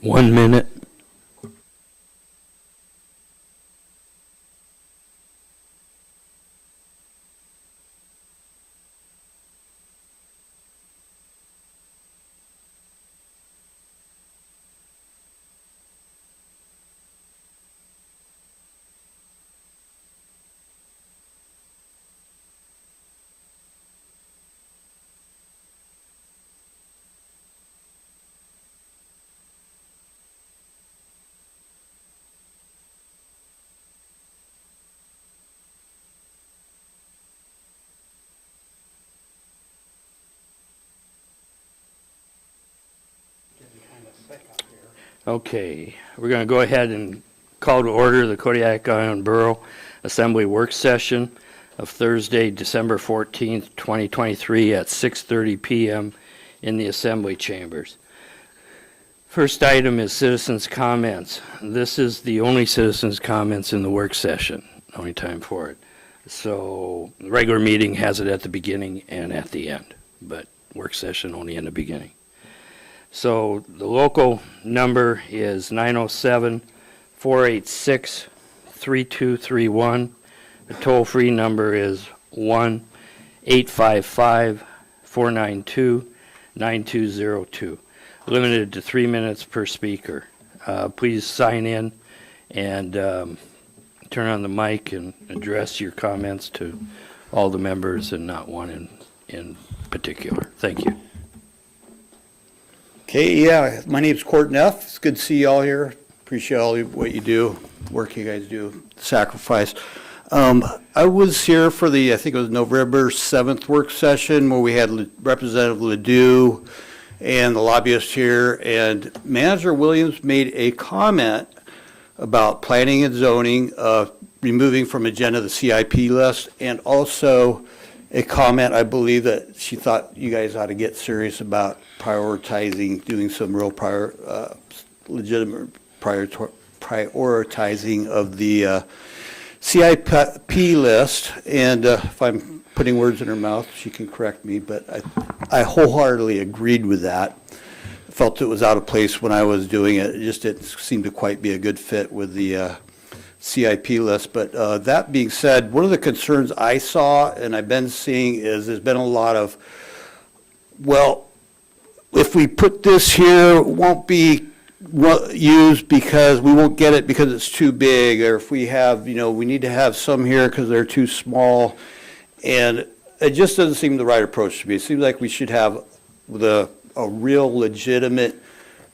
1 minute. Okay, we're going to go ahead and call to order the Kodiak Borough Assembly Work Session of Thursday, December 14th, 2023 at 6:30 p.m. in the Assembly Chambers. First item is citizens' comments. This is the only citizens' comments in the work session, only time for it. So the regular meeting has it at the beginning and at the end, but work session only in the beginning. So the local number is 907-486-3231. The toll-free number is 1-855-492-9202. Limited to 3 minutes per speaker. Please sign in and turn on the mic and address your comments to all the members and not one in particular. Thank you. Okay, yeah, my name's Court Neff. It's good to see you all here. Appreciate all what you do, work you guys do, sacrifice. I was here for I think it was November 7th work session where we had Representative Ledoux and the lobbyist here, and Manager Williams made a comment about planning and zoning, removing from agenda the CIP list, and also a comment, I believe, that she thought you guys ought to get serious about prioritizing, doing some real legitimate prioritizing of the CIP list. And if I'm putting words in her mouth, she can correct me, but I wholeheartedly agreed with that. I felt it was out of place when I was doing it. It just didn't seem to quite be a good fit with the CIP list. But that being said, one of the concerns I saw and I've been seeing is there's been a lot of, well, if we put this here, it won't be used because we won't get it because it's too big, or if we have, we need to have some here because they're too small. And it just doesn't seem the right approach to me. It seems like we should have a real legitimate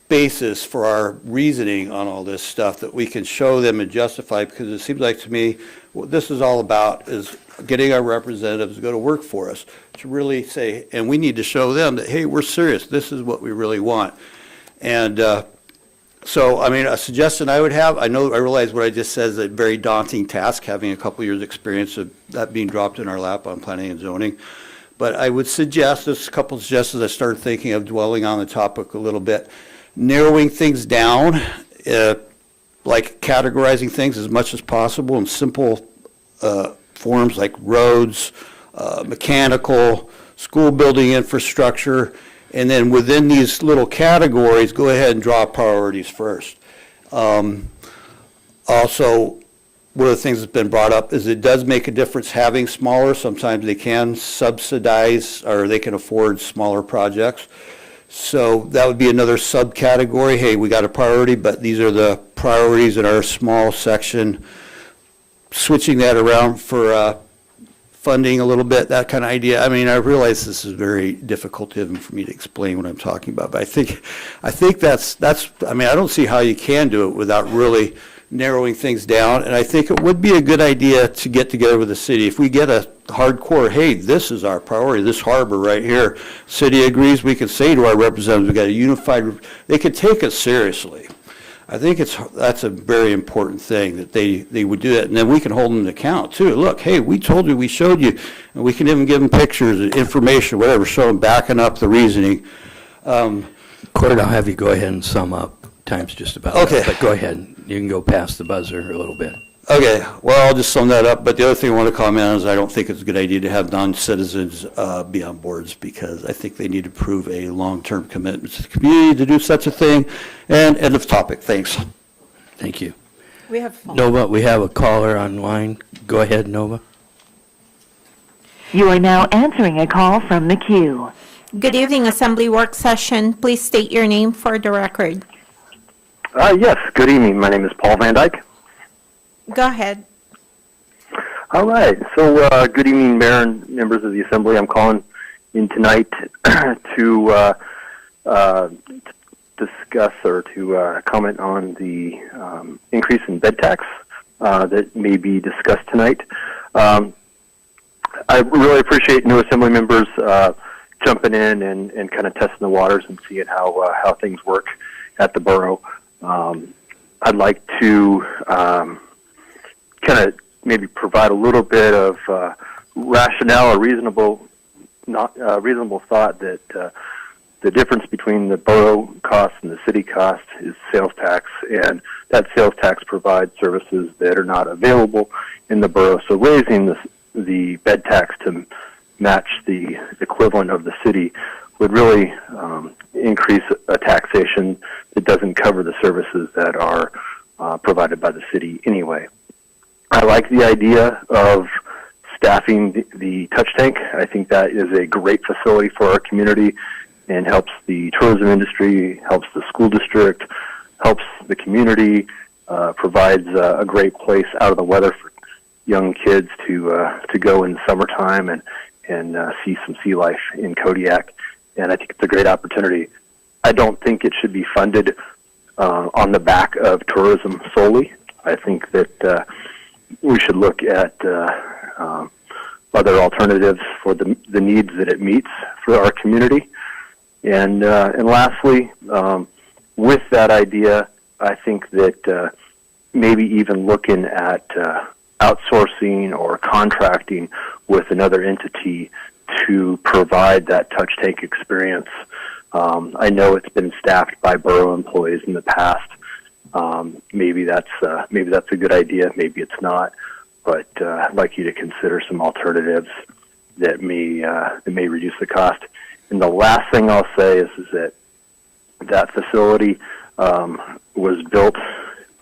basis for our reasoning on all this stuff that we can show them and justify, because it seems like to me what this is all about is getting our representatives to go to work for us, to really say, and we need to show them that, hey, we're serious, this is what we really want. And so, I mean, a suggestion I would have, I realize what I just said is a very daunting task, having a couple years experience of that being dropped in our lap on planning and zoning. But I would suggest, there's a couple of suggestions I started thinking of, dwelling on the topic a little bit, narrowing things down, like categorizing things as much as possible in simple forms like roads, mechanical, school building infrastructure, and then within these little categories, go ahead and draw priorities first. Also, one of the things that's been brought up is it does make a difference having smaller. Sometimes they can subsidize or they can afford smaller projects. So that would be another subcategory. Hey, we got a priority, but these are the priorities in our small section. Switching that around for funding a little bit, that kind of idea. I mean, I realize this is very difficult even for me to explain what I'm talking about, but I think that's, I mean, I don't see how you can do it without really narrowing things down. And I think it would be a good idea to get together with the city. If we get a hardcore, hey, this is our priority, this harbor right here, city agrees, we can say to our representatives, we got a unified, they could take us seriously. I think that's a very important thing, that they would do that, and then we can hold them to account too. Look, hey, we told you, we showed you, and we can even give them pictures, information, whatever, show them backing up the reasoning. Court, I'll have you go ahead and sum up. Time's just about okay. Up, but go ahead. You can go past the buzzer a little bit. Okay, well, I'll just sum that up, but the other thing I want to comment on is I don't think it's a good idea to have non-citizens be on boards, because I think they need to prove a long-term commitment to the community to do such a thing. And end of topic, thanks. Thank you. We have phone. Nova, we have a caller online. Go ahead, Nova. You are now answering a call from the queue. Good evening, Assembly Work Session. Please state your name for the record. Yes, good evening. My name is Paul Van Dyke. Go ahead. All right. So, good evening, Mayor and members of the Assembly. I'm calling in tonight to discuss or to comment on the increase in bed tax that may be discussed tonight. I really appreciate new Assembly members jumping in and kind of testing the waters and seeing how things work at the Borough. I'd like to kind of maybe provide a little bit of rationale or reasonable thought that the difference between the borough cost and the city cost is sales tax, and that sales tax provides services that are not available in the borough. So raising the bed tax to match the equivalent of the city would really increase a taxation that doesn't cover the services that are provided by the city anyway. I like the idea of staffing the touch tank. I think that is a great facility for our community and helps the tourism industry, helps the school district, helps the community, provides a great place out of the weather for young kids to go in the summertime and see some sea life in Kodiak. And I think it's a great opportunity. I don't think it should be funded on the back of tourism solely. I think that we should look at other alternatives for the needs that it meets for our community. And lastly, with that idea, I think that maybe even looking at outsourcing or contracting with another entity to provide that touch tank experience. I know it's been staffed by borough employees in the past. Maybe that's a good idea. Maybe it's not. But I'd like you to consider some alternatives that may reduce the cost. And the last thing I'll say is that facility was built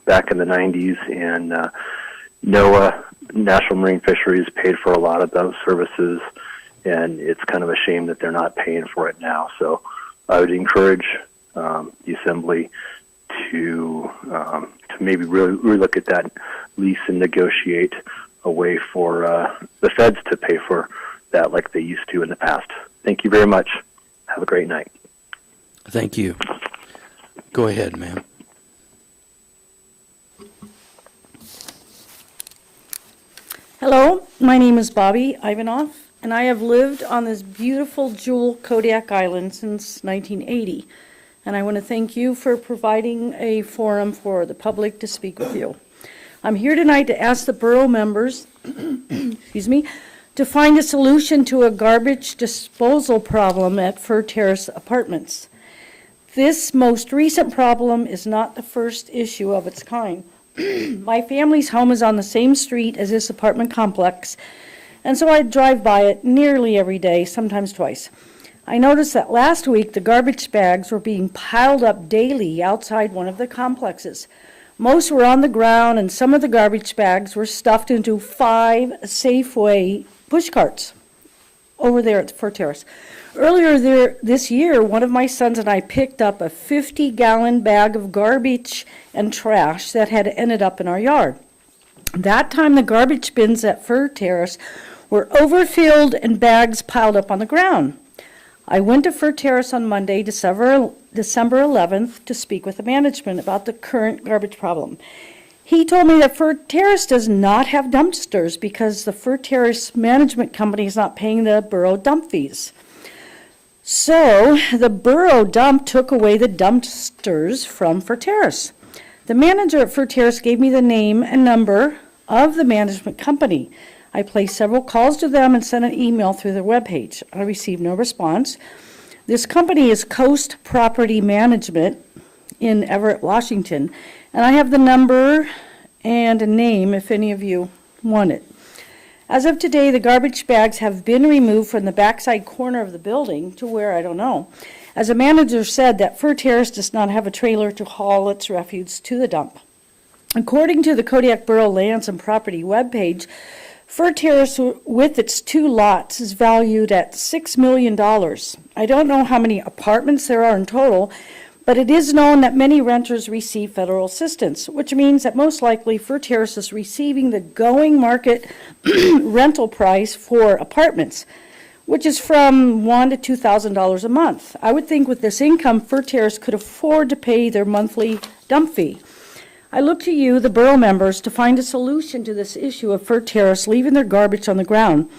back in the 90s, and NOAA, National Marine Fisheries, paid for a lot of those services, and it's kind of a shame that they're not paying for it now. So I would encourage the Assembly to maybe really look at that lease and negotiate a way for the feds to pay for that like they used to in the past. Thank you very much. Have a great night. Thank you. Go ahead, ma'am. Hello, my name is Bobby Ivanoff, and I have lived on this beautiful jewel Kodiak Island since 1980. And I want to thank you for providing a forum for the public to speak with you. I'm here tonight to ask the borough members, excuse me, to find a solution to a garbage disposal problem at Fur Terrace Apartments. This most recent problem is not the first issue of its kind. My family's home is on the same street as this apartment complex, and so I drive by it nearly every day, sometimes twice. I noticed that last week the garbage bags were being piled up daily outside one of the complexes. Most were on the ground, and some of the garbage bags were stuffed into 5 Safeway push carts over there at Fur Terrace. Earlier this year, one of my sons and I picked up a 50-gallon bag of garbage and trash that had ended up in our yard. That time, the garbage bins at Fur Terrace were overfilled and bags piled up on the ground. I went to Fur Terrace on Monday, December 11th, to speak with the management about the current garbage problem. He told me that Fur Terrace does not have dumpsters because the Fur Terrace management company is not paying the borough dump fees. So the borough dump took away the dumpsters from Fur Terrace. The manager at Fur Terrace gave me the name and number of the management company. I placed several calls to them and sent an email through their webpage. I received no response. This company is Coast Property Management in Everett, Washington, and I have the number and a name if any of you want it. As of today, the garbage bags have been removed from the backside corner of the building to where, I don't know. As a manager said, that Fir Terrace does not have a trailer to haul its refuse to the dump. According to the Kodiak Borough Lands and Property webpage, Fir Terrace with its 2 lots is valued at $6 million. I don't know how many apartments there are in total, but it is known that many renters receive federal assistance, which means that most likely Fir Terrace is receiving the going market rental price for apartments, which is from $1,000 to $2,000 a month. I would think with this income, Fir Terrace could afford to pay their monthly dump fee. I look to you, the borough members, to find a solution to this issue of Fir Terrace leaving their garbage on the ground,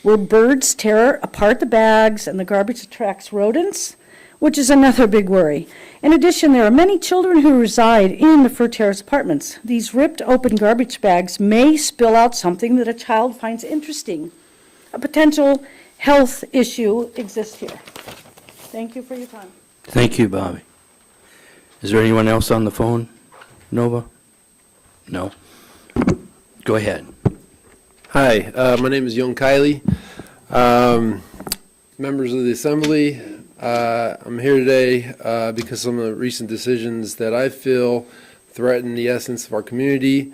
where birds tear apart the bags and the garbage attracts rodents, which is another big worry. In addition, there are many children who reside in the Fir Terrace apartments. These ripped open garbage bags may spill out something that a child finds interesting. A potential health issue exists here. Thank you for your time. Thank you, Bobby. Is there anyone else on the phone? Nova? No? Go ahead. Hi, my name is Yon Kiley. Members of the Assembly, I'm here today because some of the recent decisions that I feel threaten the essence of our community.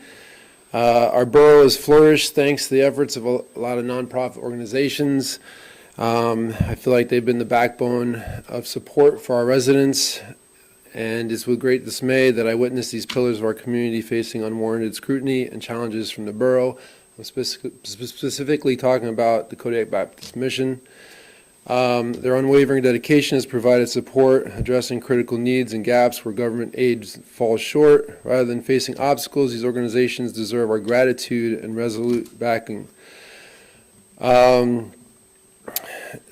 Our borough has flourished thanks to the efforts of a lot of nonprofit organizations. I feel like they've been the backbone of support for our residents, and it's with great dismay that I witness these pillars of our community facing unwarranted scrutiny and challenges from the borough. I'm specifically talking about the Kodiak Baptist Mission. Their unwavering dedication has provided support, addressing critical needs and gaps where government aid falls short. Rather than facing obstacles, these organizations deserve our gratitude and resolute backing. Then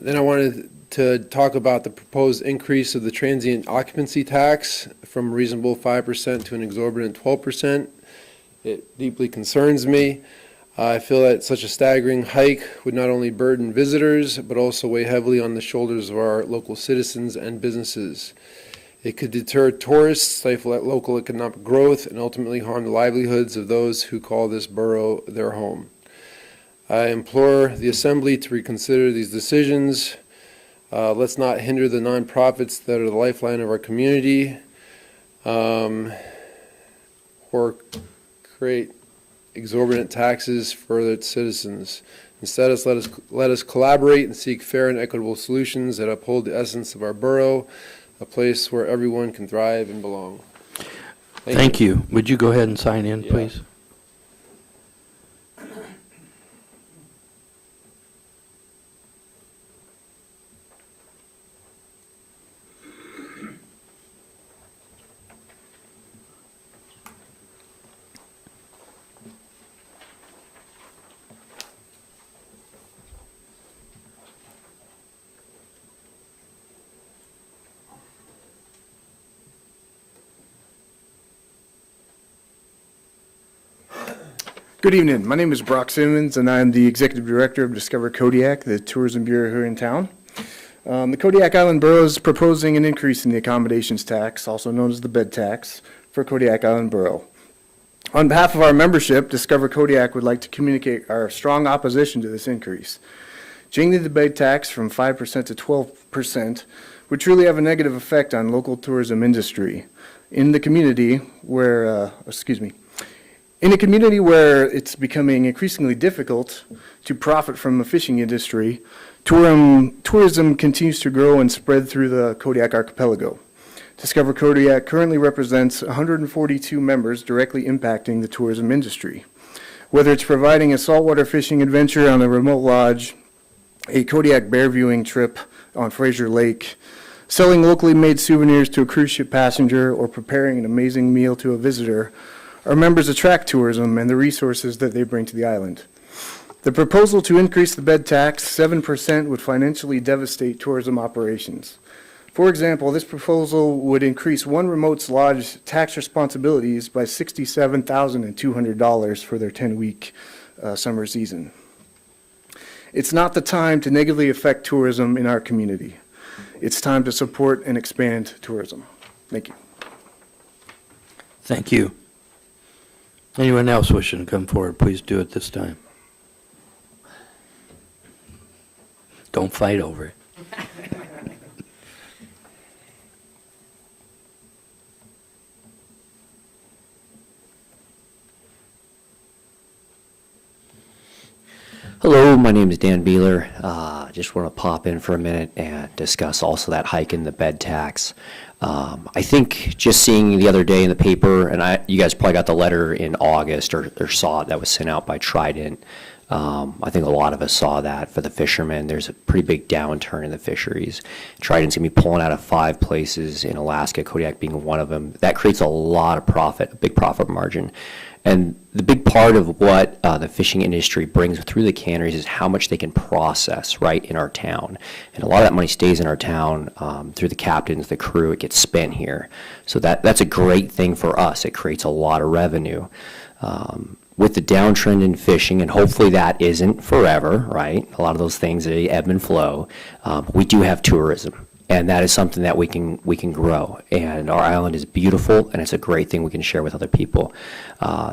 I wanted to talk about the proposed increase of the transient occupancy tax from a reasonable 5% to an exorbitant 12%. It deeply concerns me. I feel that such a staggering hike would not only burden visitors, but also weigh heavily on the shoulders of our local citizens and businesses. It could deter tourists, stifle local economic growth, and ultimately harm the livelihoods of those who call this borough their home. I implore the Assembly to reconsider these decisions. Let's not hinder the nonprofits that are the lifeline of our community, or create exorbitant taxes for its citizens. Instead, let us collaborate and seek fair and equitable solutions that uphold the essence of our borough, a place where everyone can thrive and belong. Thank you. Would you go ahead and sign in, Yeah. please? Good evening. My name is Brock Simmons, and I'm the Executive Director of Discover Kodiak, the tourism bureau here in town. The Kodiak Island Borough is proposing an increase in the accommodations tax, also known as the bed tax, for Kodiak Island Borough. On behalf of our membership, Discover Kodiak would like to communicate our strong opposition to this increase. Changing the bed tax from 5% to 12% would truly have a negative effect on local tourism industry in the community where, in a community where it's becoming increasingly difficult to profit from the fishing industry, tourism continues to grow and spread through the Kodiak archipelago. Discover Kodiak currently represents 142 members directly impacting the tourism industry. Whether it's providing a saltwater fishing adventure on a remote lodge, a Kodiak bear viewing trip on Fraser Lake, selling locally made souvenirs to a cruise ship passenger, or preparing an amazing meal to a visitor, our members attract tourism and the resources that they bring to the island. The proposal to increase the bed tax 7% would financially devastate tourism operations. For example, this proposal would increase one remote lodge tax responsibilities by $67,200 for their 10-week summer season. It's not the time to negatively affect tourism in our community. It's time to support and expand tourism. Thank you. Thank you. Anyone else wishing to come forward, please do it this time. Don't fight over it. Hello, my name is Dan Beeler. Just want to pop in for a minute and discuss also that hike in the bed tax. I think just seeing the other day in the paper, and you guys probably got the letter in August or saw it that was sent out by Trident. I think a lot of us saw that for the fishermen. There's a pretty big downturn in the fisheries. Trident's going to be pulling out of 5 places in Alaska, Kodiak being one of them. That creates a lot of profit, a big profit margin. And the big part of what the fishing industry brings through the canneries is how much they can process right in our town. And a lot of that money stays in our town through the captains, the crew. It gets spent here. So that's a great thing for us. It creates a lot of revenue. With the downtrend in fishing, and hopefully that isn't forever, right? A lot of those things, they ebb and flow. We do have tourism. And that is something that we can grow. And our island is beautiful, and it's a great thing we can share with other people.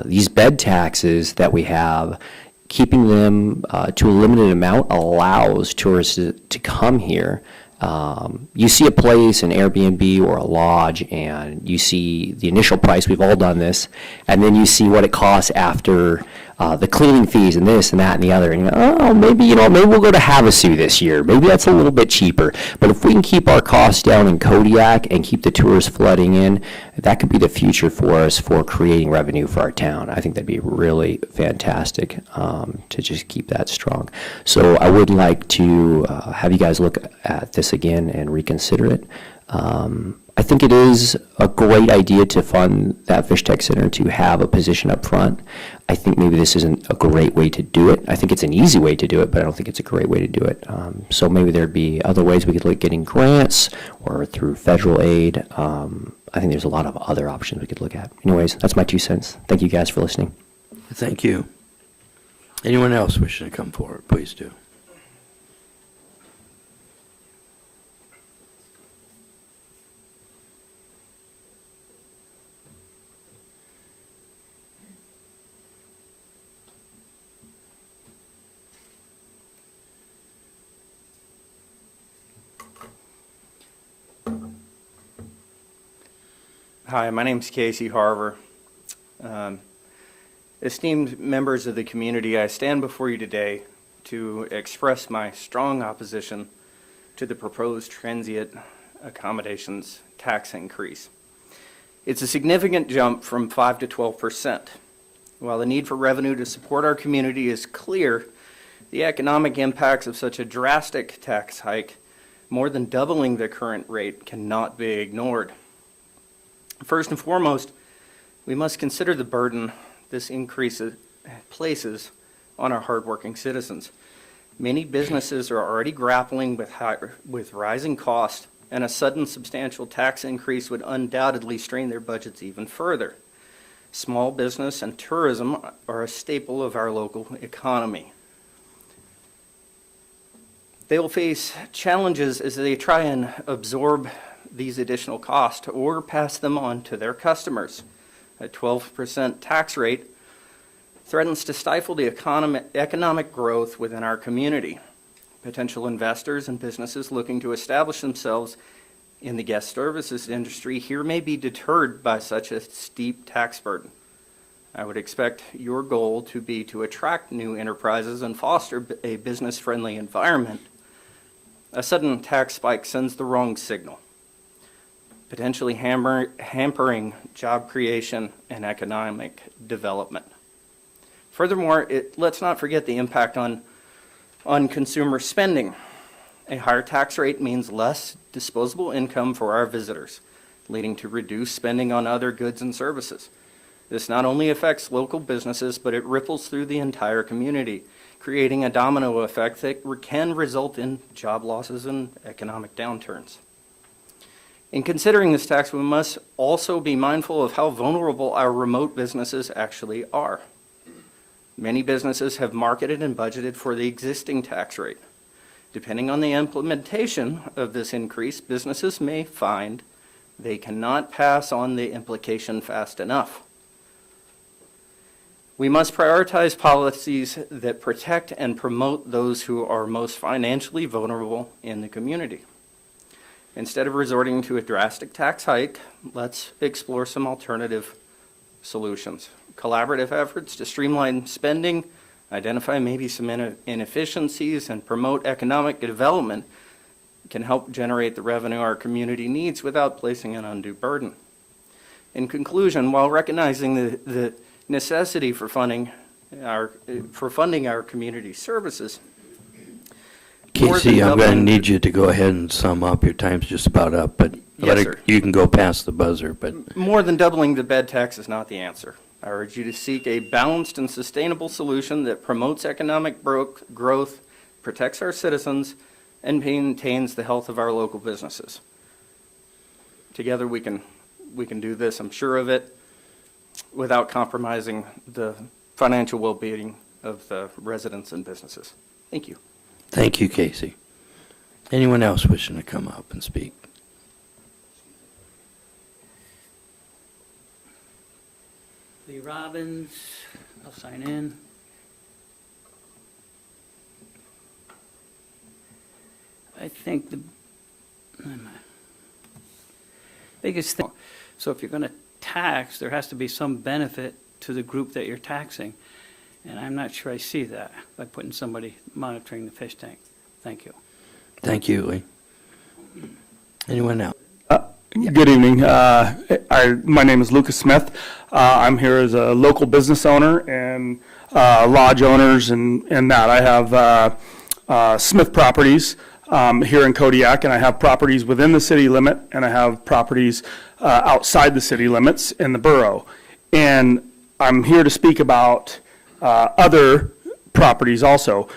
These bed taxes that we have, keeping them to a limited amount allows tourists to come here. You see a place, an Airbnb or a lodge, and you see the initial price, we've all done this, and then you see what it costs after the cleaning fees and this and that and the other, and you go, oh, maybe we'll go to Havasu this year. Maybe that's a little bit cheaper. But if we can keep our costs down in Kodiak and keep the tourists flooding in, that could be the future for us for creating revenue for our town. I think that'd be really fantastic to just keep that strong. So I would like to have you guys look at this again and reconsider it. I think it is a great idea to fund that Fish Tech Center to have a position up front. I think maybe this isn't a great way to do it. I think it's an easy way to do it, but I don't think it's a great way to do it. So maybe there'd be other ways we could look at getting grants or through federal aid. I think there's a lot of other options we could look at. Anyways, that's my 2 cents. Thank you guys for listening. Thank you. Anyone else wishing to come forward, please do. Hi, my name's Casey Harver. Esteemed members of the community, I stand before you today to express my strong opposition to the proposed transient accommodations tax increase. It's a significant jump from 5 to 12%. While the need for revenue to support our community is clear, the economic impacts of such a drastic tax hike, more than doubling the current rate, cannot be ignored. First and foremost, we must consider the burden this increase places on our hardworking citizens. Many businesses are already grappling with rising costs, and a sudden substantial tax increase would undoubtedly strain their budgets even further. Small business and tourism are a staple of our local economy. They will face challenges as they try and absorb these additional costs or pass them on to their customers. A 12% tax rate threatens to stifle the economic growth within our community. Potential investors and businesses looking to establish themselves in the guest services industry here may be deterred by such a steep tax burden. I would expect your goal to be to attract new enterprises and foster a business-friendly environment. A sudden tax spike sends the wrong signal, potentially hampering job creation and economic development. Furthermore, let's not forget the impact on consumer spending. A higher tax rate means less disposable income for our visitors, leading to reduced spending on other goods and services. This not only affects local businesses, but it ripples through the entire community, creating a domino effect that can result in job losses and economic downturns. In considering this tax, we must also be mindful of how vulnerable our remote businesses actually are. Many businesses have marketed and budgeted for the existing tax rate. Depending on the implementation of this increase, businesses may find they cannot pass on the implication fast enough. We must prioritize policies that protect and promote those who are most financially vulnerable in the community. Instead of resorting to a drastic tax hike, let's explore some alternative solutions. Collaborative efforts to streamline spending, identify maybe some inefficiencies, and promote economic development can help generate the revenue our community needs without placing an undue burden. In conclusion, while recognizing the necessity for funding our community services, Casey, I'm going to need you to go ahead and sum up. Your time's just about up, but Yes, sir. you can go past the buzzer, but more than doubling the bed tax is not the answer. I urge you to seek a balanced and sustainable solution that promotes economic growth, protects our citizens, and maintains the health of our local businesses. Together we can do this, I'm sure of it, without compromising the financial well-being of the residents and businesses. Thank you. thank you, Casey. Anyone else wishing to come up and speak? Lee Robbins, I'll sign in. I think the biggest thing, so if you're going to tax, there has to be some benefit to the group that you're taxing. And I'm not sure I see that by putting somebody monitoring the fish tank. Thank you. Thank you, Lee. Anyone else? Good evening. My name is Lucas Smith. I'm here as a local business owner and lodge owners and that. I have Smith Properties here in Kodiak, and I have properties within the city limit, and I have properties outside the city limits in the borough. And I'm here to speak about other properties also.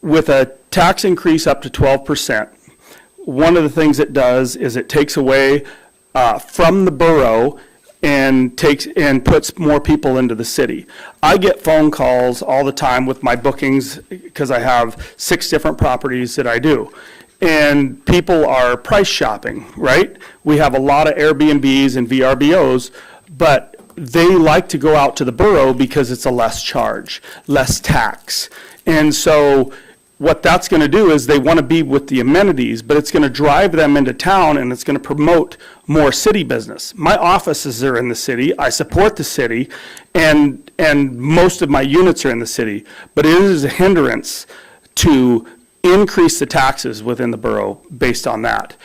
With a tax increase up to 12%, one of the things it does is it takes away from the borough and puts more people into the city. I get phone calls all the time with my bookings because I have 6 different properties that I do. And people are price shopping, right? We have a lot of Airbnbs and VRBOs, but they like to go out to the borough because it's a less charge, less tax. And so what that's going to do is they want to be with the amenities, but it's going to drive them into town and it's going to promote more city business. My offices are in the city. I support the city, and most of my units are in the city, but it is a hindrance to increase the taxes within the borough based on that.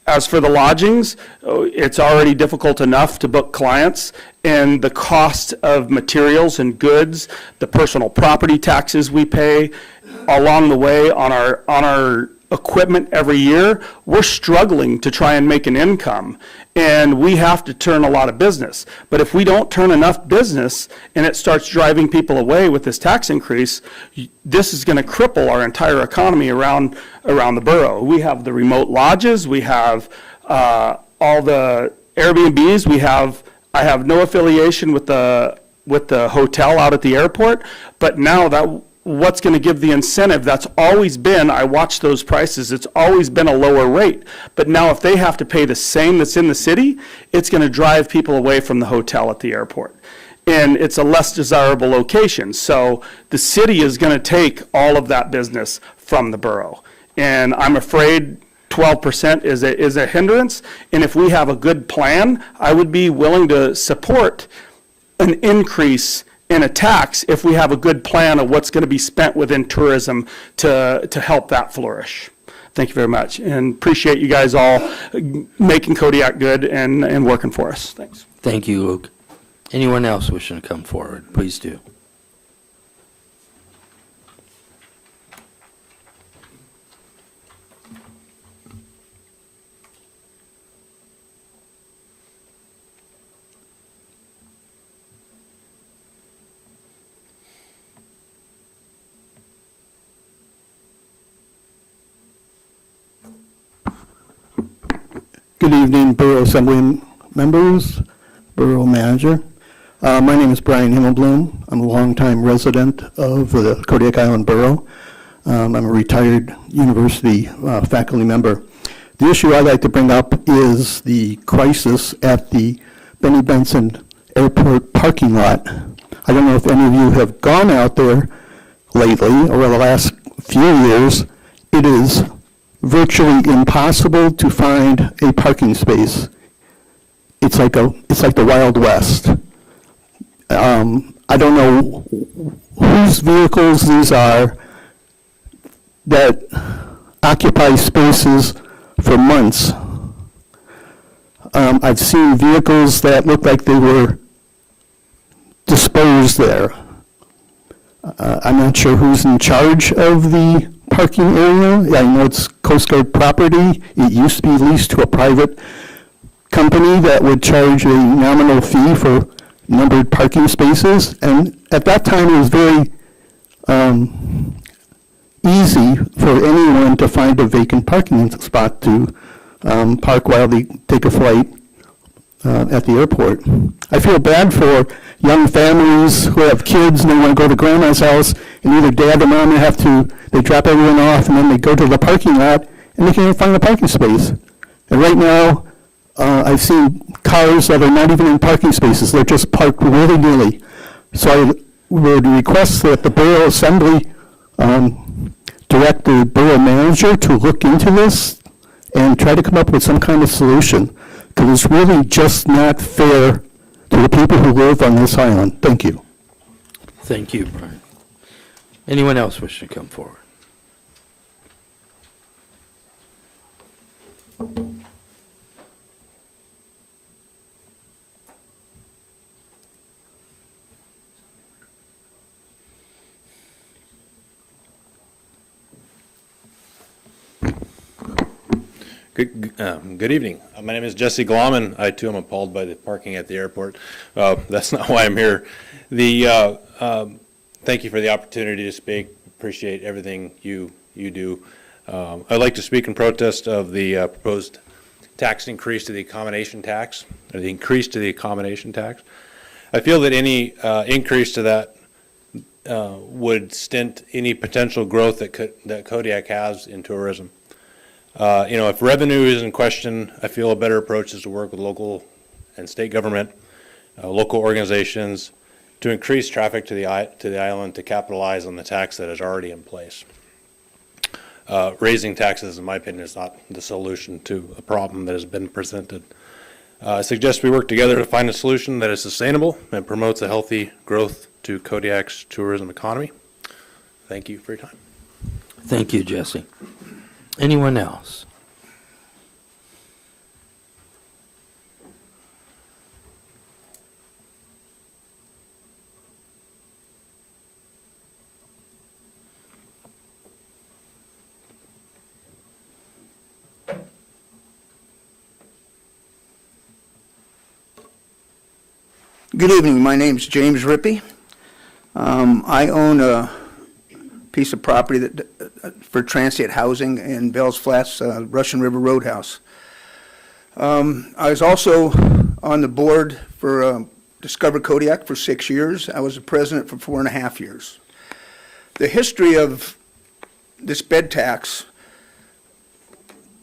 As for the lodgings, it's already difficult enough to book clients, and the cost of materials and goods, the personal property taxes we pay along the way on our equipment every year, we're struggling to try and make an income, and we have to turn a lot of business. But if we don't turn enough business and it starts driving people away with this tax increase, this is going to cripple our entire economy around the borough. We have the remote lodges, we have all the Airbnbs, I have no affiliation with the hotel out at the airport, but now what's going to give the incentive? That's always been, I watch those prices, it's always been a lower rate. But now if they have to pay the same that's in the city, it's going to drive people away from the hotel at the airport. And it's a less desirable location. So the city is going to take all of that business from the borough. And I'm afraid 12% is a hindrance. And if we have a good plan, I would be willing to support an increase in a tax if we have a good plan of what's going to be spent within tourism to help that flourish. Thank you very much, and appreciate you guys all making Kodiak good and working for us. Thanks. Thank you, Luke. Anyone else wishing to come forward, please do. Good evening, Borough Assembly members, Borough Manager. My name is Brian Himmelblum. I'm a longtime resident of the Kodiak Island Borough. I'm a retired university faculty member. The issue I'd like to bring up is the crisis at the Benny Benson Airport parking lot. I don't know if any of you have gone out there lately, over the last few years. It is virtually impossible to find a parking space. It's like the Wild West. I don't know whose vehicles these are that occupy spaces for months. I've seen vehicles that look like they were disposed there. I'm not sure who's in charge of the parking area. I know it's Coast Guard property. It used to be leased to a private company that would charge a nominal fee for numbered parking spaces. And at that time, it was very easy for anyone to find a vacant parking spot to park while they take a flight at the airport. I feel bad for young families who have kids and they want to go to grandma's house, and either dad or mom they drop everyone off and then they go to the parking lot and they can't find a parking space. And right now, I've seen cars that are not even in parking spaces. They're just parked willy-nilly. So I would request that the Borough Assembly direct the Borough Manager to look into this and try to come up with some kind of solution, because it's really just not fair to the people who live on this island. Thank you. Thank you, Brian. Anyone else wishing to come forward? Good evening. My name is Jesse Glomman. I too am appalled by the parking at the airport. That's not why I'm here. Thank you for the opportunity to speak. Appreciate everything you do. I'd like to speak in protest of the proposed tax increase to the accommodation tax, or the increase to the accommodation tax. I feel that any increase to that would stint any potential growth that Kodiak has in tourism. If revenue is in question, I feel a better approach is to work with local and state government, local organizations, to increase traffic to the island to capitalize on the tax that is already in place. Raising taxes, in my opinion, is not the solution to a problem that has been presented. I suggest we work together to find a solution that is sustainable and promotes a healthy growth to Kodiak's tourism economy. Thank you for your time. Thank you, Jesse. Anyone else? Good evening. My name's James Rippey. I own a piece of property for transient housing in Bells Flats, Russian River Roadhouse. I was also on the board for Discover Kodiak for 6 years. I was the president for 4.5 years. The history of this bed tax,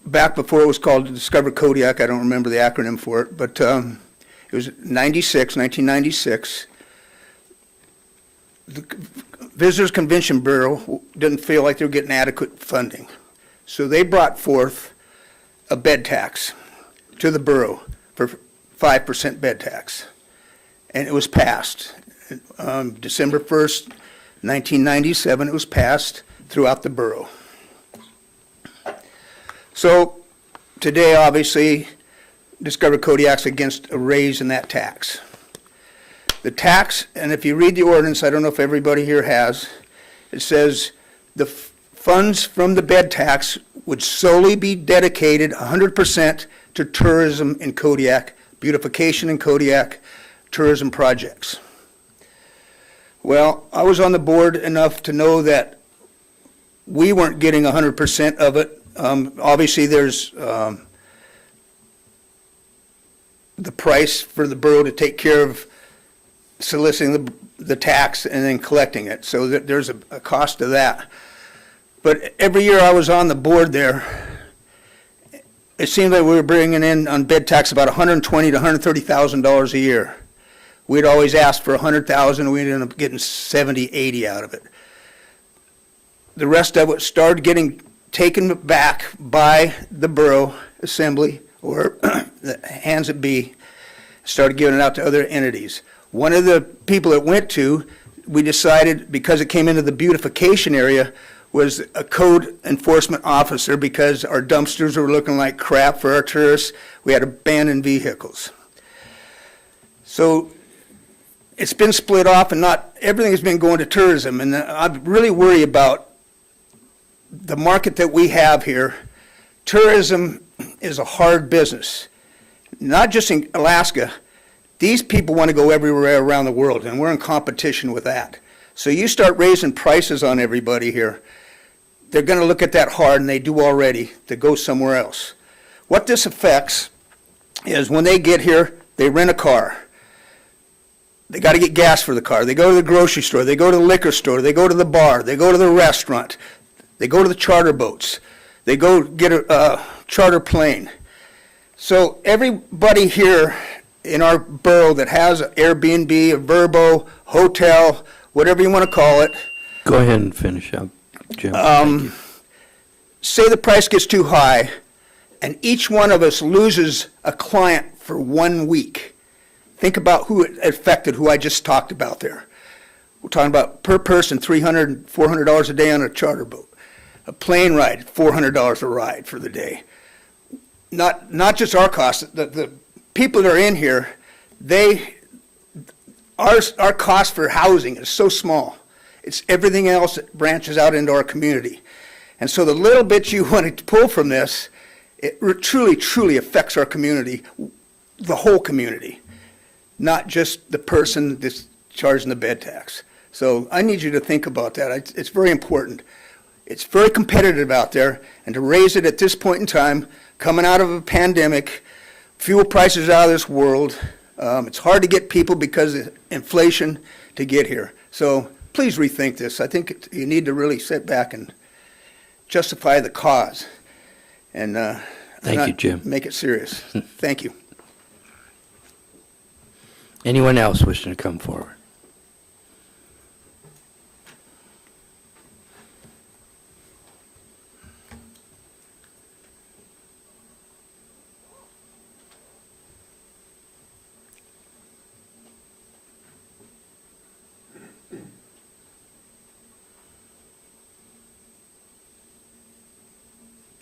back before it was called Discover Kodiak, I don't remember the acronym for it, but it was 1996. The Visitors Convention Bureau didn't feel like they were getting adequate funding. So they brought forth a bed tax to the borough for 5% bed tax. And it was passed. December 1st, 1997, it was passed throughout the borough. So today, obviously, Discover Kodiak's against a raise in that tax. The tax, and if you read the ordinance, I don't know if everybody here has, it says the funds from the bed tax would solely be dedicated 100% to tourism in Kodiak, beautification in Kodiak, tourism projects. Well, I was on the board enough to know that we weren't getting 100% of it. Obviously, there's the price for the borough to take care of soliciting the tax and then collecting it. So there's a cost to that. But every year I was on the board there, it seemed like we were bringing in on bed tax about $120,000 to $130,000 a year. we'd always ask for 100,000, we'd end up getting 70, 80 out of it. The rest of it started getting taken back by the Borough Assembly, or the hands that be, started giving it out to other entities. One of the people it went to, we decided, because it came into the beautification area, was a code enforcement officer, because our dumpsters were looking like crap for our tourists. We had abandoned vehicles. So it's been split off, and not everything has been going to tourism. And I really worry about the market that we have here. Tourism is a hard business, not just in Alaska. These people want to go everywhere around the world, and we're in competition with that. So you start raising prices on everybody here, they're going to look at that hard, and they do already, to go somewhere else. What this affects is when they get here, they rent a car. They got to get gas for the car. They go to the grocery store. They go to the liquor store. They go to the bar. They go to the restaurant. They go to the charter boats. They go get a charter plane. So everybody here in our borough that has an Airbnb, a Verbo, hotel, whatever you want to call it. Go ahead and finish up, Jim. Say the price gets too high, and each one of us loses a client for 1 week. Think about who it affected, who I just talked about there. We're talking about per person, $300, $400 a day on a charter boat. A plane ride, $400 a ride for the day. Not just our costs. The people that are in here, our cost for housing is so small. It's everything else that branches out into our community. And so the little bit you want to pull from this, it truly, truly affects our community, the whole community, not just the person that's charging the bed tax. So I need you to think about that. It's very important. It's very competitive out there, and to raise it at this point in time, coming out of a pandemic, fuel prices out of this world, it's hard to get people because of inflation to get here. So please rethink this. I think you need to really sit back and justify the cause, and Thank you, Jim. make it serious. Thank you. Anyone else wishing to come forward?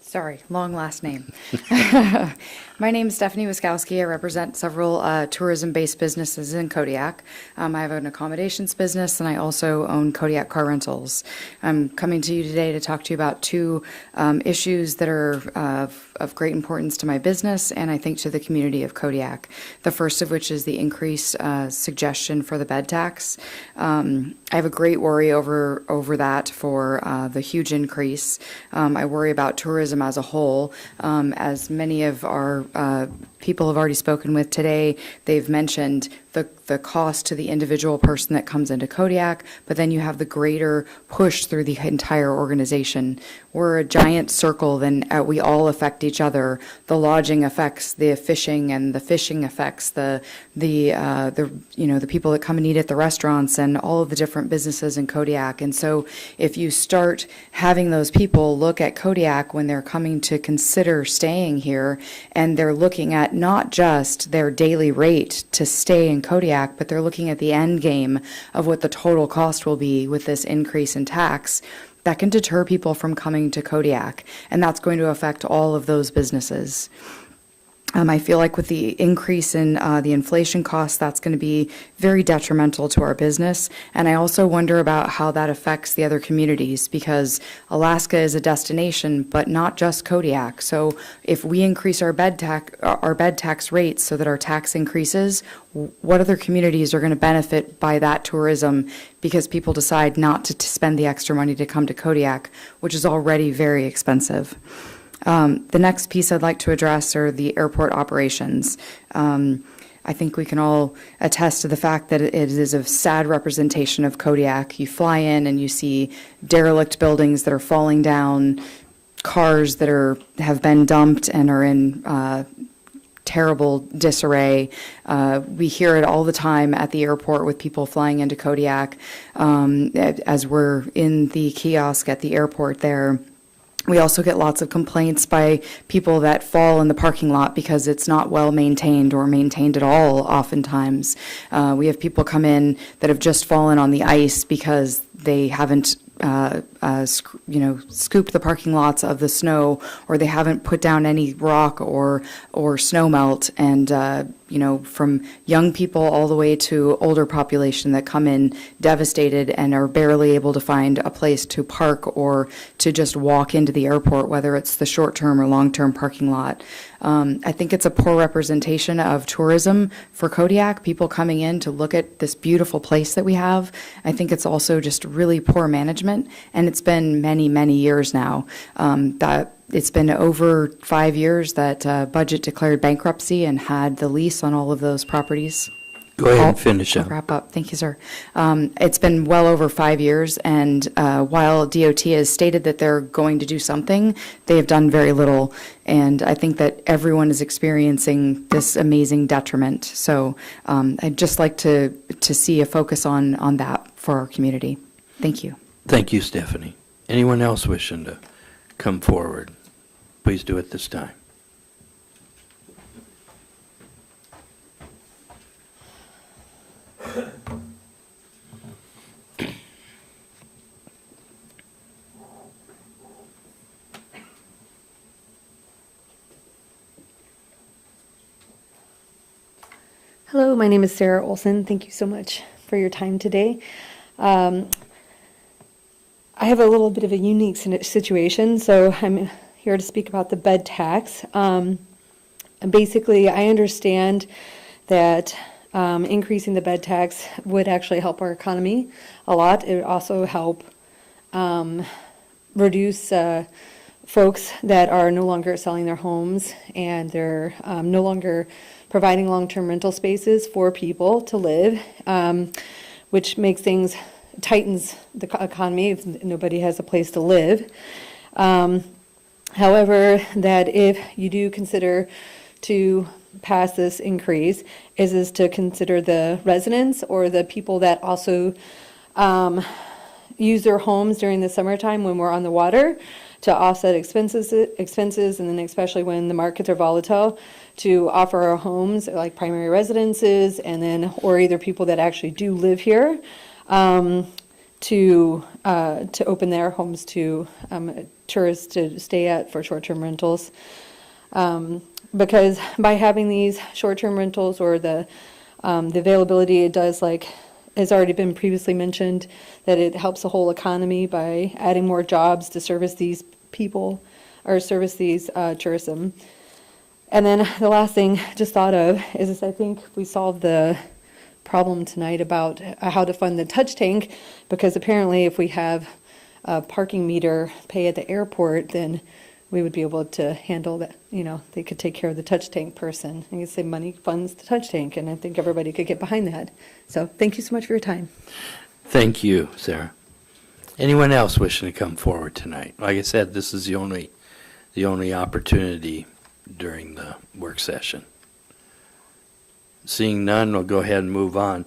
Sorry, long last name. My name is Stephanie Wiskowski. I represent several tourism-based businesses in Kodiak. I have an accommodations business, and I also own Kodiak Car Rentals. I'm coming to you today to talk to you about two issues that are of great importance to my business and I think to the community of Kodiak. The first of which is the increased suggestion for the bed tax. I have a great worry over that for the huge increase. I worry about tourism as a whole. As many of our people have already spoken with today, they've mentioned the cost to the individual person that comes into Kodiak, but then you have the greater push through the entire organization. We're a giant circle, then we all affect each other. The lodging affects the fishing, and the fishing affects the people that come and eat at the restaurants and all of the different businesses in Kodiak. And so if you start having those people look at Kodiak when they're coming to consider staying here, and they're looking at not just their daily rate to stay in Kodiak, but they're looking at the end game of what the total cost will be with this increase in tax, that can deter people from coming to Kodiak, and that's going to affect all of those businesses. I feel like with the increase in the inflation costs, that's going to be very detrimental to our business. And I also wonder about how that affects the other communities, because Alaska is a destination, but not just Kodiak. So if we increase our bed tax rates so that our tax increases, what other communities are going to benefit by that tourism because people decide not to spend the extra money to come to Kodiak, which is already very expensive. The next piece I'd like to address are the airport operations. I think we can all attest to the fact that it is a sad representation of Kodiak. You fly in and you see derelict buildings that are falling down, cars that have been dumped and are in terrible disarray. We hear it all the time at the airport with people flying into Kodiak, as we're in the kiosk at the airport there. We also get lots of complaints by people that fall in the parking lot because it's not well maintained or maintained at all oftentimes. We have people come in that have just fallen on the ice because they haven't scooped the parking lots of the snow, or they haven't put down any rock or snow melt, and from young people all the way to older population that come in devastated and are barely able to find a place to park or to just walk into the airport, whether it's the short-term or long-term parking lot. I think it's a poor representation of tourism for Kodiak, people coming in to look at this beautiful place that we have. I think it's also just really poor management, and it's been many, many years now. It's been over 5 years that Budget declared bankruptcy and had the lease on all of those properties. Go ahead and finish I'll up. wrap up. Thank you, sir. It's been well over 5 years, and while DOT has stated that they're going to do something, they have done very little, and I think that everyone is experiencing this amazing detriment. So I'd just like to see a focus on that for our community. Thank you. Thank you, Stephanie. Anyone else wishing to come forward? Please do it this time. Hello, my name is Sarah Olson. Thank you so much for your time today. I have a little bit of a unique situation, so I'm here to speak about the bed tax. And basically, I understand that increasing the bed tax would actually help our economy a lot. It would also help reduce folks that are no longer selling their homes, and they're no longer providing long-term rental spaces for people to live, which makes things, tightens the economy if nobody has a place to live. However, that if you do consider to pass this increase, is to consider the residents or the people that also use their homes during the summertime when we're on the water to offset expenses, and then especially when the markets are volatile, to offer our homes like primary residences, and then or either people that actually do live here to open their homes to tourists to stay at for short-term rentals. Because by having these short-term rentals or the availability, it does, like has already been previously mentioned, that it helps the whole economy by adding more jobs to service these people or service these tourism. And then the last thing I just thought of is I think we solved the problem tonight about how to fund the touch tank, because apparently if we have a parking meter pay at the airport, then we would be able to handle that. They could take care of the touch tank person. I could say money funds the touch tank, and I think everybody could get behind that. So thank you so much for your time. Thank you, Sarah. Anyone else wishing to come forward tonight? Like I said, this is the only opportunity during the work session. Seeing none, we'll go ahead and move on.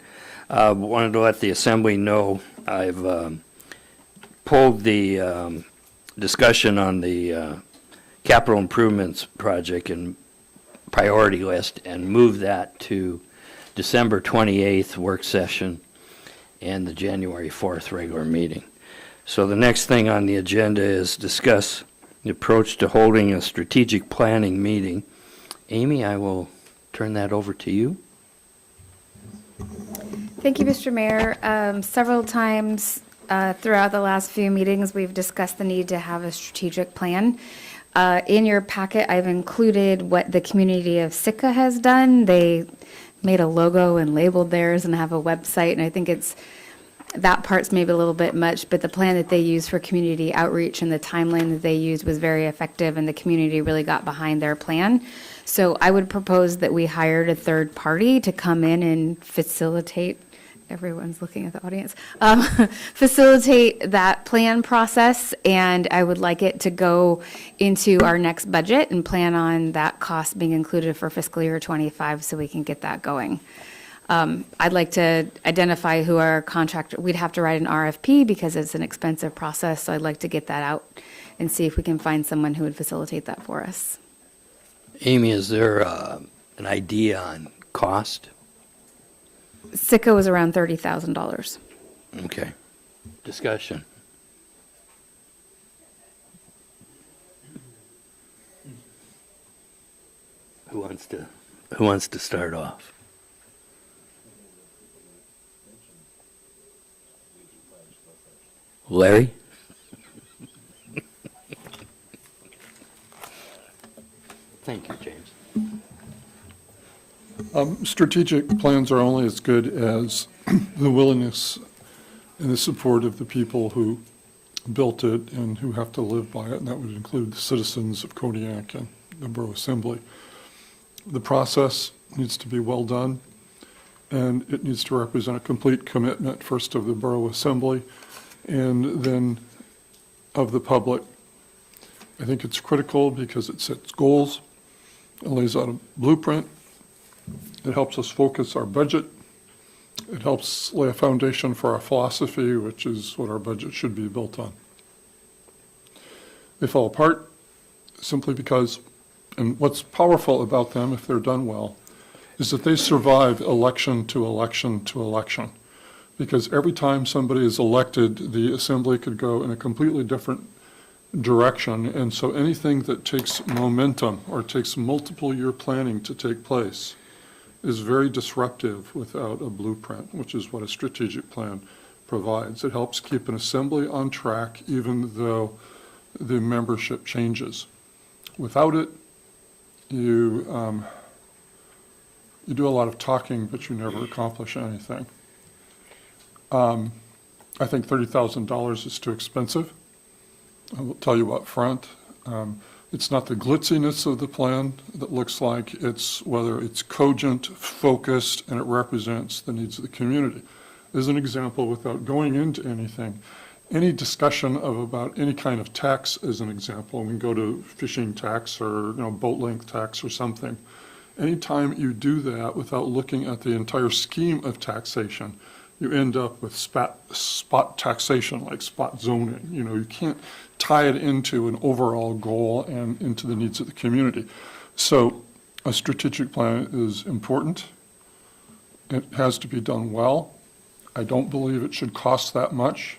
Wanted to let the Assembly know I've pulled the discussion on the capital improvements project and priority list and moved that to December 28th work session and the January 4th regular meeting. So the next thing on the agenda is discuss the approach to holding a strategic planning meeting. Amy, I will turn that over to you. Thank you, Mr. Mayor. Several times throughout the last few meetings, we've discussed the need to have a strategic plan. In your packet, I've included what the community of Sitka has done. They made a logo and labeled theirs and have a website, and I think that part's maybe a little bit much, but the plan that they used for community outreach and the timeline that they used was very effective, and the community really got behind their plan. So I would propose that we hired a third party to come in and facilitate everyone's looking at the audience, facilitate that plan process, and I would like it to go into our next budget and plan on that cost being included for fiscal year '25 so we can get that going. I'd like to identify who our contractor, we'd have to write an RFP because it's an expensive process, so I'd like to get that out and see if we can find someone who would facilitate that for us. Amy, is there an idea on cost? Sicko was around $30,000. Okay. Discussion. Who wants to start off? Larry? Thank you, James. Strategic plans are only as good as the willingness and the support of the people who built it and who have to live by it, and that would include the citizens of Kodiak and the Borough Assembly. The process needs to be well done, and it needs to represent a complete commitment, first of the Borough Assembly and then of the public. I think it's critical because it sets goals, it lays out a blueprint, it helps us focus our budget, it helps lay a foundation for our philosophy, which is what our budget should be built on. They fall apart simply because, and what's powerful about them, if they're done well, is that they survive election to election to election. Because every time somebody is elected, the assembly could go in a completely different direction. And so anything that takes momentum or takes multiple year planning to take place is very disruptive without a blueprint, which is what a strategic plan provides. It helps keep an assembly on track even though the membership changes. Without it, you do a lot of talking, but you never accomplish anything. I think $30,000 is too expensive. I will tell you up front. It's not the glitziness of the plan that looks like, it's whether it's cogent, focused, and it represents the needs of the community. As an example, without going into anything, any discussion of about any kind of tax, as an example, we can go to fishing tax or boat length tax or something. Anytime you do that without looking at the entire scheme of taxation, you end up with spot taxation, like spot zoning. You can't tie it into an overall goal and into the needs of the community. So a strategic plan is important. It has to be done well. I don't believe it should cost that much.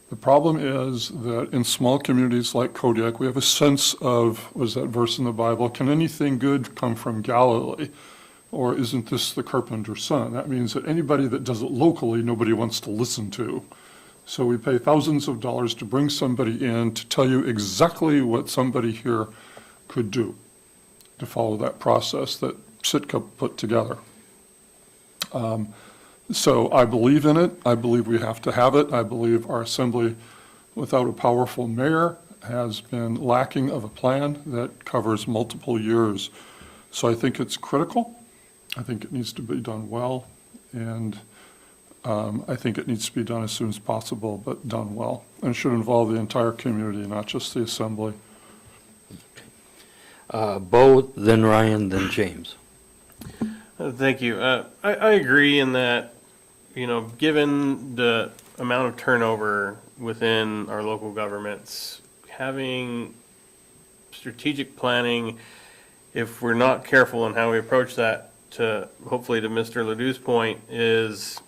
The problem is that in small communities like Kodiak, we have a sense of, what is that verse in the Bible, can anything good come from Galilee? Or isn't this the carpenter's son? That means that anybody that does it locally, nobody wants to listen to. So we pay thousands of dollars to bring somebody in to tell you exactly what somebody here could do to follow that process that Sitka put together. So I believe in it. I believe we have to have it. I believe our assembly, without a powerful mayor, has been lacking of a plan that covers multiple years. So I think it's critical. I think it needs to be done well, and I think it needs to be done as soon as possible, but done well. And it should involve the entire community, not just the assembly. Bo, then Ryan, then James. Thank you. I agree in that, given the amount of turnover within our local governments, having strategic planning, if we're not careful in how we approach that, hopefully to Mr. Ledoux's point, is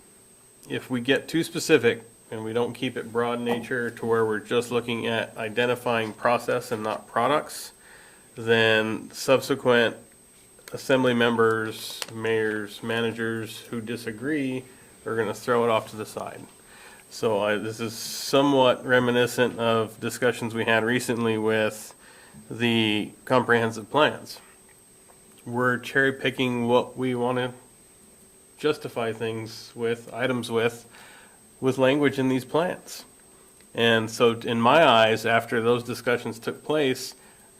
if we get too specific and we don't keep it broad nature to where we're just looking at identifying process and not products, then subsequent assembly members, mayors, managers who disagree are going to throw it off to the side. So this is somewhat reminiscent of discussions we had recently with the comprehensive plans. We're cherry picking what we want to justify things with, items with language in these plans. And so in my eyes, after those discussions took place,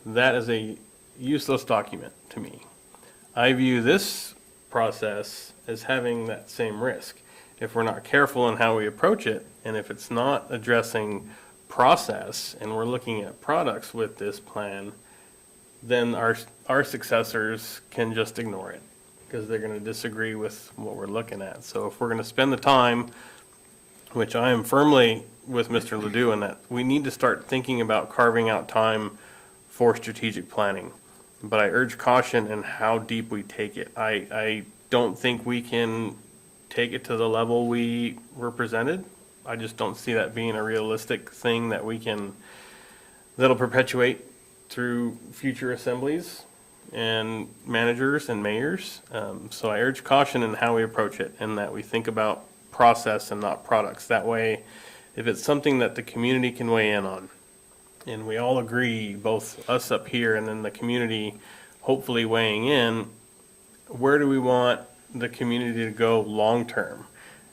that is a useless document to me. I view this process as having that same risk. if we're not careful in how we approach it, and if it's not addressing process and we're looking at products with this plan, then our successors can just ignore it because they're going to disagree with what we're looking at. So if we're going to spend the time, which I am firmly with Mr. Ledoux in that, we need to start thinking about carving out time for strategic planning. But I urge caution in how deep we take it. I don't think we can take it to the level we were presented. I just don't see that being a realistic thing that'll perpetuate through future assemblies and managers and mayors. So I urge caution in how we approach it and that we think about process and not products. That way, if it's something that the community can weigh in on, and we all agree, both us up here and then the community hopefully weighing in, where do we want the community to go long-term?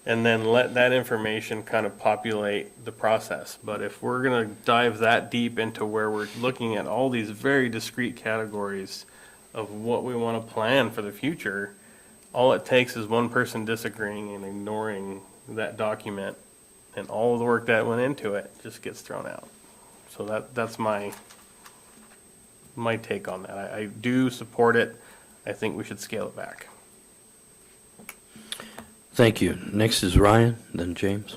And then let that information kind of populate the process. But if we're going to dive that deep into where we're looking at all these very discrete categories of what we want to plan for the future, all it takes is one person disagreeing and ignoring that document, and all of the work that went into it just gets thrown out. So that's my take on that. I do support it. I think we should scale it back. Thank you. Next is Ryan, then James.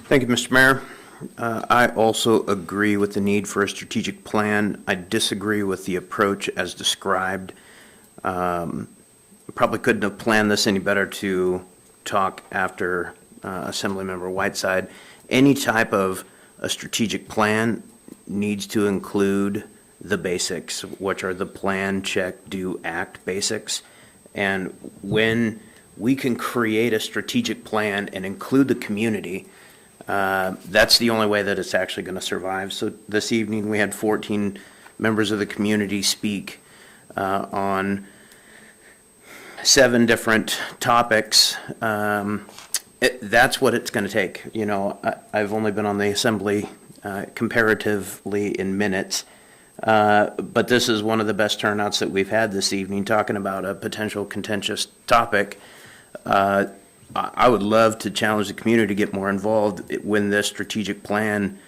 Thank you, Mr. Mayor. I also agree with the need for a strategic plan. I disagree with the approach as described. Probably couldn't have planned this any better to talk after Assemblymember Whiteside. Any type of a strategic plan needs to include the basics, which are the plan, check, do, act basics. And when we can create a strategic plan and include the community, that's the only way that it's actually going to survive. So this evening we had 14 members of the community speak on 7 different topics. That's what it's going to take. You know, I've only been on the assembly comparatively in minutes, but this is one of the best turnouts that we've had this evening, talking about a potential contentious topic. I would love to challenge the community to get more involved when this strategic plan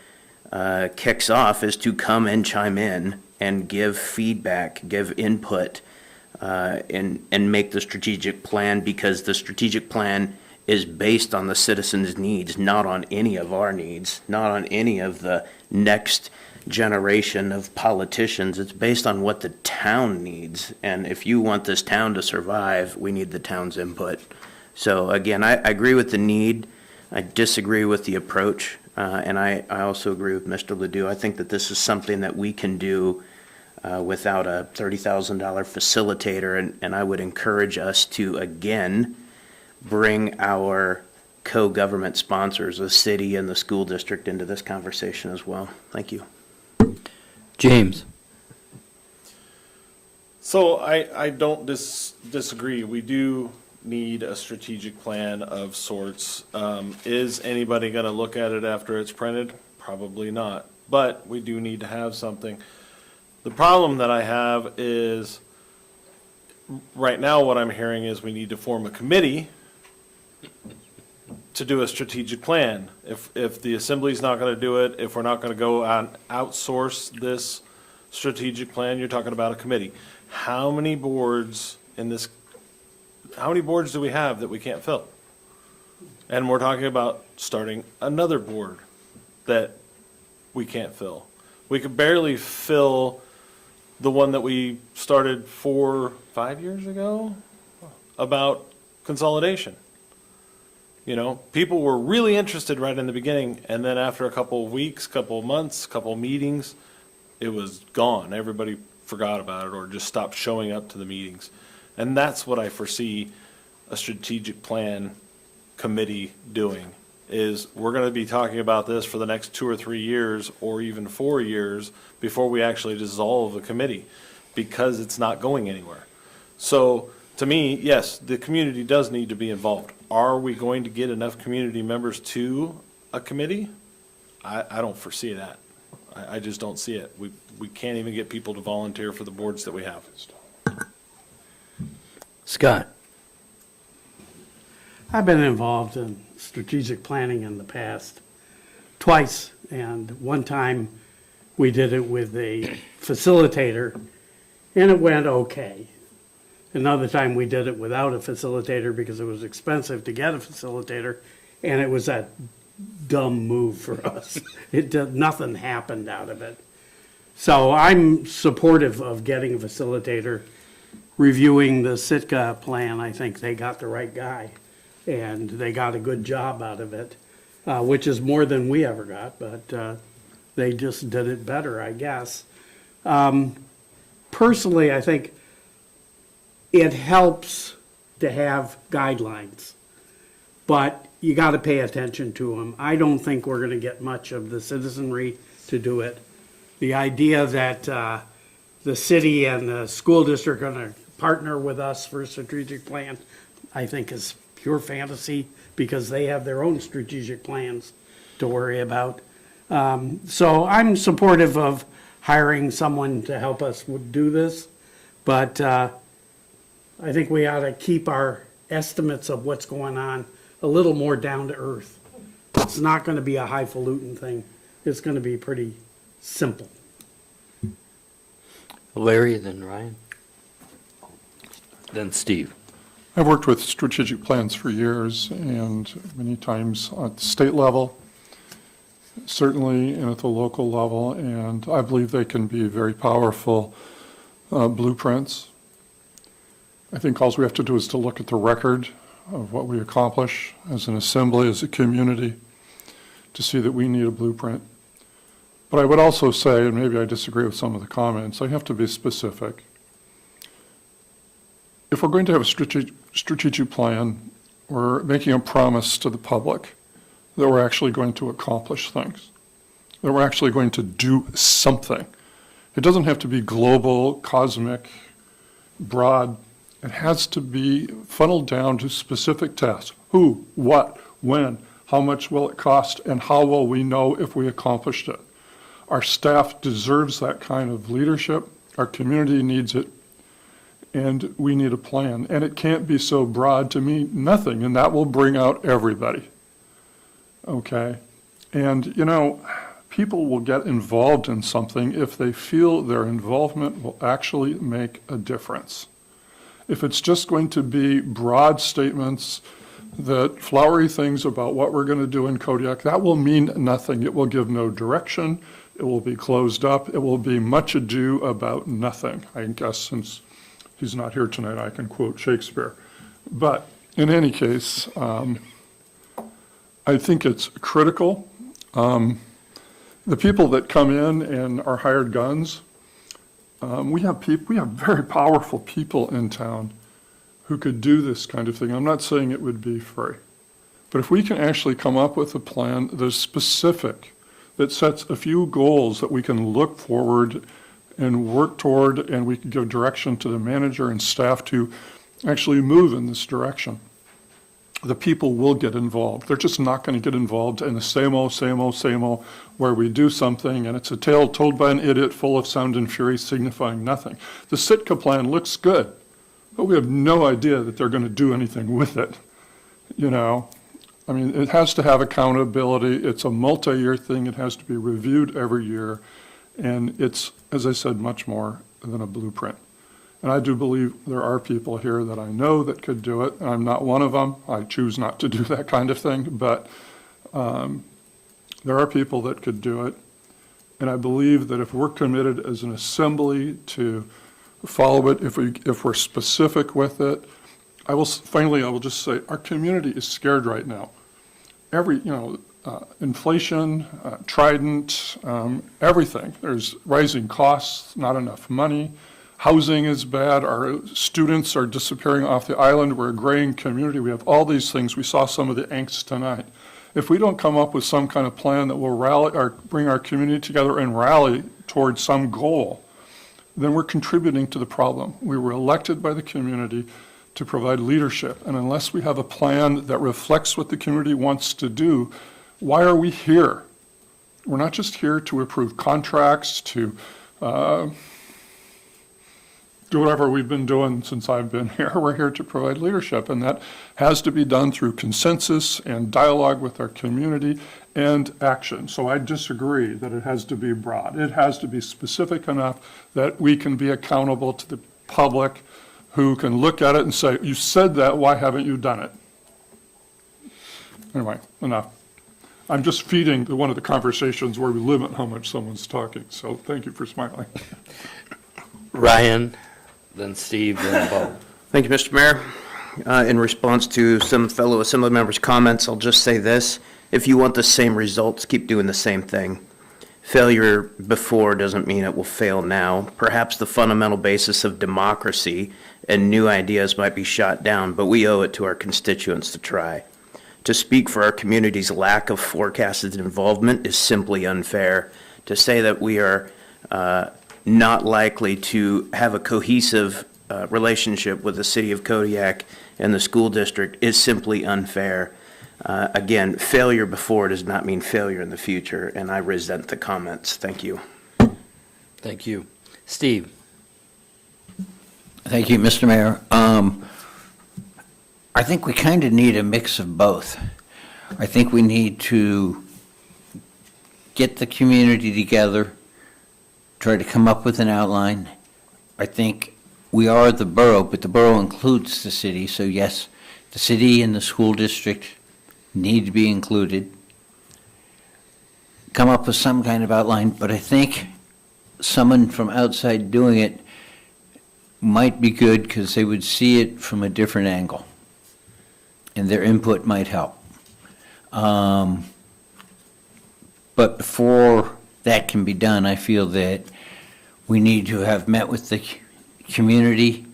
kicks off, is to come and chime in and give feedback, give input, and make the strategic plan, because the strategic plan is based on the citizens' needs, not on any of our needs, not on any of the next generation of politicians. It's based on what the town needs. And if you want this town to survive, we need the town's input. So again, I agree with the need. I disagree with the approach. And I also agree with Mr. Ledoux. I think that this is something that we can do without a $30,000 facilitator. And I would encourage us to, again, bring our co-government sponsors, the city and the school district, into this conversation as well. Thank you. James. So I don't disagree. We do need a strategic plan of sorts. Is anybody going to look at it after it's printed? Probably not. But we do need to have something. The problem that I have is, right now what I'm hearing is we need to form a committee to do a strategic plan. If the assembly's not going to do it, if we're not going to go and outsource this strategic plan, you're talking about a committee. How many boards do we have that we can't fill? And we're talking about starting another board that we can't fill. We could barely fill the one that we started 4 or 5 years ago about consolidation. You know, people were really interested right in the beginning, and then after a couple of weeks, couple of months, couple of meetings, it was gone. Everybody forgot about it or just stopped showing up to the meetings. And that's what I foresee a strategic plan committee doing, is we're going to be talking about this for the next 2 or 3 years or even 4 years before we actually dissolve the committee, because it's not going anywhere. So to me, yes, the community does need to be involved. Are we going to get enough community members to a committee? I don't foresee that. I just don't see it. We can't even get people to volunteer for the boards that we have. Scott. I've been involved in strategic planning in the past twice, and one time we did it with a facilitator, and it went okay. Another time we did it without a facilitator because it was expensive to get a facilitator, and it was a dumb move for us. Nothing happened out of it. So I'm supportive of getting a facilitator. Reviewing the Sitka plan, I think they got the right guy, and they got a good job out of it, which is more than we ever got, but they just did it better, I guess. Personally, I think it helps to have guidelines, but you got to pay attention to them. I don't think we're going to get much of the citizenry to do it. The idea that the city and the school district are going to partner with us for a strategic plan, I think is pure fantasy because they have their own strategic plans to worry about. So I'm supportive of hiring someone to help us do this, but I think we ought to keep our estimates of what's going on a little more down to earth. It's not going to be a highfalutin thing. It's going to be pretty simple. Larry, then Ryan, then Steve. I've worked with strategic plans for years and many times at the state level, certainly and at the local level, and I believe they can be very powerful blueprints. I think all we have to do is to look at the record of what we accomplish as an assembly, as a community, to see that we need a blueprint. But I would also say, and maybe I disagree with some of the comments, I have to be specific. If we're going to have a strategic plan, we're making a promise to the public that we're actually going to accomplish things, that we're actually going to do something. It doesn't have to be global, cosmic, broad. It has to be funneled down to specific tasks. Who, what, when, how much will it cost, and how will we know if we accomplished it? Our staff deserves that kind of leadership. Our community needs it. And we need a plan. And it can't be so broad to mean nothing, and that will bring out everybody. Okay? And, you know, people will get involved in something if they feel their involvement will actually make a difference. If it's just going to be broad statements, that flowery things about what we're going to do in Kodiak, that will mean nothing. It will give no direction. It will be closed up. It will be much ado about nothing. I guess since he's not here tonight, I can quote Shakespeare. But in any case, I think it's critical. The people that come in and are hired guns, we have very powerful people in town who could do this kind of thing. I'm not saying it would be free, but if we can actually come up with a plan that's specific, that sets a few goals that we can look forward and work toward, and we can give direction to the manager and staff to actually move in this direction, the people will get involved. They're just not going to get involved in the same old, where we do something and it's a tale told by an idiot full of sound and fury signifying nothing. The Sitka plan looks good, but we have no idea that they're going to do anything with it. You know, I mean, it has to have accountability. It's a multi-year thing. It has to be reviewed every year. And it's, as I said, much more than a blueprint. And I do believe there are people here that I know that could do it. I'm not one of them. I choose not to do that kind of thing. But there are people that could do it. And I believe that if we're committed as an assembly to follow it, if we're specific with it, I will just say our community is scared right now. Inflation, Trident, everything. There's rising costs, not enough money. Housing is bad. Our students are disappearing off the island. We're a graying community. We have all these things. We saw some of the angst tonight. If we don't come up with some kind of plan that will rally or bring our community together and rally towards some goal, then we're contributing to the problem. We were elected by the community to provide leadership. And unless we have a plan that reflects what the community wants to do, why are we here? We're not just here to approve contracts, to do whatever we've been doing since I've been here. We're here to provide leadership, and that has to be done through consensus and dialogue with our community and action. So I disagree that it has to be broad. It has to be specific enough that we can be accountable to the public, who can look at it and say, you said that, why haven't you done it? Anyway, enough. I'm just feeding one of the conversations where we limit how much someone's talking, so thank you for smiling. Ryan, then Steve, then Bo. Thank you, Mr. Mayor. In response to some fellow assembly members' comments, I'll just say this. If you want the same results, keep doing the same thing. Failure before doesn't mean it will fail now. Perhaps the fundamental basis of democracy and new ideas might be shot down, but we owe it to our constituents to try. To speak for our community's lack of forecasted involvement is simply unfair. To say that we are not likely to have a cohesive relationship with the city of Kodiak and the school district is simply unfair. Again, failure before does not mean failure in the future, and I resent the comments. Thank you. Thank you. Steve? Thank you, Mr. Mayor. I think we kind of need a mix of both. I think we need to get the community together, try to come up with an outline. I think we are the borough, but the borough includes the city, so yes, the city and the school district need to be included. Come up with some kind of outline, but I think someone from outside doing it might be good because they would see it from a different angle, and their input might help. But before that can be done, I feel that we need to have met with the community.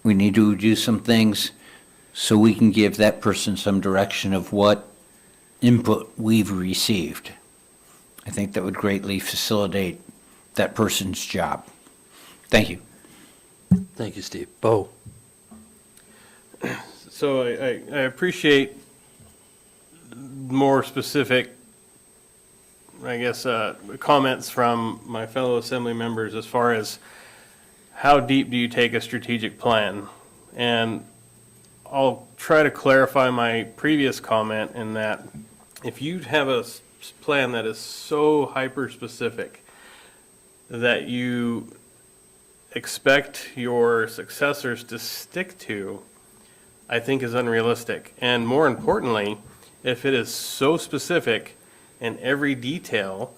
We need to do some things so we can give that person some direction of what input we've received. I think that would greatly facilitate that person's job. Thank you. Thank you, Steve. Bo? So I appreciate more specific, I guess, comments from my fellow assembly members as far as how deep do you take a strategic plan? And I'll try to clarify my previous comment in that if you have a plan that is so hyper-specific that you expect your successors to stick to, I think is unrealistic. And more importantly, if it is so specific in every detail,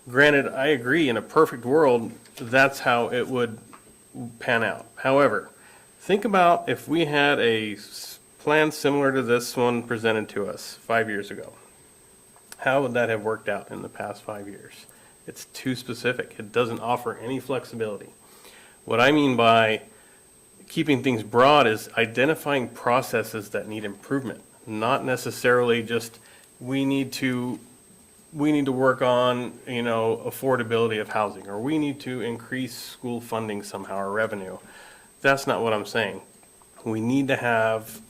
granted, I agree, in a perfect world, that's how it would pan out. However, think about if we had a plan similar to this one presented to us 5 years ago. How would that have worked out in the past 5 years? It's too specific. It doesn't offer any flexibility. What I mean by keeping things broad is identifying processes that need improvement, not necessarily just we need to work on, affordability of housing, or we need to increase school funding somehow or revenue. That's not what I'm saying. We need to have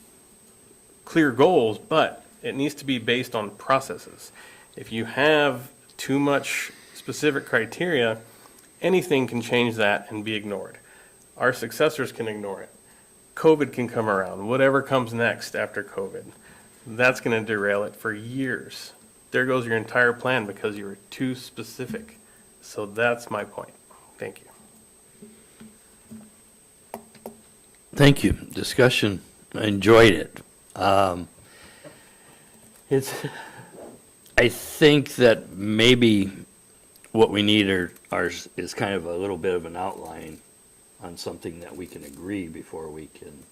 clear goals, but it needs to be based on processes. If you have too much specific criteria, anything can change that and be ignored. Our successors can ignore it. COVID can come around, whatever comes next after COVID. That's going to derail it for years. There goes your entire plan because you were too specific. So that's my point. Thank you. Thank you. Discussion. I enjoyed it. I think that maybe what we need is kind of a little bit of an outline on something that we can agree before we can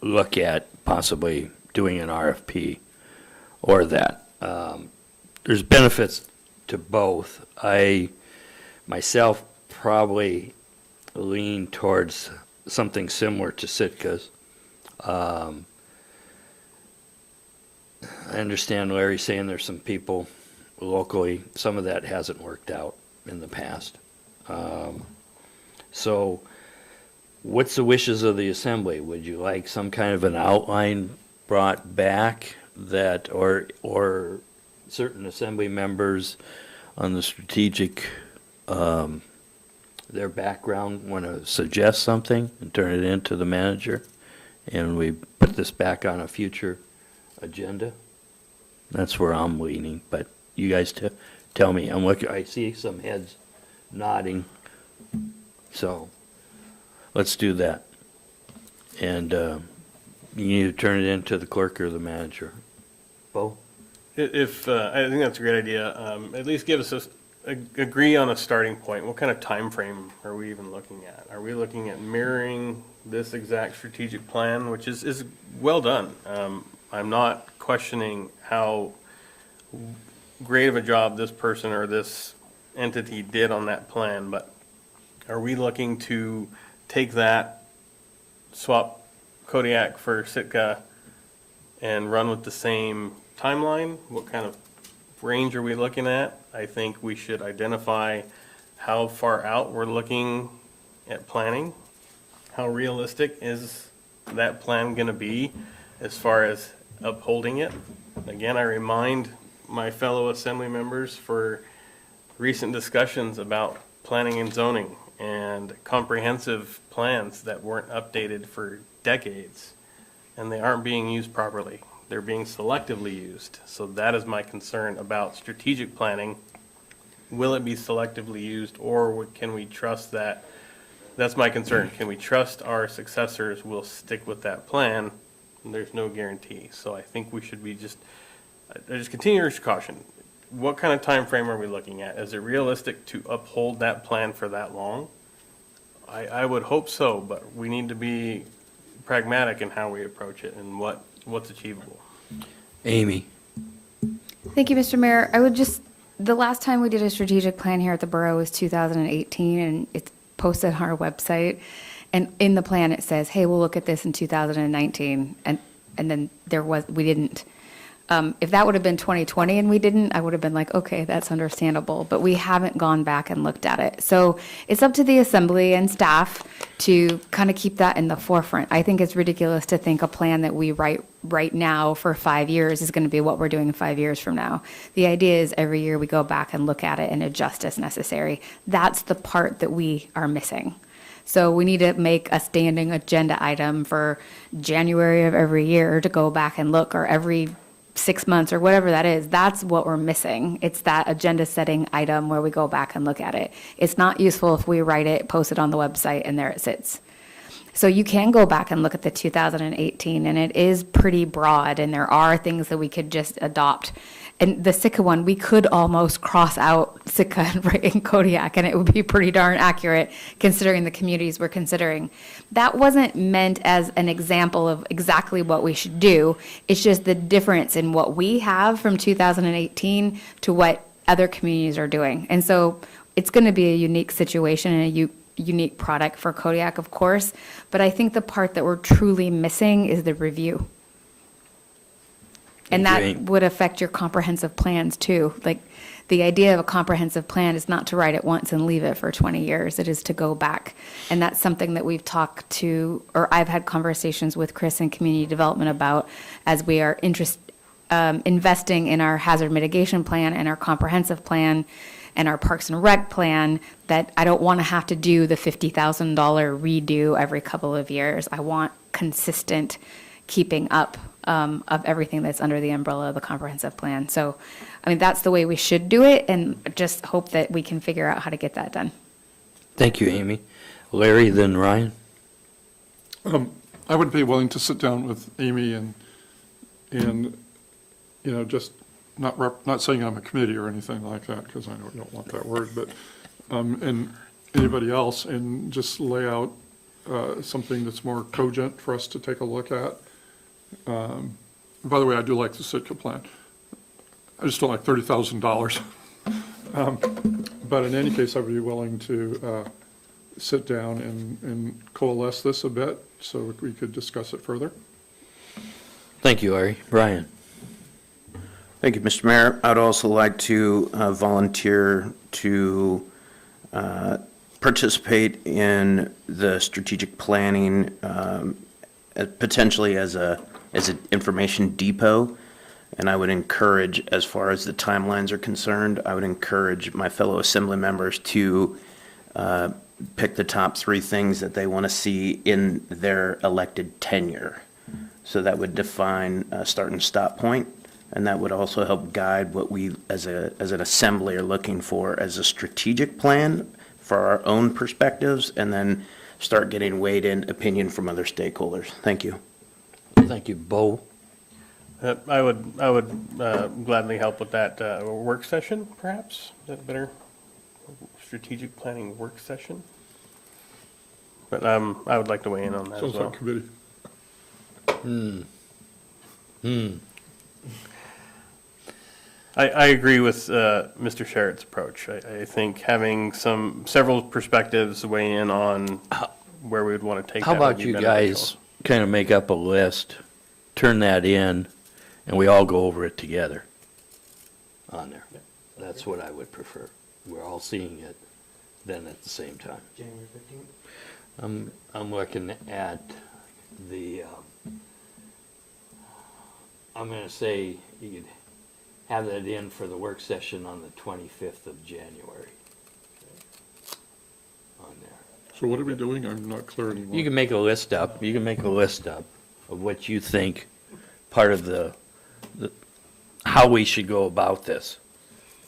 look at possibly doing an RFP or that. There's benefits to both. I myself probably lean towards something similar to Sitka's. I understand Larry saying there's some people locally, some of that hasn't worked out in the past. So what's the wishes of the assembly? Would you like some kind of an outline brought back that, or certain assembly members on the strategic their background, want to suggest something and turn it into the manager, and we put this back on a future agenda. That's where I'm leaning, but you guys tell me. I see some heads nodding, so let's do that. And you need to turn it into the clerk or the manager. Bo? If, I think that's a great idea. At least give us agree on a starting point. What kind of time frame are we even looking at? Are we looking at mirroring this exact strategic plan, which is well done? I'm not questioning how great of a job this person or this entity did on that plan, but are we looking to take that, swap Kodiak for Sitka, and run with the same timeline? What kind of range are we looking at? I think we should identify how far out we're looking at planning. How realistic is that plan going to be as far as upholding it? Again, I remind my fellow assembly members for recent discussions about planning and zoning and comprehensive plans that weren't updated for decades, and they aren't being used properly. They're being selectively used. So that is my concern about strategic planning. Will it be selectively used, or can we trust that? That's my concern. Can we trust our successors will stick with that plan? And there's no guarantee. So I think we should be just continue to caution. What kind of time frame are we looking at? Is it realistic to uphold that plan for that long? I would hope so, but we need to be pragmatic in how we approach it and what's achievable. Amy? Thank you, Mr. Mayor. The last time we did a strategic plan here at the borough was 2018, and it's posted on our website. And in the plan, it says, hey, we'll look at this in 2019. And then we didn't. If that would have been 2020 and we didn't, I would have been like, okay, that's understandable. But we haven't gone back and looked at it. So it's up to the assembly and staff to kind of keep that in the forefront. I think it's ridiculous to think a plan that we write right now for 5 years is going to be what we're doing 5 years from now. The idea is every year we go back and look at it and adjust as necessary. That's the part that we are missing. So we need to make a standing agenda item for January of every year to go back and look, or every 6 months or whatever that is. That's what we're missing. It's that agenda setting item where we go back and look at it. It's not useful if we write it, post it on the website, and there it sits. So you can go back and look at the 2018, and it is pretty broad, and there are things that we could just adopt. And the Sitka one, we could almost cross out Sitka and write in Kodiak, and it would be pretty darn accurate considering the communities we're considering. That wasn't meant as an example of exactly what we should do. It's just the difference in what we have from 2018 to what other communities are doing. And so it's going to be a unique situation and a unique product for Kodiak, of course. But I think the part that we're truly missing is the review. And that would affect your comprehensive plans too. Like, the idea of a comprehensive plan is not to write it once and leave it for 20 years. It is to go back. And that's something that we've talked to, or I've had conversations with Chris in community development about, as we are investing in our hazard mitigation plan and our comprehensive plan and our Parks and Rec plan, that I don't want to have to do the $50,000 redo every couple of years. I want consistent keeping up of everything that's under the umbrella of the comprehensive plan. So, I mean, that's the way we should do it, and just hope that we can figure out how to get that done. Thank you, Amy. Larry, then Ryan. I would be willing to sit down with Amy and just not saying I'm a committee or anything like that, because I know you don't want that word, but and anybody else, and just lay out something that's more cogent for us to take a look at. By the way, I do like the Sitka plan. I just don't like $30,000. But in any case, I would be willing to sit down and coalesce this a bit so we could discuss it further. Thank you, Larry. Brian. Thank you, Mr. Mayor. I'd also like to volunteer to participate in the strategic planning, potentially as an information depot. And I would encourage, as far as the timelines are concerned, I would encourage my fellow assembly members to pick the top 3 things that they want to see in their elected tenure. So that would define a start and stop point, and that would also help guide what we, as an assembly, are looking for as a strategic plan for our own perspectives, and then start getting weighed in opinion from other stakeholders. Thank you. Thank you, Bo. I would gladly help with that work session, perhaps. Is that better? Strategic planning work session? But I would like to weigh in on that as Sounds well. like committee. I agree with Mr. Sherritt's approach. I think having several perspectives weigh in on where we would want to take How that would about be you beneficial. guys kind of make up a list, turn that in, and we all go over it together on there. That's what I would prefer. We're all seeing it then at the same time. January 15th? I'm looking at the, I'm going to say you could have that in for the work session on the 25th of January. On there. So what are we doing? I'm not clear anymore. You can make a list up, of what you think part of the how we should go about this.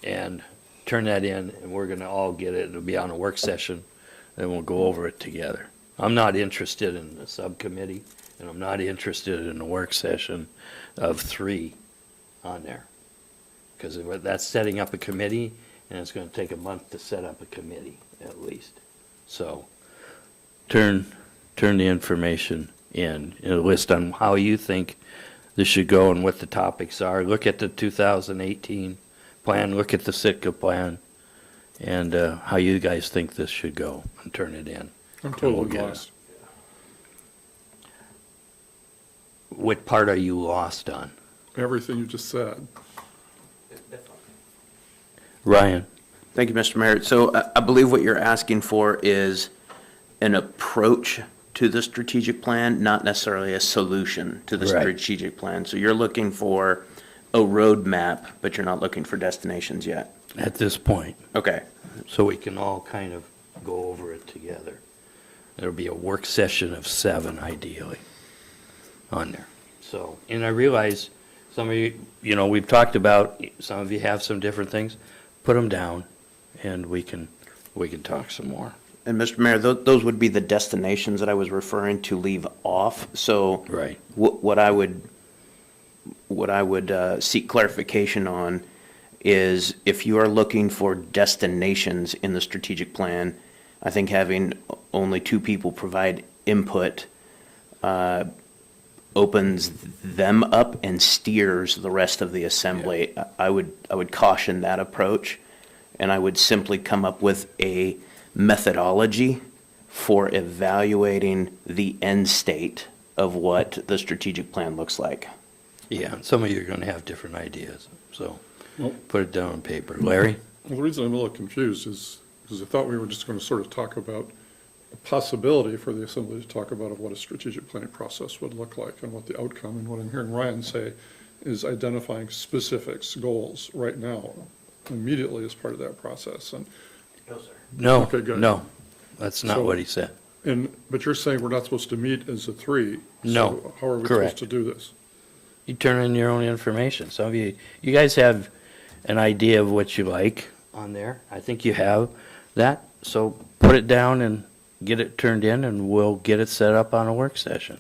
And turn that in, and we're gonna all get it. It'll be on a work session, and we'll go over it together. I'm not interested in the subcommittee, and I'm not interested in a work session of 3 on there. Because that's setting up a committee, and it's gonna take a month to set up a committee, at least. So, turn the information in a list on how you think this should go and what the topics are. Look at the 2018 plan, look at the Sitka plan, and how you guys think this should go, and turn it in. I'm And we'll totally get it. lost. What part are you lost on? Everything you just said. Ryan? Thank you, Mr. Mayor. So I believe what you're asking for is an approach to the strategic plan, not necessarily a solution to the Right. strategic plan. So you're looking for a roadmap, but you're not looking for destinations yet. At this point. Okay. So we can all kind of go over it together. There'll be a work session of 7 ideally on there. So, and I realize some of you, we've talked about, some of you have some different things. Put them down and we can talk some more. And Mr. Mayor, those would be the destinations that I was referring to leave off. So Right. what I would seek clarification on is if you are looking for destinations in the strategic plan, I think having only 2 people provide input opens them up and steers the rest of the assembly. Yeah. I would caution that approach, and I would simply come up with a methodology for evaluating the end state of what the strategic plan looks like. Yeah, and some of you are going to have different ideas, so Well, put it down on paper. Larry? Well, the reason I'm a little confused is because I thought we were just going to sort of talk about a possibility for the assembly to talk about of what a strategic planning process would look like and what the outcome, and what I'm hearing Ryan say is identifying specifics, goals right now, immediately as part of that process. And No, Okay, good. no, that's not So- what he said. But you're saying we're not supposed to meet as a 3? No, So how are we correct. supposed to do this? You turn in your own information. Some of you guys have an idea of what you like on there. I think you have that. So put it down and get it turned in, and we'll get it set up on a work session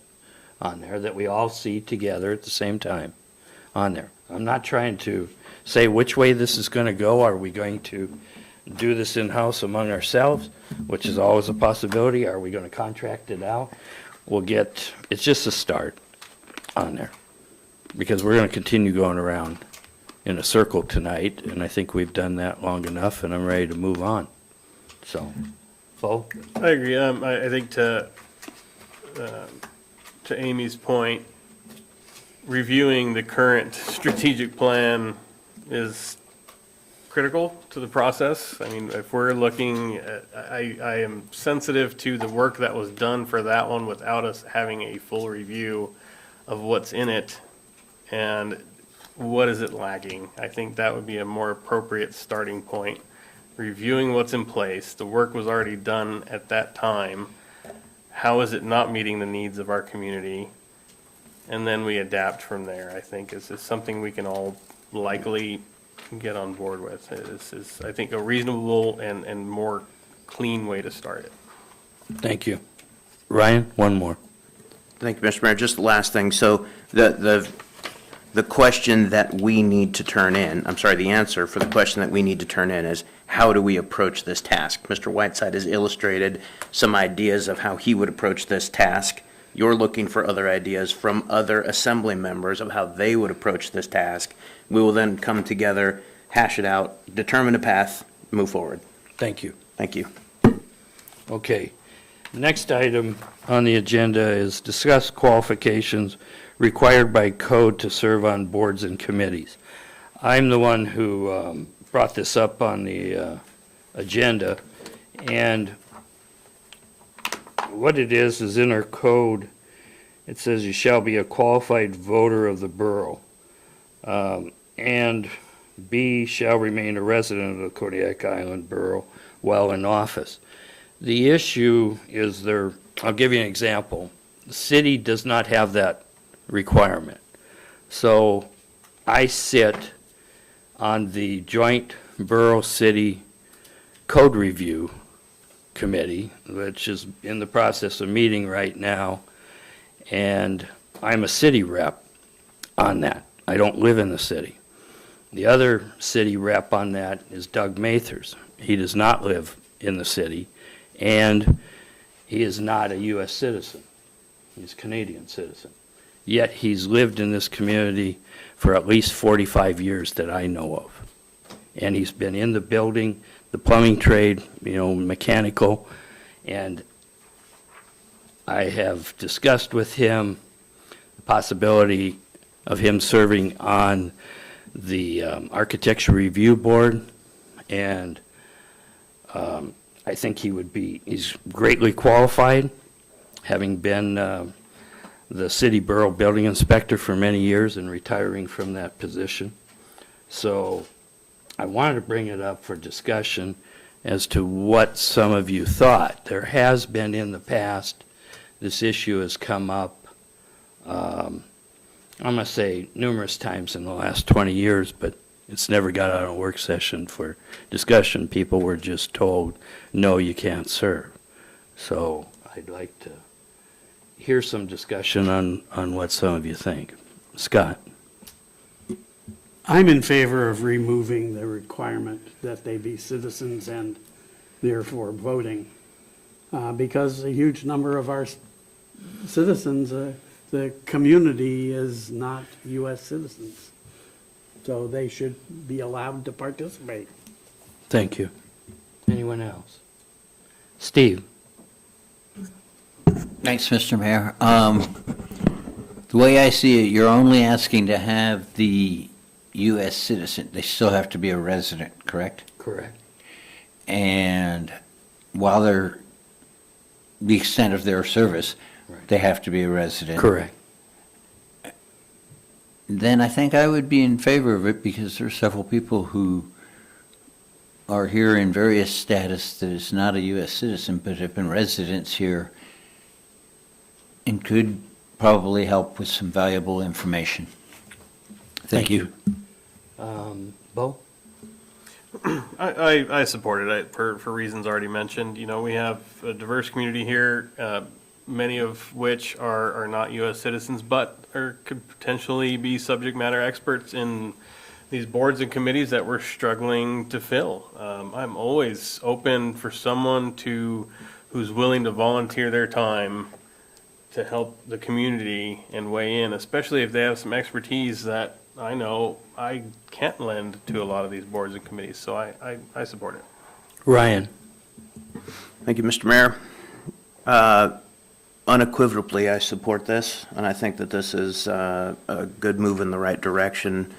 on there that we all see together at the same time on there. I'm not trying to say which way this is going to go. Are we going to do this in-house among ourselves, which is always a possibility? Are we going to contract it out? It's just a start on there, because we're going to continue going around in a circle tonight, and I think we've done that long enough, and I'm ready to move on. So, Bo? I agree. I think to Amy's point, reviewing the current strategic plan is critical to the process. I mean, if we're looking at, I am sensitive to the work that was done for that one without us having a full review of what's in it and what is it lacking. I think that would be a more appropriate starting point reviewing what's in place, the work was already done at that time. How is it not meeting the needs of our community? And then we adapt from there, I think, is something we can all likely get on board with. This is, I think, a reasonable and more clean way to start it. Thank you. Ryan, one more. Thank you, Mr. Mayor. Just the last thing. So the question that we need to turn in, I'm sorry, the answer for the question that we need to turn in is, how do we approach this task? Mr. Whiteside has illustrated some ideas of how he would approach this task. You're looking for other ideas from other assembly members of how they would approach this task. We will then come together, hash it out, determine a path, move forward. Thank you. Thank you. Okay. The next item on the agenda is discuss qualifications required by code to serve on boards and committees. I'm the one who brought this up on the agenda, and what it is in our code, it says you shall be a qualified voter of the borough, and B, shall remain a resident of the Kodiak Island Borough while in office. The issue is I'll give you an example. The city does not have that requirement. So I sit on the joint borough-city code review committee, which is in the process of meeting right now, and I'm a city rep on that. I don't live in the city. The other city rep on that is Doug Mathers. He does not live in the city, and he is not a U.S. citizen. He's a Canadian citizen. Yet he's lived in this community for at least 45 years that I know of. And he's been in the building, the plumbing trade, mechanical, and I have discussed with him the possibility of him serving on the Architecture Review Board, and I think he's greatly qualified, having been the city borough building inspector for many years and retiring from that position. So I wanted to bring it up for discussion as to what some of you thought. There has been in the past, this issue has come up, I'm going to say numerous times in the last 20 years, but it's never got out of a work session for discussion. People were just told, no, you can't serve. So I'd like to hear some discussion on what some of you think. Scott? I'm in favor of removing the requirement that they be citizens and therefore voting, because a huge number of our citizens, the community is not U.S. citizens. So they should be allowed to participate. Thank you. Anyone else? Steve? Thanks, Mr. Mayor. The way I see it, you're only asking to have the U.S. citizen. They still have to be a resident, correct? Correct. And while they're the extent of their service, they have to be a resident. Correct. Then I think I would be in favor of it, because there are several people who are here in various status that is not a U.S. citizen but have been residents here and could probably help with some valuable information. Thank you. Bo? I support it for reasons already mentioned. We have a diverse community here, many of which are not U.S. citizens, but could potentially be subject matter experts in these boards and committees that we're struggling to fill. I'm always open for someone who's willing to volunteer their time to help the community and weigh in, especially if they have some expertise that I know I can't lend to a lot of these boards and committees. So I support it. Ryan? Thank you, Mr. Mayor. Unequivocally, I support this, and I think that this is a good move in the right direction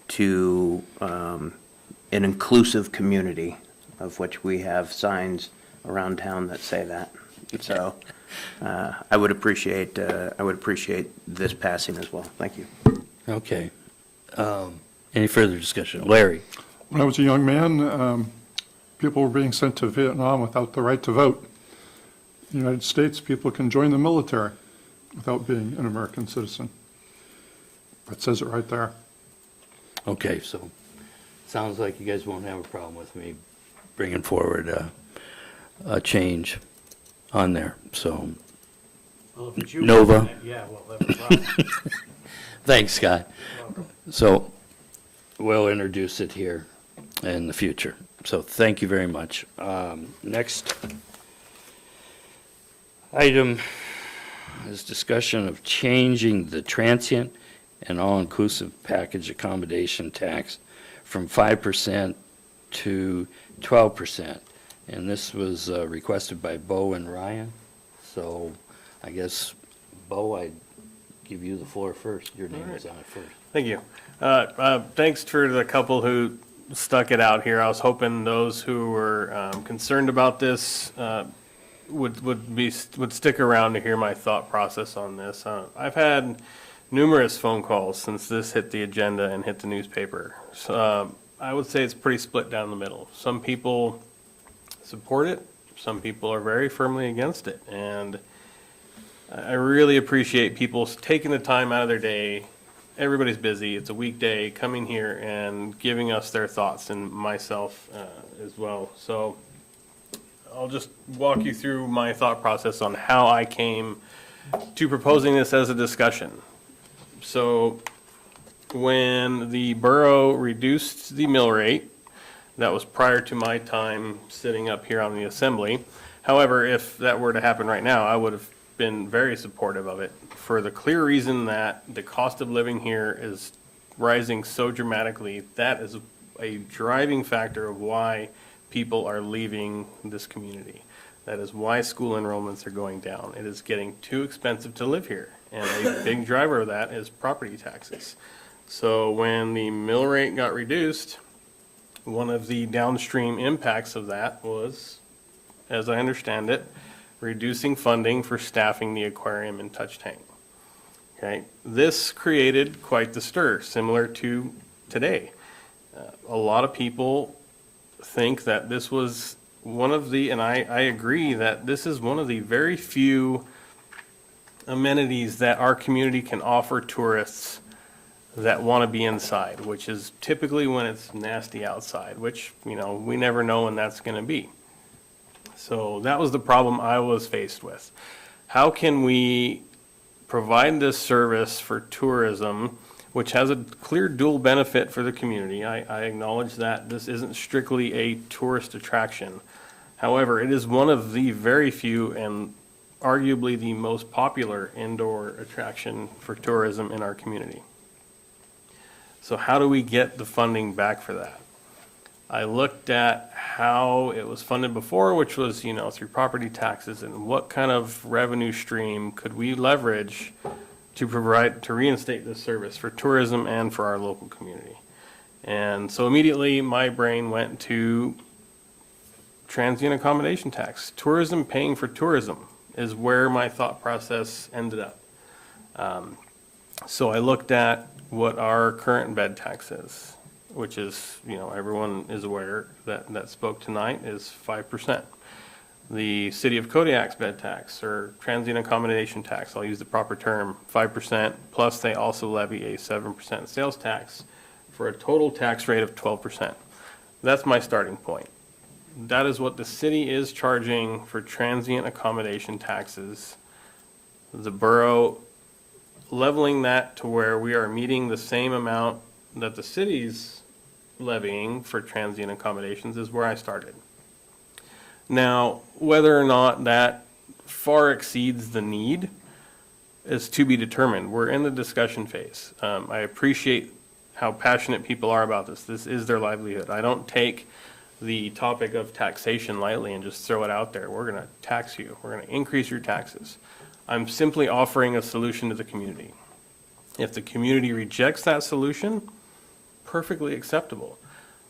to an inclusive community, of which we have signs around town that say that. So I would appreciate this passing as well. Thank you. Okay. Any further discussion? Larry? When I was a young man, people were being sent to Vietnam without the right to vote. In the United States, people can join the military without being an American citizen. That says it right there. Okay, so sounds like you guys won't have a problem with me bringing forward a change on there, so. Well, if it's you Nova. doing it, yeah, we'll have a problem. Thanks, Scott. So we'll introduce it here in the future. So thank you very much. Next item is discussion of changing the transient and all-inclusive package accommodation tax from 5% to 12%. And this was requested by Bo and Ryan. So I guess, Bo, I'd give you the floor first. Your name was on it first. Thank you. Thanks for the couple who stuck it out here. I was hoping those who were concerned about this would stick around to hear my thought process on this. I've had numerous phone calls since this hit the agenda and hit the newspaper. So, I would say it's pretty split down the middle. Some people support it. Some people are very firmly against it. And I really appreciate people taking the time out of their day. Everybody's busy. It's a weekday, coming here and giving us their thoughts, and myself as well. So I'll just walk you through my thought process on how I came to proposing this as a discussion. So when the borough reduced the mill rate, that was prior to my time sitting up here on the assembly. However, if that were to happen right now, I would have been very supportive of it for the clear reason that the cost of living here is rising so dramatically. That is a driving factor of why people are leaving this community. That is why school enrollments are going down. It is getting too expensive to live here. And a big driver of that is property taxes. So when the mill rate got reduced, one of the downstream impacts of that was, as I understand it, reducing funding for staffing the aquarium and touch tank. Okay, this created quite the stir, similar to today. A lot of people think that this was one of the, and I agree that this is one of the very few amenities that our community can offer tourists that want to be inside, which is typically when it's nasty outside, which, you know, we never know when that's going to be. So that was the problem I was faced with. How can we provide this service for tourism, which has a clear dual benefit for the community? I acknowledge that this isn't strictly a tourist attraction. However, it is one of the very few and arguably the most popular indoor attraction for tourism in our community. So how do we get the funding back for that? I looked at how it was funded before, which was, you know, through property taxes, and what kind of revenue stream could we leverage to provide, to reinstate this service for tourism and for our local community. And so immediately my brain went to transient accommodation tax. Tourism paying for tourism is where my thought process ended up. So I looked at what our current bed tax is, which is, you know, everyone is aware that spoke tonight, is 5%. The city of Kodiak's bed tax, or transient accommodation tax, I'll use the proper term, 5%, plus they also levy a 7% sales tax for a total tax rate of 12%. That's my starting point. That is what the city is charging for transient accommodation taxes. The borough leveling that to where we are meeting the same amount that the city's levying for transient accommodations is where I started. Now, whether or not that far exceeds the need is to be determined. We're in the discussion phase. I appreciate how passionate people are about this. This is their livelihood. I don't take the topic of taxation lightly and just throw it out there. We're going to tax you. We're going to increase your taxes. I'm simply offering a solution to the community. If the community rejects that solution, perfectly acceptable.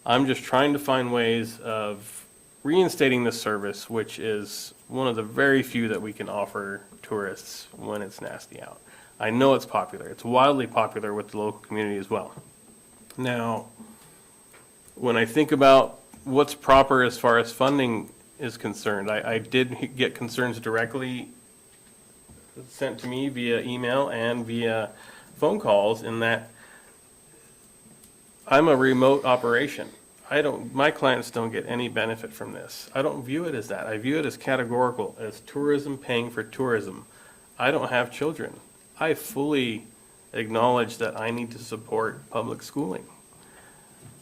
I'm just trying to find ways of reinstating this service, which is one of the very few that we can offer tourists when it's nasty out. I know it's popular. It's wildly popular with the local community as well. Now, when I think about what's proper as far as funding is concerned. I did get concerns directly sent to me via email and via phone calls in that I'm a remote operation. My clients don't get any benefit from this. I don't view it as that. I view it as categorical, as tourism paying for tourism. I don't have children. I fully acknowledge that I need to support public schooling.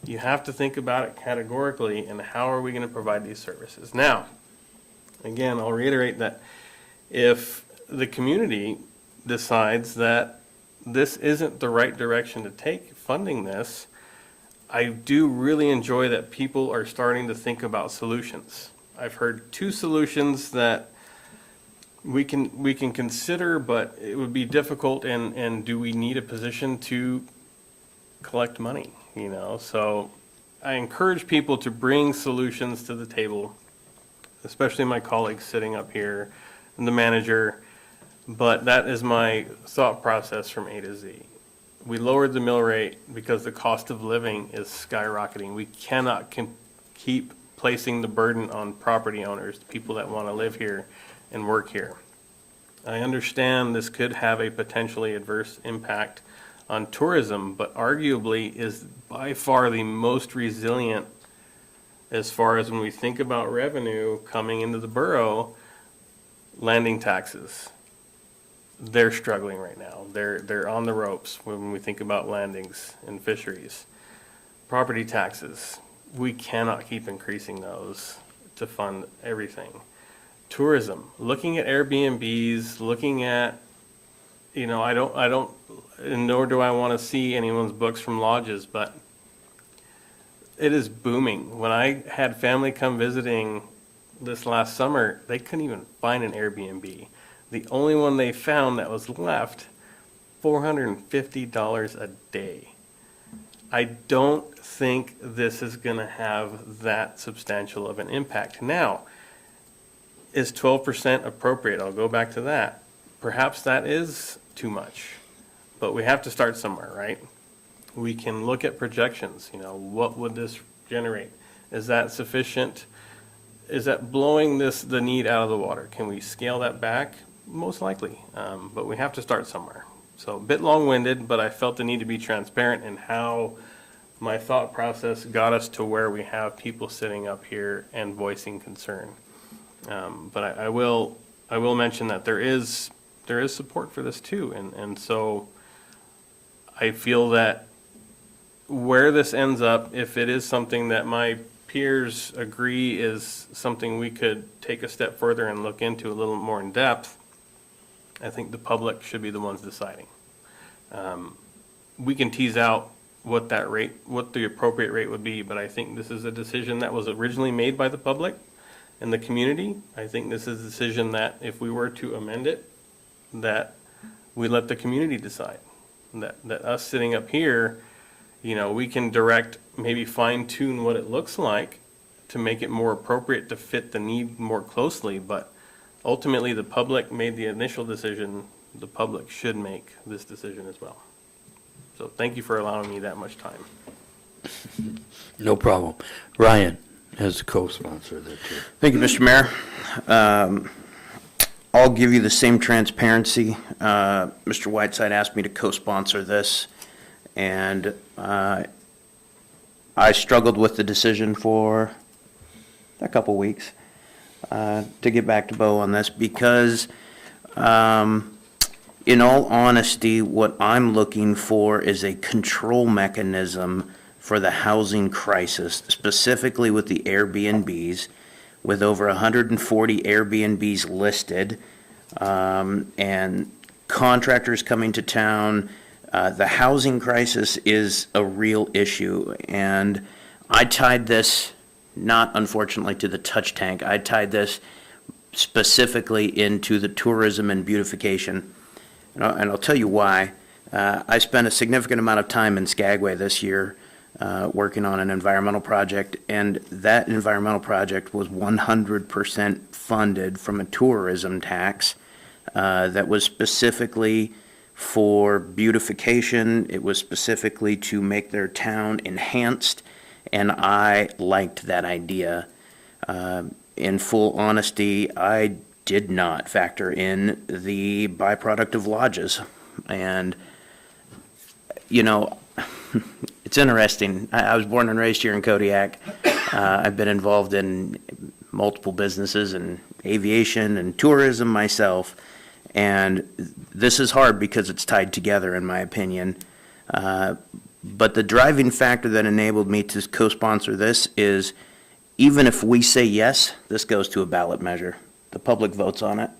You have to think about it categorically and how are we going to provide these services. Now, again, I'll reiterate that if the community decides that this isn't the right direction to take funding this, I do really enjoy that people are starting to think about solutions. I've heard 2 solutions that we can consider, but it would be difficult, and do we need a position to collect money, you know? So I encourage people to bring solutions to the table, especially my colleagues sitting up here and the manager, but that is my thought process from A to Z. We lowered the mill rate because the cost of living is skyrocketing. We cannot keep placing the burden on property owners, the people that want to live here and work here. I understand this could have a potentially adverse impact on tourism, but arguably is by far the most resilient as far as when we think about revenue coming into the borough. Landing taxes. They're struggling right now. They're on the ropes when we think about landings and fisheries. Property taxes, we cannot keep increasing those to fund everything. Tourism, looking at Airbnbs, looking at, you know, I don't, and nor do I want to see anyone's books from lodges, but it is booming. When I had family come visiting this last summer, they couldn't even find an Airbnb. The only one they found that was left, $450 a day. I don't think this is going to have that substantial of an impact. Now, is 12% appropriate? I'll go back to that. Perhaps that is too much, but we have to start somewhere, right? We can look at projections. You know, what would this generate? Is that sufficient? Is that blowing the need out of the water? Can we scale that back? Most likely, but we have to start somewhere. So a bit long-winded, but I felt the need to be transparent in how my thought process got us to where we have people sitting up here and voicing concern. But I will mention that there is support for this too, and so I feel that where this ends up, if it is something that my peers agree is something we could take a step further and look into a little more in depth, I think the public should be the ones deciding. We can tease out what the appropriate rate would be, but I think this is a decision that was originally made by the public and the community. I think this is a decision that if we were to amend it, that we let the community decide. That us sitting up here, you know, we can direct, maybe fine tune what it looks like to make it more appropriate to fit the need more closely, but ultimately, the public made the initial decision. The public should make this decision as well. So thank you for allowing me that much time. No problem. Ryan, as a co-sponsor of that too. Thank you, Mr. Mayor. I'll give you the same transparency. Mr. Whiteside asked me to co-sponsor this, and I struggled with the decision for a couple weeks. To get back to Bo on this, because in all honesty, what I'm looking for is a control mechanism for the housing crisis, specifically with the Airbnbs, with over 140 Airbnbs listed, and contractors coming to town. The housing crisis is a real issue, and I tied this not unfortunately to the touch tank. I tied this specifically into the tourism and beautification. And I'll tell you why. I spent a significant amount of time in Skagway this year working on an environmental project, and that environmental project was 100% funded from a tourism tax that was specifically for beautification. It was specifically to make their town enhanced, and I liked that idea. In full honesty, I did not factor in the byproduct of lodges. And, you know, it's interesting. I was born and raised here in Kodiak. I've been involved in multiple businesses and aviation and tourism myself. And this is hard because it's tied together, in my opinion. But the driving factor that enabled me to co-sponsor this is, even if we say yes, this goes to a ballot measure. The public votes on it.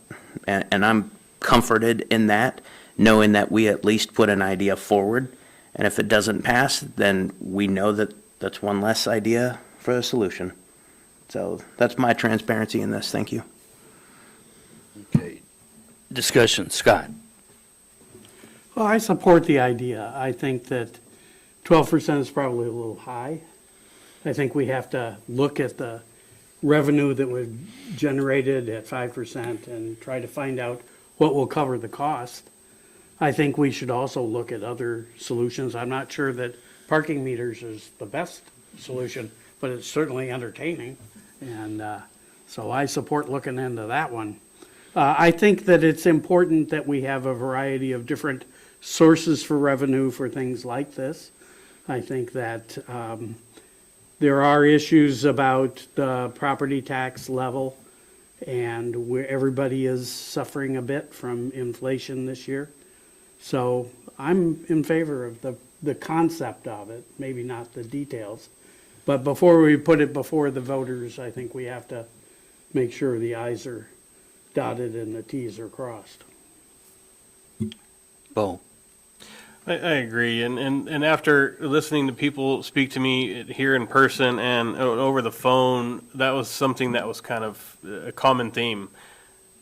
And I'm comforted in that, knowing that we at least put an idea forward. And if it doesn't pass, then we know that that's one less idea for the solution. So that's my transparency in this. Thank you. Okay. Discussion, Scott. Well, I support the idea. I think that 12% is probably a little high. I think we have to look at the revenue that was generated at 5% and try to find out what will cover the cost. I think we should also look at other solutions. I'm not sure that parking meters is the best solution, but it's certainly entertaining. And so I support looking into that one. I think that it's important that we have a variety of different sources for revenue for things like this. I think that there are issues about the property tax level, and where everybody is suffering a bit from inflation this year. So I'm in favor of the concept of it, maybe not the details. But before we put it before the voters, I think we have to make sure the i's are dotted and the t's are crossed. Bo. I agree, and after listening to people speak to me here in person and over the phone, that was something that was kind of a common theme,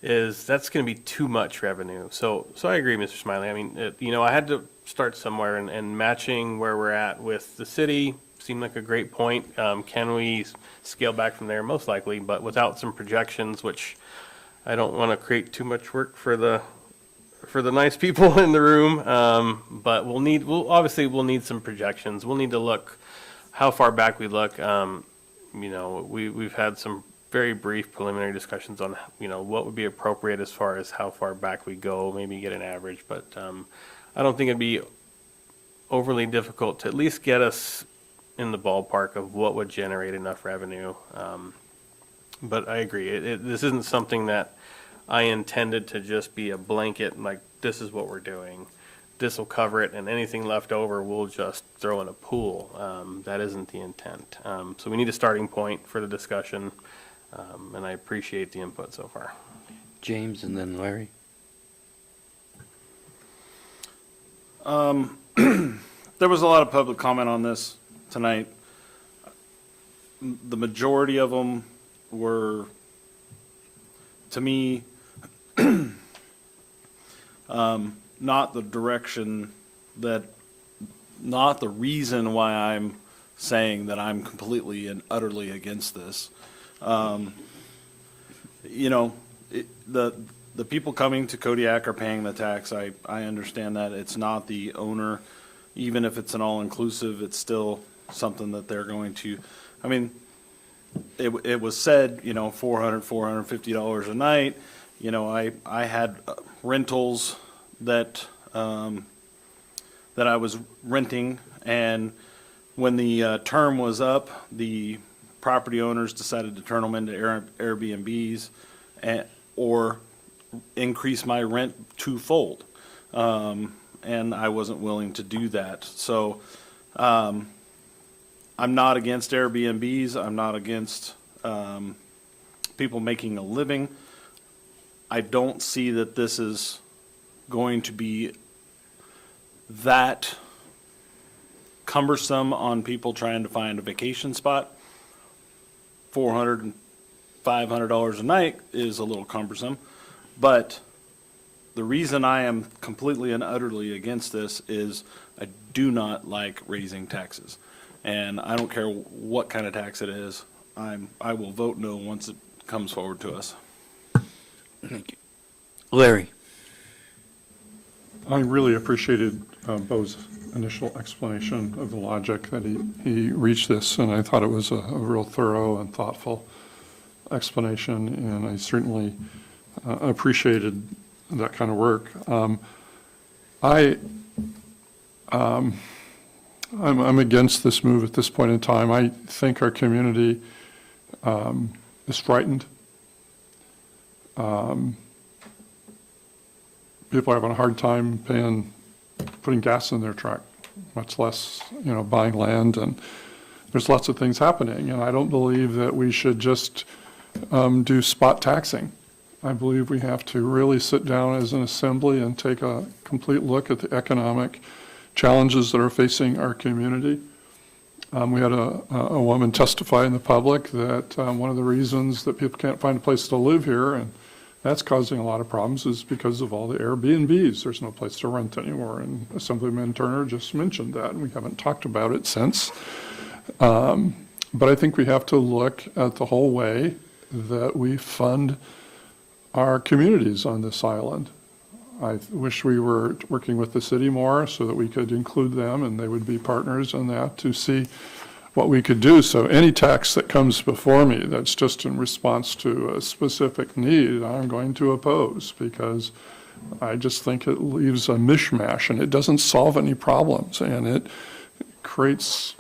is that's going to be too much revenue. So I agree, Mr. Smiley. I mean, I had to start somewhere, and matching where we're at with the city seemed like a great point. Can we scale back from there? Most likely, but without some projections, which I don't want to create too much work for the nice people in the room, but we'll need some projections. We'll need to look how far back we look. We've had some very brief preliminary discussions on, what would be appropriate as far as how far back we go, maybe get an average, but I don't think it'd be overly difficult to at least get us in the ballpark of what would generate enough revenue. But I agree, this isn't something that I intended to just be a blanket, like, this is what we're doing. This will cover it, and anything left over, we'll just throw in a pool. That isn't the intent. So we need a starting point for the discussion, and I appreciate the input so far. James and then Larry. There was a lot of public comment on this tonight. The majority of them were, to me, not the direction that, not the reason why I'm saying that I'm completely and utterly against this. The people coming to Kodiak are paying the tax. I understand that. It's not the owner. Even if it's an all-inclusive, it's still something that they're going to, I mean, it was said, $400, $450 a night. I had rentals that I was renting, and when the term was up, the property owners decided to turn them into Airbnbs or increase my rent twofold, and I wasn't willing to do that. So I'm not against Airbnbs. I'm not against people making a living. I don't see that this is going to be that cumbersome on people trying to find a vacation spot. $400 and $500 a night is a little cumbersome, but the reason I am completely and utterly against this is I do not like raising taxes, and I don't care what kind of tax it is. I will vote no once it comes forward to us. Thank you. Larry. I really appreciated Bo's initial explanation of the logic that he reached this, and I thought it was a real thorough and thoughtful explanation, and I certainly appreciated that kind of work. I'm against this move at this point in time. I think our community is frightened. People are having a hard time putting gas in their truck, much less, buying land, and there's lots of things happening, and I don't believe that we should just do spot taxing. I believe we have to really sit down as an assembly and take a complete look at the economic challenges that are facing our community. We had a woman testify in the public that one of the reasons that people can't find a place to live here, and that's causing a lot of problems, is because of all the Airbnbs. There's no place to rent anymore, and Assemblyman Turner just mentioned that, and we haven't talked about it since. But I think we have to look at the whole way that we fund our communities on this island. I wish we were working with the city more so that we could include them and they would be partners in that to see what we could do. So any tax that comes before me that's just in response to a specific need, I'm going to oppose, because I just think it leaves a mishmash and it doesn't solve any problems, and it creates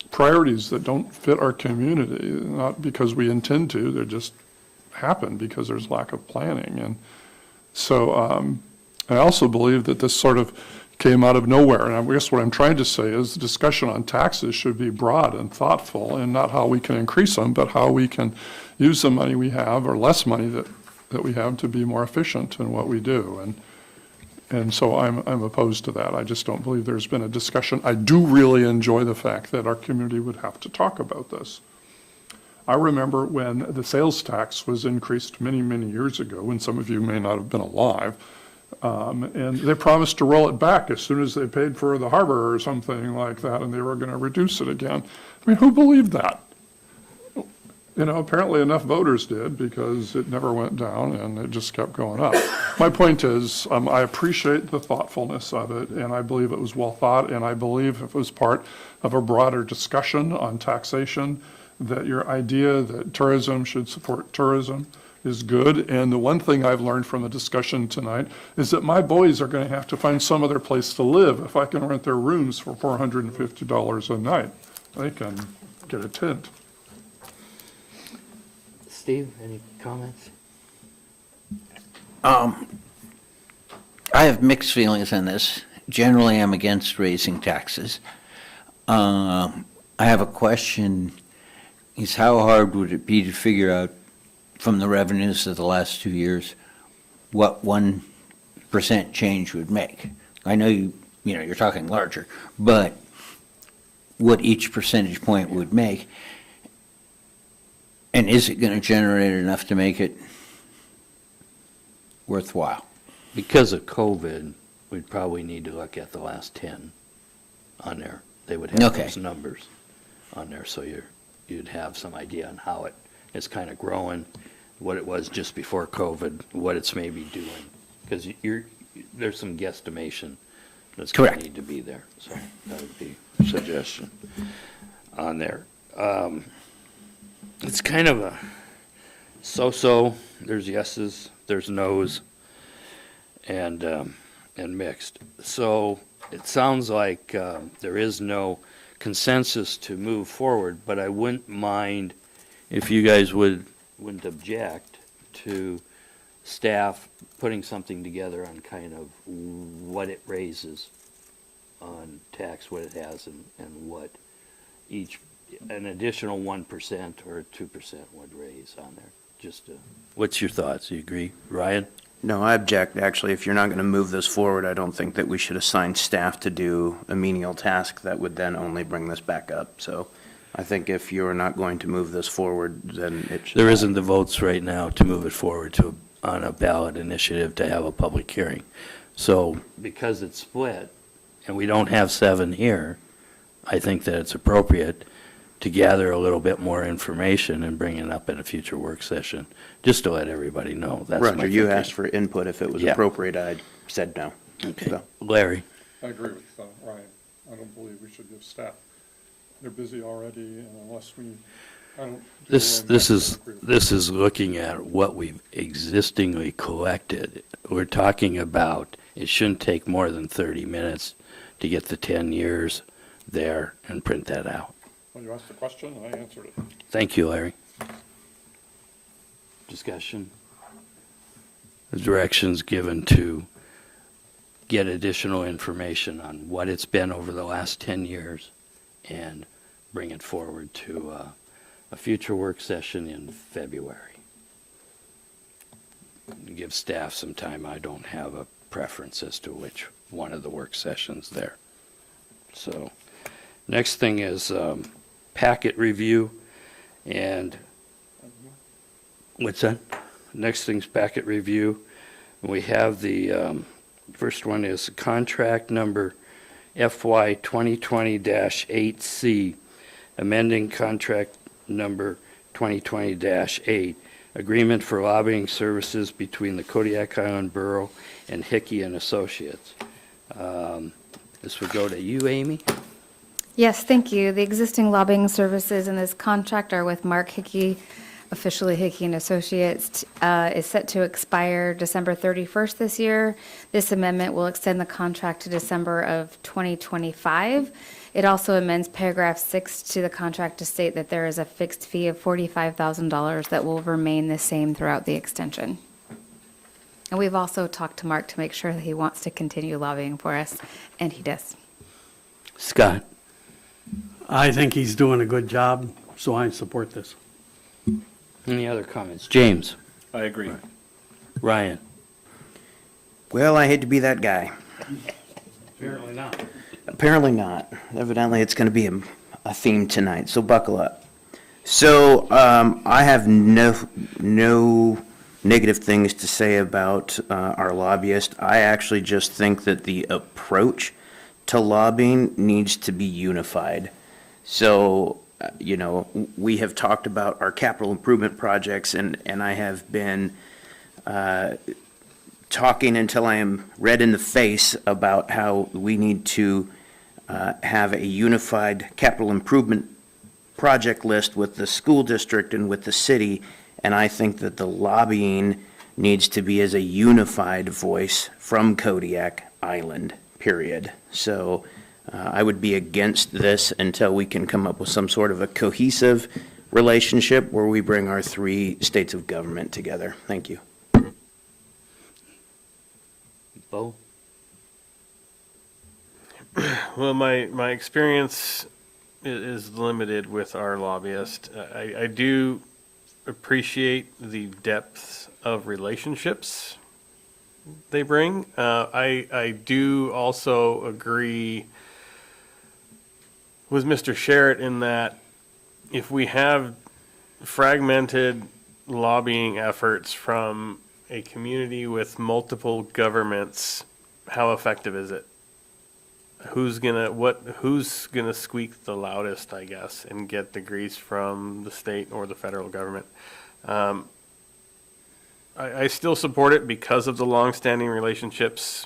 priorities that don't fit our community, not because we intend to, they just happen because there's lack of planning. And so I also believe that this sort of came out of nowhere. And I guess what I'm trying to say is the discussion on taxes should be broad and thoughtful, and not how we can increase them, but how we can use the money we have, or less money that we have, to be more efficient in what we do. And so I'm opposed to that. I just don't believe there's been a discussion. I do really enjoy the fact that our community would have to talk about this. I remember when the sales tax was increased many, many years ago, when some of you may not have been alive, and they promised to roll it back as soon as they paid for the harbor or something like that, and they were going to reduce it again. I mean, who believed that? Apparently enough voters did, because it never went down and it just kept going up. My point is, I appreciate the thoughtfulness of it, and I believe it was well thought, and I believe it was part of a broader discussion on taxation, that your idea that tourism should support tourism is good. And the one thing I've learned from the discussion tonight is that my boys are going to have to find some other place to live if I can rent their rooms for $450 a night. They can get a tent. Steve, any comments? I have mixed feelings on this. Generally, I'm against raising taxes. I have a question, is how hard would it be to figure out from the revenues of the last 2 years what 1% change would make? I know you're talking larger, but what each percentage point would make, and is it going to generate enough to make it worthwhile? Because of COVID, we'd probably need to look at the last 10 on there. They would have those numbers on there, so you'd have some idea on how it's kind of growing, what it was just before COVID, what it's maybe doing. Because there's some guesstimation that's going to need to be there. So that would be a suggestion on there. It's kind of a so-so. There's yeses, there's nos, and mixed. So it sounds like there is no consensus to move forward, but I wouldn't mind if you guys wouldn't object to staff putting something together on kind of what it raises on tax, what it has, and what an additional 1% or 2% would raise on there. What's your thoughts? You agree, Ryan? No, I object. Actually, if you're not going to move this forward, I don't think that we should assign staff to do a menial task that would then only bring this back up. So I think if you're not going to move this forward, then it should. There isn't the votes right now to move it forward on a ballot initiative to have a public hearing. So because it's split and we don't have 7 here, I think that it's appropriate to gather a little bit more information and bring it up in a future work session, just to let everybody know. That's Roger, you asked for input. If it was appropriate, I said no. Okay. So. Larry? I agree with Ryan. I don't believe we should give staff. They're busy already, and unless we, I don't. This is looking at what we've existingly collected. We're talking about, it shouldn't take more than 30 minutes to get the 10 years there and print that out. Well, you asked the question, and I answered it. Thank you, Larry. Discussion? The directions given to get additional information on what it's been over the last 10 years and bring it forward to a future work session in February. Give staff some time. I don't have a preference as to which one of the work sessions there. So, next thing is packet review, and what's that? Next thing's packet review. We have the first one is contract number FY 2020-8C, amending contract number 2020-8, agreement for lobbying services between the Kodiak Island Borough and Hickey and Associates. This would go to you, Amy. Yes, thank you. The existing lobbying services in this contract are with Mark Hickey, officially Hickey and Associates, is set to expire December 31st this year. This amendment will extend the contract to December of 2025. It also amends paragraph 6 to the contract to state that there is a fixed fee of $45,000 that will remain the same throughout the extension. And we've also talked to Mark to make sure that he wants to continue lobbying for us, and he does. Scott. I think he's doing a good job, so I support this. Any other comments? James. I agree. Ryan. Well, I hate to be that guy. Apparently not. Apparently not. Evidently, it's going to be a theme tonight, so buckle up. So, I have no negative things to say about our lobbyist. I actually just think that the approach to lobbying needs to be unified. So, we have talked about our capital improvement projects, and I have been talking until I am red in the face about how we need to have a unified capital improvement project list with the school district and with the city, and I think that the lobbying needs to be as a unified voice from Kodiak Island, period. So I would be against this until we can come up with some sort of a cohesive relationship where we bring our three states of government together. Thank you. Bo? Well, my experience is limited with our lobbyist. I do appreciate the depth of relationships they bring. I do also agree with Mr. Sherritt in that if we have fragmented lobbying efforts from a community with multiple governments, how effective is it? Who's gonna squeak the loudest, I guess, and get the grease from the state or the federal government? I still support it because of the longstanding relationships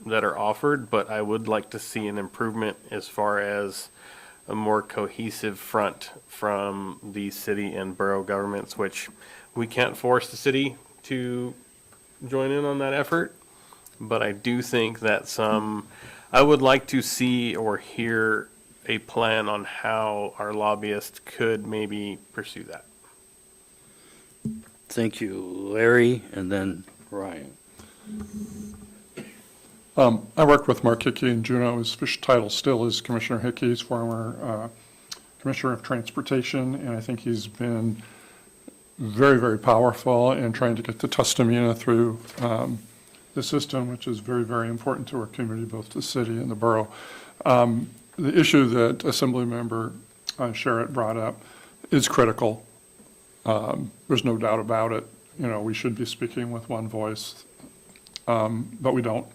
that are offered, but I would like to see an improvement as far as a more cohesive front from the city and borough governments, which we can't force the city to join in on that effort. But I do think that I would like to see or hear a plan on how our lobbyist could maybe pursue that. Thank you, Larry, and then Ryan. I worked with Mark Hickey in Juneau. His official title still is Commissioner Hickey's former Commissioner of Transportation, and I think he's been very, very powerful in trying to get the Tustamina through the system, which is very, very important to our community, both the city and the borough. The issue that Assemblymember Sherritt brought up is critical. There's no doubt about it. We should be speaking with one voice, but we don't.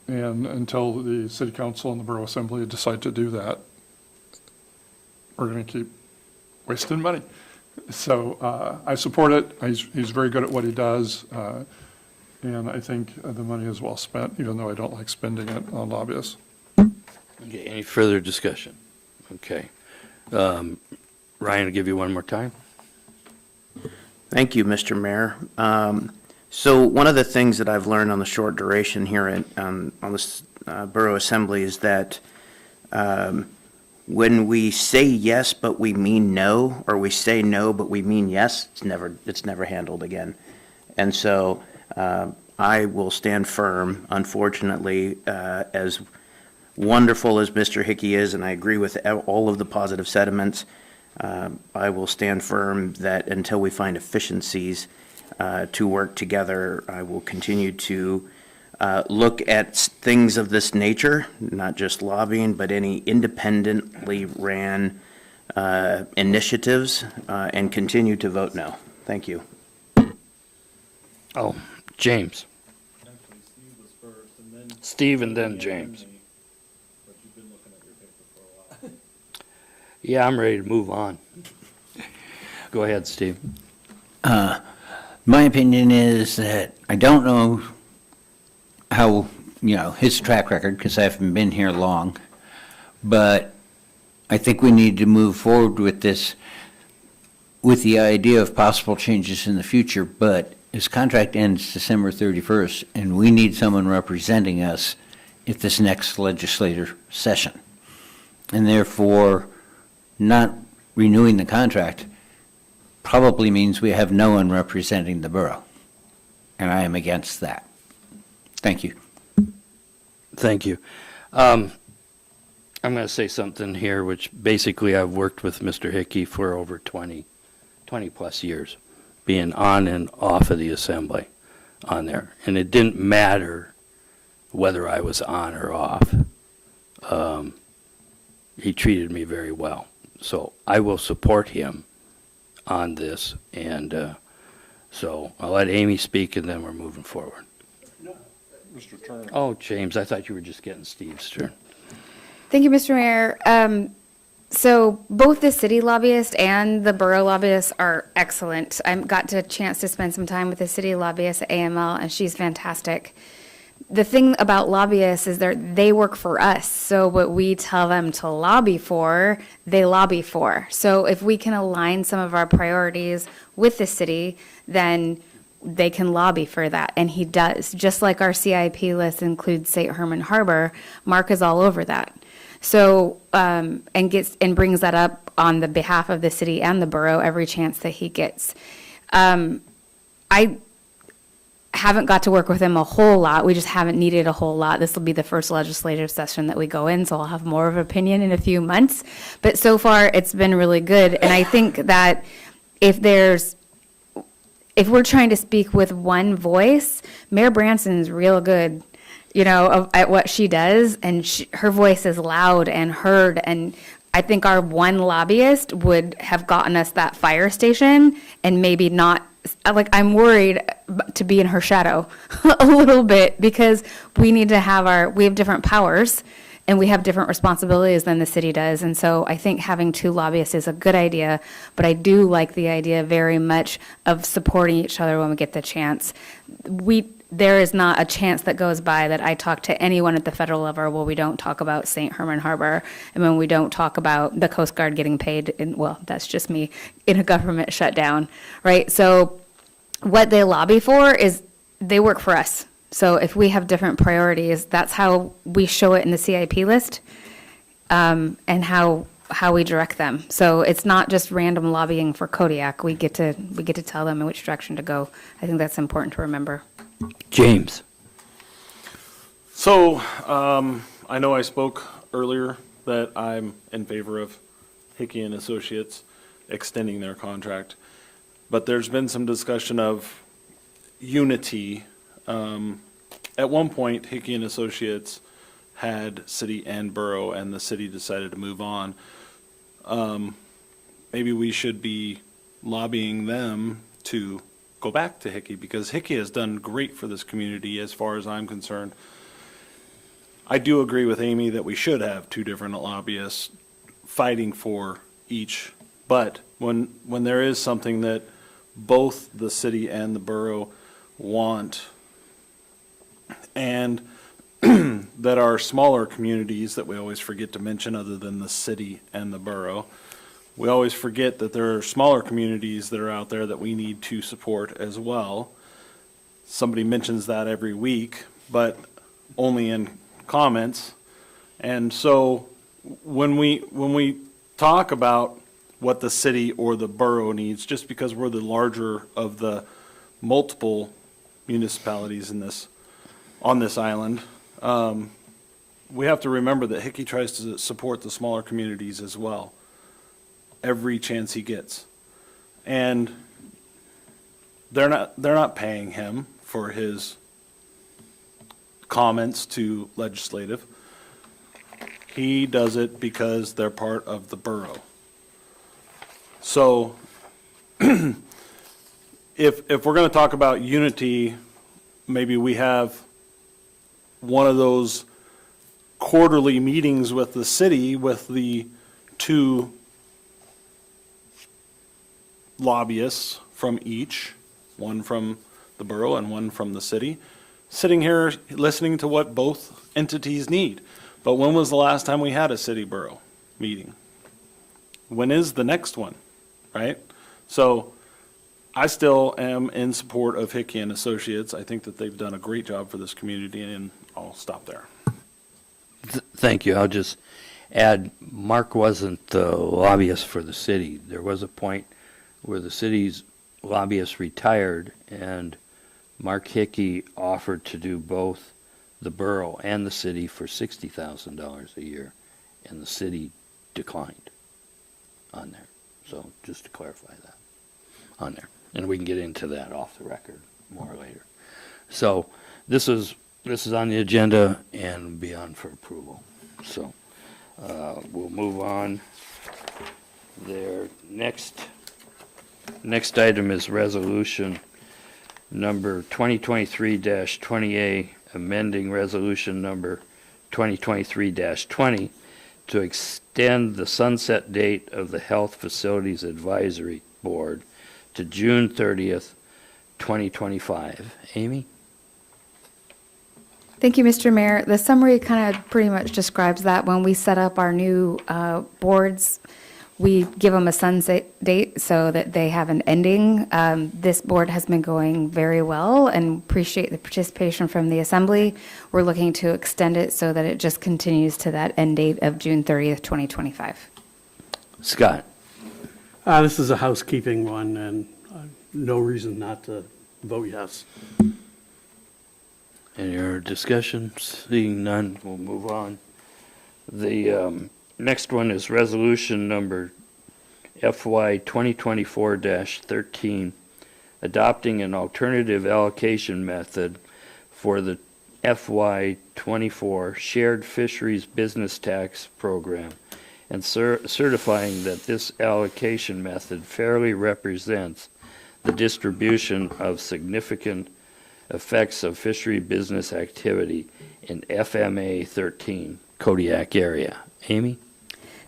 And until the city council and the borough assembly decide to do that, we're going to keep wasting money. So I support it. He's very good at what he does. And I think the money is well spent, even though I don't like spending it on lobbyists. Okay, any further discussion? Okay. Ryan, I'll give you one more time. Thank you, Mr. Mayor. So one of the things that I've learned on the short duration here on this Borough Assembly is that when we say yes but we mean no, or we say no but we mean yes, it's never handled again. And so I will stand firm. Unfortunately, as wonderful as Mr. Hickey is, and I agree with all of the positive sentiments, I will stand firm that until we find efficiencies to work together, I will continue to look at things of this nature, not just lobbying, but any independently ran initiatives, and continue to vote no. Thank you. Oh, James. Steve and then James. Yeah, I'm ready to move on. Go ahead, Steve. My opinion is that I don't know how, his track record, because I haven't been here long, but I think we need to move forward with this with the idea of possible changes in the future, but his contract ends December 31st, and we need someone representing us at this next legislative session. And therefore, not renewing the contract probably means we have no one representing the borough. And I am against that. Thank you. Thank you. I'm going to say something here, which basically I've worked with Mr. Hickey for over 20 plus years, being on and off of the assembly on there. And it didn't matter whether I was on or off. He treated me very well. So I will support him on this. And so I'll let Amy speak and then we're moving forward. Mr. Turner. Oh, James, I thought you were just getting Steve's turn. Thank you, Mr. Mayor. So both the city lobbyist and the borough lobbyist are excellent. I got a chance to spend some time with the city lobbyist at AML, and she's fantastic. The thing about lobbyists is they work for us. So what we tell them to lobby for, they lobby for. So if we can align some of our priorities with the city, then they can lobby for that. And he does. Just like our CIP list includes St. Herman Harbor, Mark is all over that. So, and brings that up on the behalf of the city and the borough every chance that he gets. I haven't got to work with him a whole lot. We just haven't needed a whole lot. This will be the first legislative session that we go in, so I'll have more of an opinion in a few months. But so far, it's been really good. And I think that if we're trying to speak with one voice, Mayor Branson's real good, at what she does, and her voice is loud and heard, and I think our one lobbyist would have gotten us that fire station, and maybe not, I'm worried to be in her shadow a little bit, because we have different powers, and we have different responsibilities than the city does, and so I think having two lobbyists is a good idea, but I do like the idea very much of supporting each other when we get the chance. There is not a chance that goes by that I talk to anyone at the federal level where we don't talk about St. Herman Harbor, and when we don't talk about the Coast Guard getting paid, that's just me, in a government shutdown, right? So what they lobby for is they work for us. So if we have different priorities, that's how we show it in the CIP list, and how we direct them. So it's not just random lobbying for Kodiak. We get to tell them in which direction to go. I think that's important to remember. James. So, I know I spoke earlier that I'm in favor of Hickey and Associates extending their contract, but there's been some discussion of unity. At one point, Hickey and Associates had city and borough, and the city decided to move on. Maybe we should be lobbying them to go back to Hickey, because Hickey has done great for this community as far as I'm concerned. I do agree with Amy that we should have two different lobbyists fighting for each, but when there is something that both the city and the borough want, and that are smaller communities that we always forget to mention other than the city and the borough. We always forget that there are smaller communities that are out there that we need to support as well. Somebody mentions that every week, but only in comments. And so when we talk about what the city or the borough needs, just because we're the larger of the multiple municipalities on this island, we have to remember that Hickey tries to support the smaller communities as well, every chance he gets. And they're not paying him for his comments to legislative. He does it because they're part of the borough. So if we're going to talk about unity, maybe we have one of those quarterly meetings with the city with the two lobbyists from each, one from the borough and one from the city, sitting here listening to what both entities need. But when was the last time we had a city-borough meeting? When is the next one, right? So I still am in support of Hickey and Associates. I think that they've done a great job for this community, and I'll stop there. Thank you. I'll just add, Mark wasn't the lobbyist for the city. There was a point where the city's lobbyist retired, and Mark Hickey offered to do both the borough and the city for $60,000 a year, and the city declined on there. So just to clarify that on there. And we can get into that off the record more later. So this is on the agenda and be on for approval. So we'll move on. Their next item is resolution number 2023-20A, amending resolution number 2023-20 to extend the sunset date of the Health Facilities Advisory Board to June 30th, 2025. Amy? Thank you, Mr. Mayor. The summary kind of pretty much describes that. When we set up our new boards, we give them a sunset date so that they have an ending. This board has been going very well and appreciate the participation from the assembly. We're looking to extend it so that it just continues to that end date of June 30th, 2025. Scott? This is a housekeeping one, and no reason not to vote yes. Any other discussion? Seeing none, we'll move on. The next one is resolution number FY 2024-13, adopting an alternative allocation method for the FY 24 Shared Fisheries Business Tax Program, and certifying that this allocation method fairly represents the distribution of significant effects of fishery business activity in FMA 13 Kodiak area. Amy?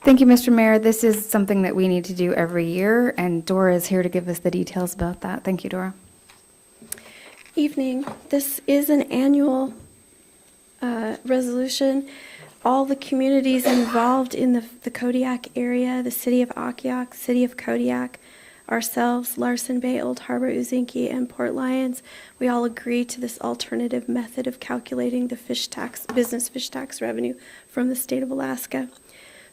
Thank you, Mr. Mayor. This is something that we need to do every year, and Dora is here to give us the details about that. Thank you, Dora. Evening. This is an annual resolution. All the communities involved in the Kodiak area, the city of Akiak, city of Kodiak, ourselves, Larson Bay, Old Harbor, Uzinki, and Port Lions, we all agree to this alternative method of calculating the business fish tax revenue from the state of Alaska.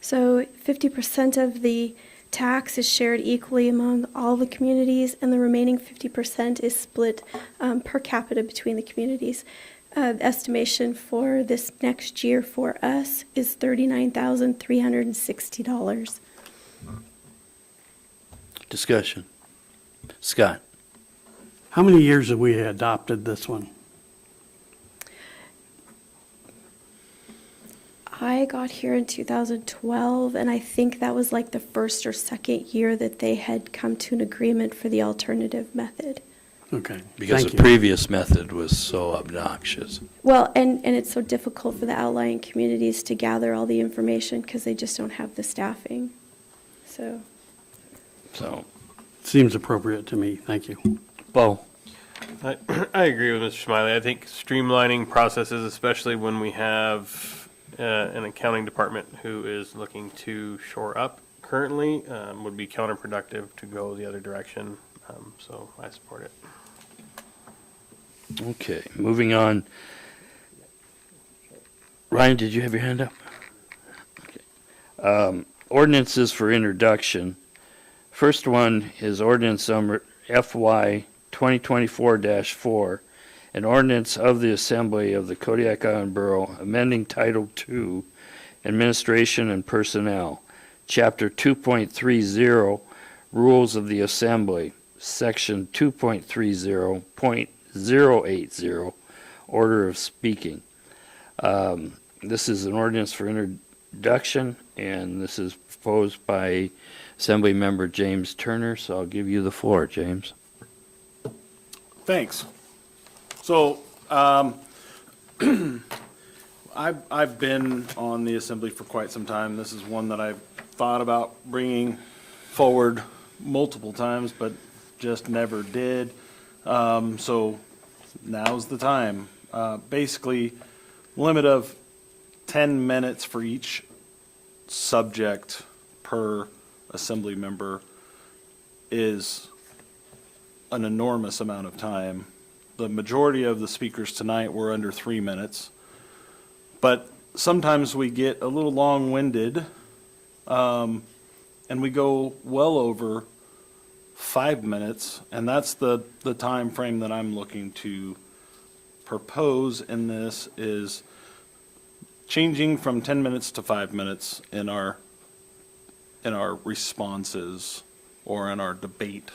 So 50% of the tax is shared equally among all the communities, and the remaining 50% is split per capita between the communities. The estimation for this next year for us is $39,360. Discussion. Scott? How many years have we adopted this one? I got here in 2012, and I think that was like the first or second year that they had come to an agreement for the alternative method. Okay. Because the previous method was so obnoxious. Well, and it's so difficult for the outlying communities to gather all the information because they just don't have the staffing. So. So. Seems appropriate to me. Thank you. Bo? I agree with Mr. Smiley. I think streamlining processes, especially when we have an accounting department who is looking to shore up currently, would be counterproductive to go the other direction. So I support it. Okay, moving on. Ryan, did you have your hand up? Okay. Ordinances for introduction. First one is ordinance number FY 2024-4, an ordinance of the Assembly of the Kodiak Island Borough amending Title II, Administration and Personnel, Chapter 2.30, Rules of the Assembly, Section 2.30.080, Order of Speaking. This is an ordinance for introduction, and this is proposed by Assembly Member James Turner, so I'll give you the floor, James. Thanks. So, I've been on the assembly for quite some time. This is one that I've thought about bringing forward multiple times, but just never did. So now's the time. Basically, limit of 10 minutes for each subject per assembly member is an enormous amount of time. The majority of the speakers tonight were under 3 minutes, but sometimes we get a little long-winded, and we go well over 5 minutes, and that's the time frame that I'm looking to propose in this, is changing from 10 minutes to 5 minutes in our responses or in our debate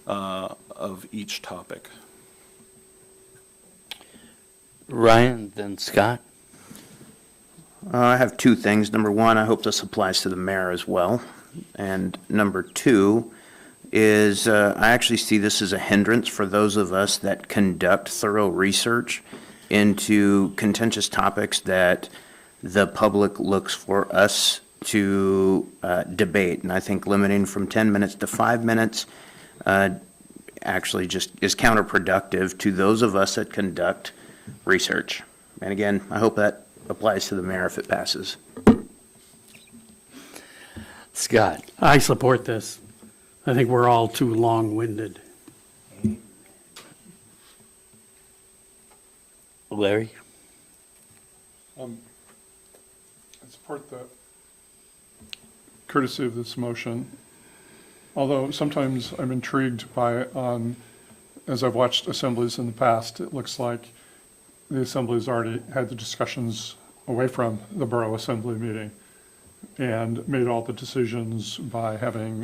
of each topic. Ryan, then Scott. I have two things. Number one, I hope this applies to the mayor as well. And number two is I actually see this as a hindrance for those of us that conduct thorough research into contentious topics that the public looks for us to debate. And I think limiting from 10 minutes to 5 minutes actually just is counterproductive to those of us that conduct research. And again, I hope that applies to the mayor if it passes. Scott. I support this. I think we're all too long-winded. Larry? I support the courtesy of this motion, although sometimes I'm intrigued by, as I've watched assemblies in the past, it looks like the assembly's already had the discussions away from the borough assembly meeting and made all the decisions by having,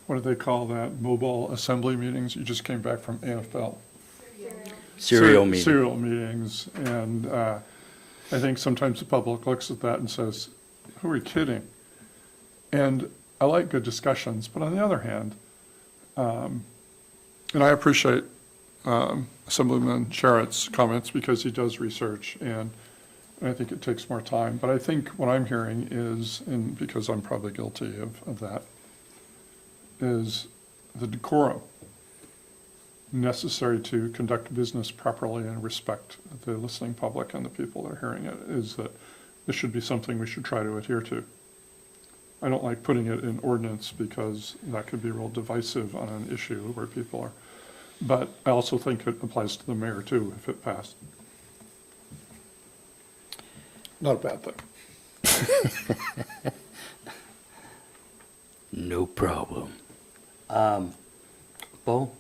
what do they call that, mobile assembly meetings? You just came back from AFL. Serial meeting. Serial meetings, and I think sometimes the public looks at that and says, who are you kidding? And I like good discussions, but on the other hand, and I appreciate Assemblyman Sherritt's comments because he does research, and I think it takes more time. But I think what I'm hearing is, and because I'm probably guilty of that, is the decorum necessary to conduct business properly and respect the listening public and the people that are hearing it, is that this should be something we should try to adhere to. I don't like putting it in ordinance because that could be real divisive on an issue where people are, but I also think it applies to the mayor too if it passed. Not a bad thing. No problem. Bo?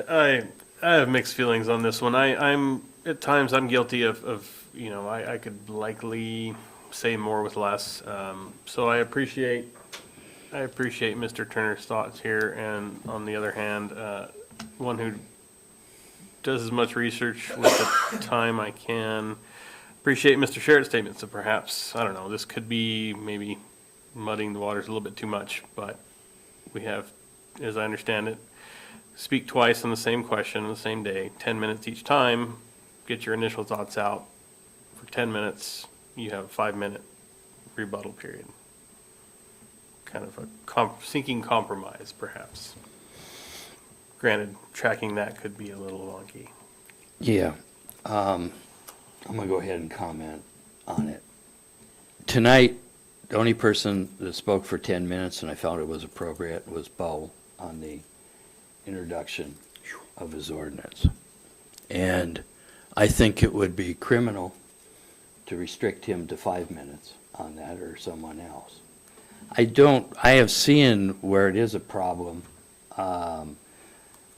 I have mixed feelings on this one. I'm at times I'm guilty of I could likely say more with less. So I appreciate Mr. Turner's thoughts here, and on the other hand, one who does as much research with the time I can. Appreciate Mr. Sherritt's statement. So perhaps, I don't know, this could be maybe muddying the waters a little bit too much, but we have, as I understand it, speak twice on the same question on the same day, 10 minutes each time, get your initial thoughts out. For 10 minutes, you have a 5-minute rebuttal period. Kind of a sinking compromise, perhaps. Granted, tracking that could be a little wonky. Yeah. I'm going to go ahead and comment on it. Tonight, the only person that spoke for 10 minutes, and I felt it was appropriate, was Bo on the introduction of his ordinance. And I think it would be criminal to restrict him to 5 minutes on that or someone else. I have seen where it is a problem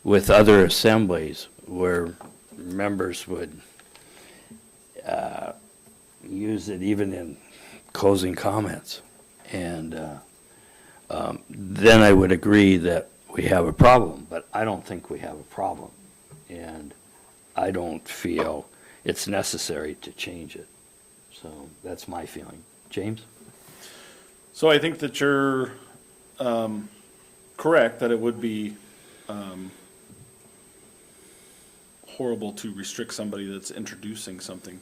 with other assemblies where members would use it even in closing comments. And then I would agree that we have a problem, but I don't think we have a problem. And I don't feel it's necessary to change it. So that's my feeling. James? So I think that you're correct, that it would be horrible to restrict somebody that's introducing something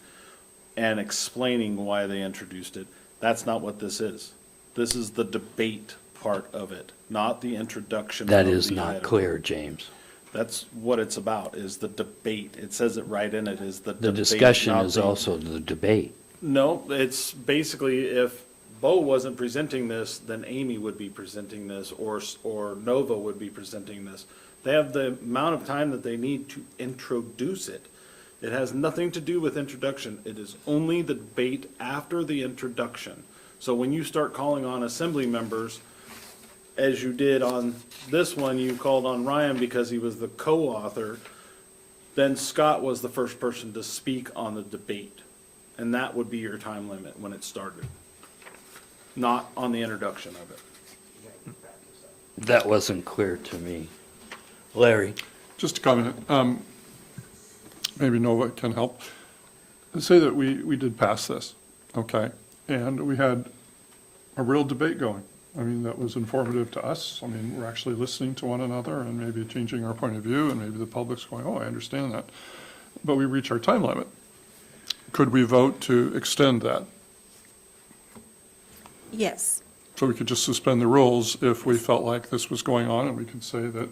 and explaining why they introduced it. That's not what this is. This is the debate part of it, not the introduction of the That item. is not clear, James. That's what it's about, is the debate. It says it right in it, is the debate. The discussion not is the- also the debate. No, it's basically if Bo wasn't presenting this, then Amy would be presenting this, or Nova would be presenting this. They have the amount of time that they need to introduce it. It has nothing to do with introduction. It is only the debate after the introduction. So when you start calling on assembly members, as you did on this one, you called on Ryan because he was the co-author, then Scott was the first person to speak on the debate. And that would be your time limit when it started, not on the introduction of it. That wasn't clear to me. Larry? Just a comment. Maybe Nova can help. Say that we did pass this, okay? And we had a real debate going. I mean, that was informative to us. I mean, we're actually listening to one another and maybe changing our point of view, and maybe the public's going, oh, I understand that. But we reach our time limit. Could we vote to extend that? Yes. So we could just suspend the rules if we felt like this was going on, and we could say that.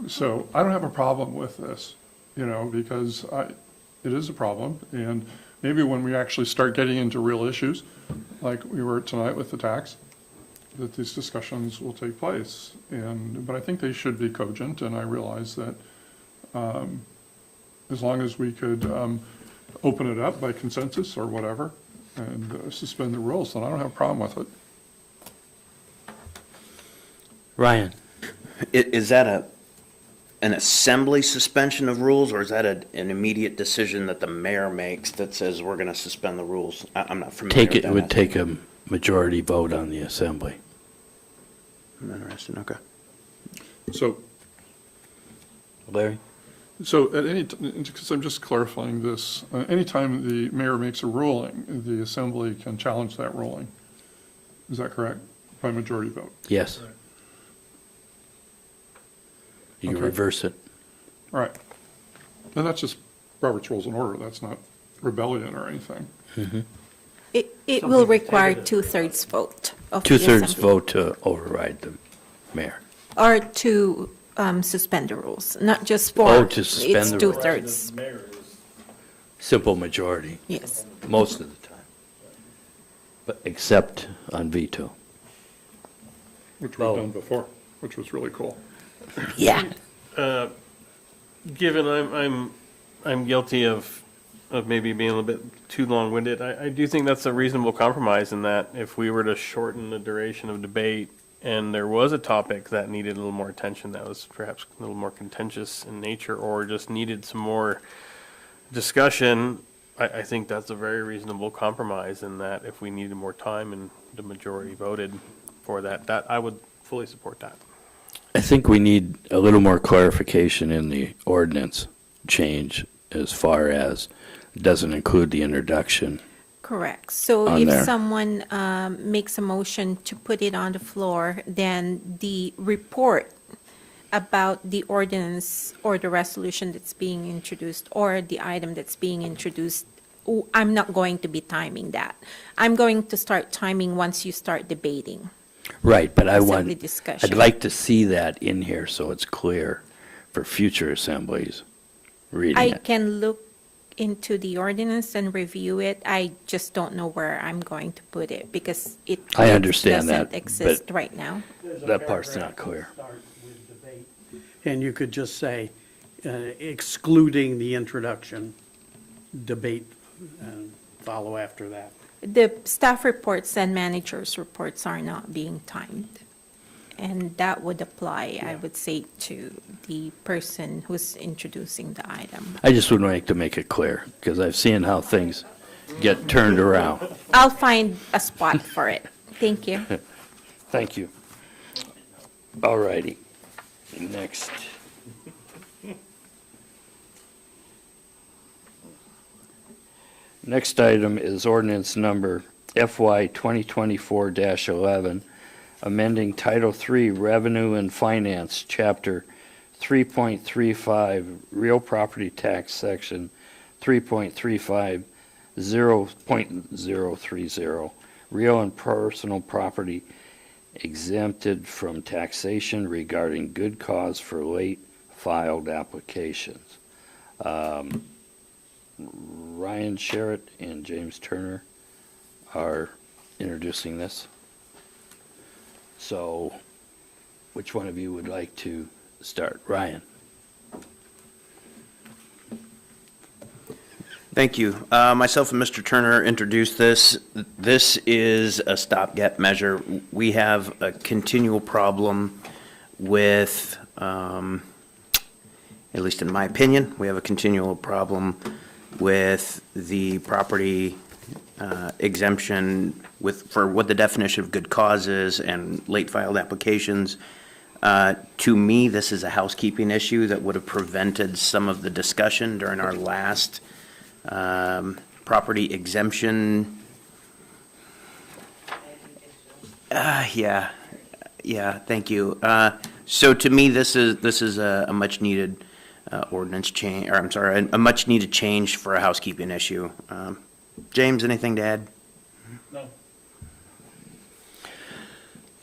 So I don't have a problem with this, because it is a problem. And maybe when we actually start getting into real issues, like we were tonight with the tax, that these discussions will take place. But I think they should be cogent, and I realize that as long as we could open it up by consensus or whatever and suspend the rules, then I don't have a problem with it. Ryan? Is that an assembly suspension of rules, or is that an immediate decision that the mayor makes that says we're going to suspend the rules? I'm not familiar with that. It would take a majority vote on the assembly. I'm interested, okay. So, Larry? So at because I'm just clarifying this, anytime the mayor makes a ruling, the assembly can challenge that ruling. Is that correct? By majority vote? Yes. You can Okay. reverse it. All right. And that's just Robert's Rules and Order. That's not rebellion or anything. It will require two-thirds vote of the Two-thirds assembly. vote to override the mayor. Or to suspend the rules, not just for. Oh, to suspend It's the rules. two-thirds. Simple majority. Yes. Most of the time. But except on veto. Which we've done before, which was really cool. Yeah. Given I'm guilty of maybe being a little bit too long-winded, I do think that's a reasonable compromise in that if we were to shorten the duration of debate and there was a topic that needed a little more attention, that was perhaps a little more contentious in nature or just needed some more discussion, I think that's a very reasonable compromise in that if we needed more time and the majority voted for that I would fully support that. I think we need a little more clarification in the ordinance change as far as it doesn't include the introduction. Correct. So On if there. someone makes a motion to put it on the floor, then the report about the ordinance or the resolution that's being introduced or the item that's being introduced, I'm not going to be timing that. I'm going to start timing once you start debating. Right, but Assembly discussion. I'd like to see that in here so it's clear for future assemblies, reading I it. can look into the ordinance and review it. I just don't know where I'm going to put it because it I understand doesn't that, exist but- right now. That part's not clear. And you could just say, excluding the introduction, debate, and follow after that. The staff reports and managers' reports are not being timed. And that would apply, I would say, to the person who's introducing the item. I just would like to make it clear, because I've seen how things get turned around. I'll find a spot for it. Thank you. Thank you. All righty. Next. Next item is ordinance number FY 2024-11, amending Title III Revenue and Finance, Chapter 3.35, Real Property Tax, Section 3.35, 0.030, Real and Personal Property exempted from taxation regarding good cause for late filed applications. Ryan Sherritt and James Turner are introducing this. So, which one of you would like to start? Ryan? Thank you. Myself and Mr. Turner introduced this. This is a stopgap measure. We have a continual problem with, at least in my opinion, we have a continual problem with the property exemption for what the definition of good cause is and late filed applications. To me, this is a housekeeping issue that would have prevented some of the discussion during our last property exemption. Yeah, thank you. So to me, this is a much needed ordinance change, or I'm sorry, a much needed change for a housekeeping issue. James, anything to add? No.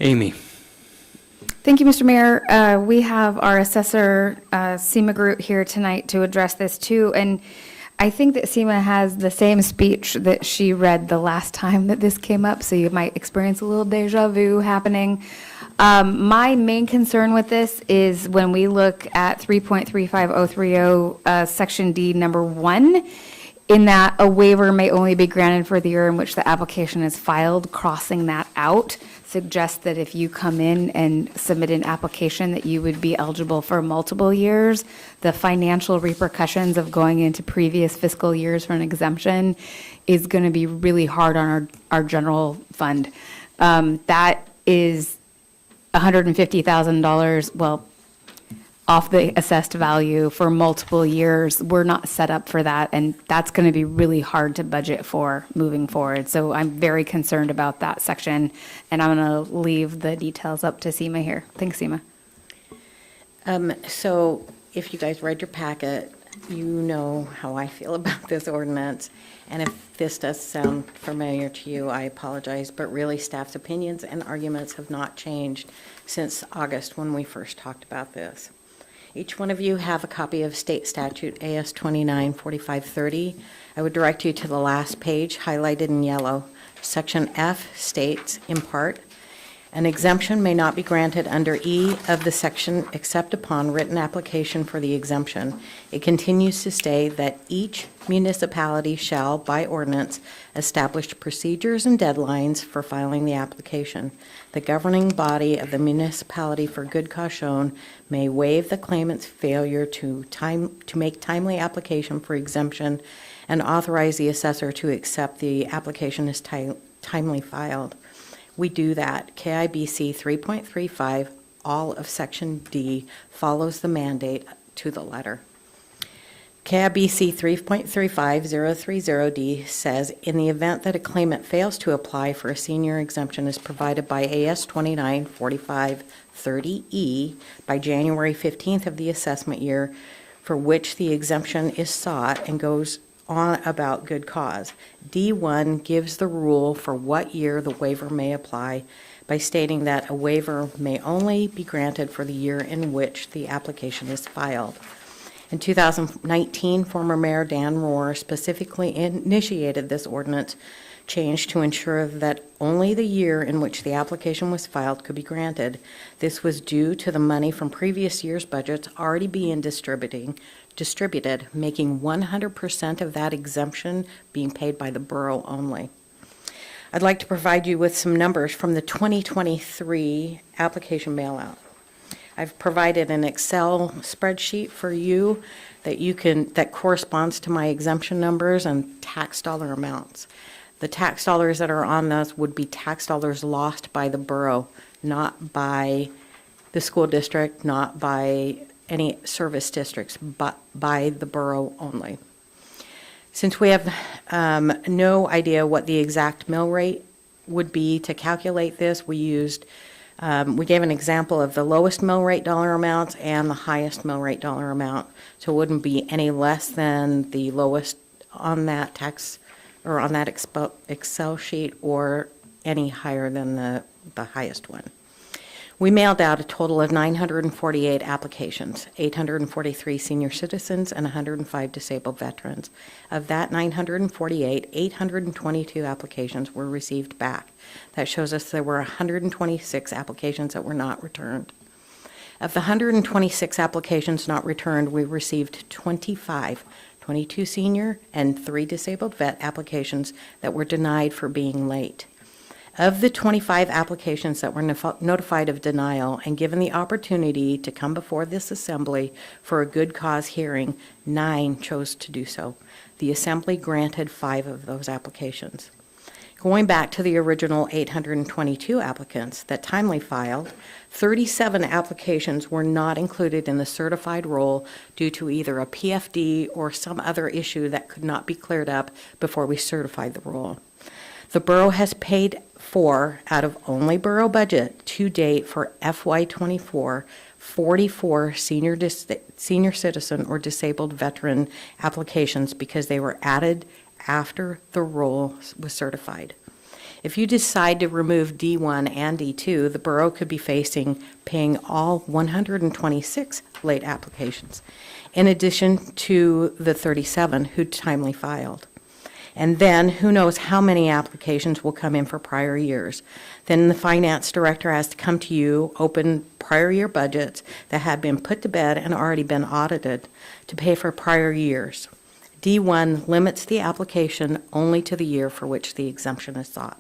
Amy? Thank you, Mr. Mayor. We have our assessor, Seema Groot, here tonight to address this too. And I think that Seema has the same speech that she read the last time that this came up, so you might experience a little deja vu happening. My main concern with this is when we look at 3.35030, Section D, number 1, in that a waiver may only be granted for the year in which the application is filed. Crossing that out suggests that if you come in and submit an application that you would be eligible for multiple years. The financial repercussions of going into previous fiscal years for an exemption is going to be really hard on our general fund. That is $150,000, well, off the assessed value for multiple years. We're not set up for that, and that's going to be really hard to budget for moving forward. So I'm very concerned about that section, and I'm going to leave the details up to Seema here. Thanks, Seema. So if you guys read your packet, you know how I feel about this ordinance. And if this does sound familiar to you, I apologize, but really staff's opinions and arguments have not changed since August when we first talked about this. Each one of you have a copy of State Statute AS 294530. I would direct you to the last page highlighted in yellow. Section F states, in part, an exemption may not be granted under E of the section except upon written application for the exemption. It continues to state that each municipality shall, by ordinance, establish procedures and deadlines for filing the application. The governing body of the municipality for good cause shown may waive the claimant's failure to make timely application for exemption and authorize the assessor to accept the application as timely filed. We do that. KIBC 3.35, all of Section D, follows the mandate to the letter. KIBC 3.35030D says, in the event that a claimant fails to apply for a senior exemption as provided by AS 294530E by January 15th of the assessment year for which the exemption is sought and goes on about good cause. D1 gives the rule for what year the waiver may apply by stating that a waiver may only be granted for the year in which the application is filed. In 2019, former Mayor Dan Rohr specifically initiated this ordinance change to ensure that only the year in which the application was filed could be granted. This was due to the money from previous year's budgets already being distributed, making 100% of that exemption being paid by the borough only. I'd like to provide you with some numbers from the 2023 application mailout. I've provided an Excel spreadsheet for you that corresponds to my exemption numbers and tax dollar amounts. The tax dollars that are on those would be tax dollars lost by the borough, not by the school district, not by any service districts, but by the borough only. Since we have no idea what the exact mill rate would be to calculate this, we gave an example of the lowest mill rate dollar amounts and the highest mill rate dollar amount. So it wouldn't be any less than the lowest on that tax or on that Excel sheet, or any higher than the highest one. We mailed out a total of 948 applications, 843 senior citizens and 105 disabled veterans. Of that 948, 822 applications were received back. That shows us there were 126 applications that were not returned. Of the 126 applications not returned, we received 22 senior and 3 disabled vet applications that were denied for being late. Of the 25 applications that were notified of denial and given the opportunity to come before this assembly for a good cause hearing, 9 chose to do so. The assembly granted 5 of those applications. Going back to the original 822 applicants that timely filed, 37 applications were not included in the certified roll due to either a PFD or some other issue that could not be cleared up before we certified the roll. The borough has paid for, out of only borough budget to date for FY24, 44 senior citizen or disabled veteran applications because they were added after the roll was certified. If you decide to remove D1 and D2, the borough could be paying all 126 late applications, in addition to the 37 who timely filed. And then who knows how many applications will come in for prior years. Then the finance director has to come to you, open prior year budgets that have been put to bed and already been audited to pay for prior years. D1 limits the application only to the year for which the exemption is sought.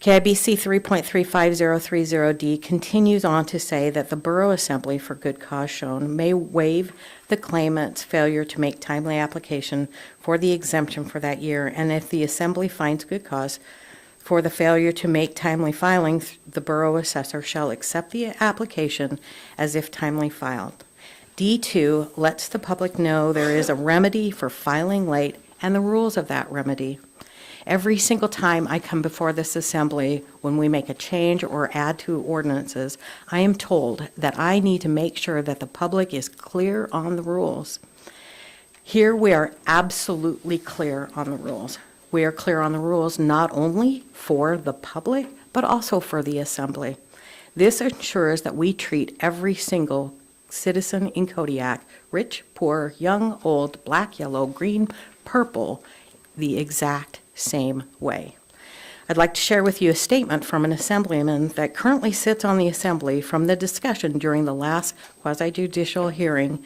KIBC 3.35030D continues on to say that the Borough Assembly, for good cause shown, may waive the claimant's failure to make timely application for the exemption for that year, and if the Assembly finds good cause for the failure to make timely filing, the Borough Assessor shall accept the application as if timely filed. D2 lets the public know there is a remedy for filing late and the rules of that remedy. Every single time I come before this assembly, when we make a change or add to ordinances, I am told that I need to make sure that the public is clear on the rules. Here we are absolutely clear on the rules. We are clear on the rules not only for the public, but also for the assembly. This ensures that we treat every single citizen in Kodiak, rich, poor, young, old, black, yellow, green, purple, the exact same way. I'd like to share with you a statement from an assemblyman that currently sits on the assembly from the discussion during the last quasi-judicial hearing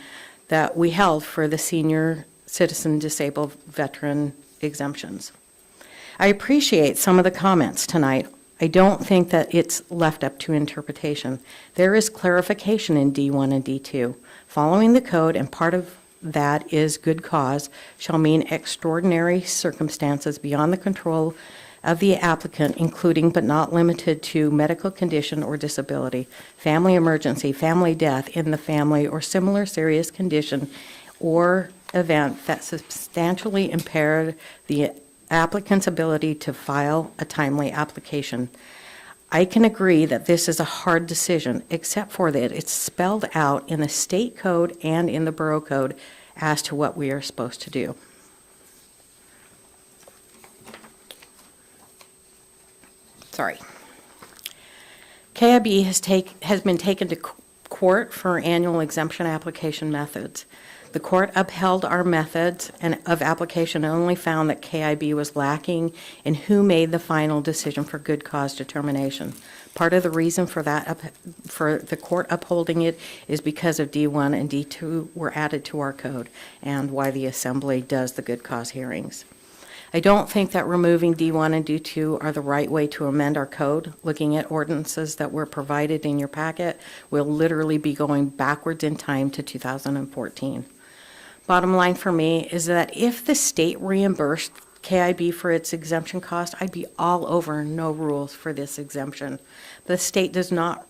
that we held for the senior citizen disabled veteran exemptions. I appreciate some of the comments tonight. I don't think that it's left up to interpretation. There is clarification in D1 and D2. Following the code, and part of that is good cause, shall mean extraordinary circumstances beyond the control of the applicant, including but not limited to medical condition or disability, family emergency, family death in the family, or similar serious condition or event that substantially impaired the applicant's ability to file a timely application. I can agree that this is a hard decision, except for that it's spelled out in the state code and in the borough code as to what we are supposed to do. sorry. KIB has been taken to court for annual exemption application methods. The court upheld our methods of application and only found that KIB was lacking in who made the final decision for good cause determination. Part of the reason for that, for the court upholding it, is because of D1 and D2 were added to our code, and why the Assembly does the good cause hearings. I don't think that removing D1 and D2 are the right way to amend our code. Looking at ordinances that were provided in your packet, we'll literally be going backwards in time to 2014. Bottom line for me is that if the state reimbursed KIB for its exemption cost, I'd be all over no rules for this exemption. The state does not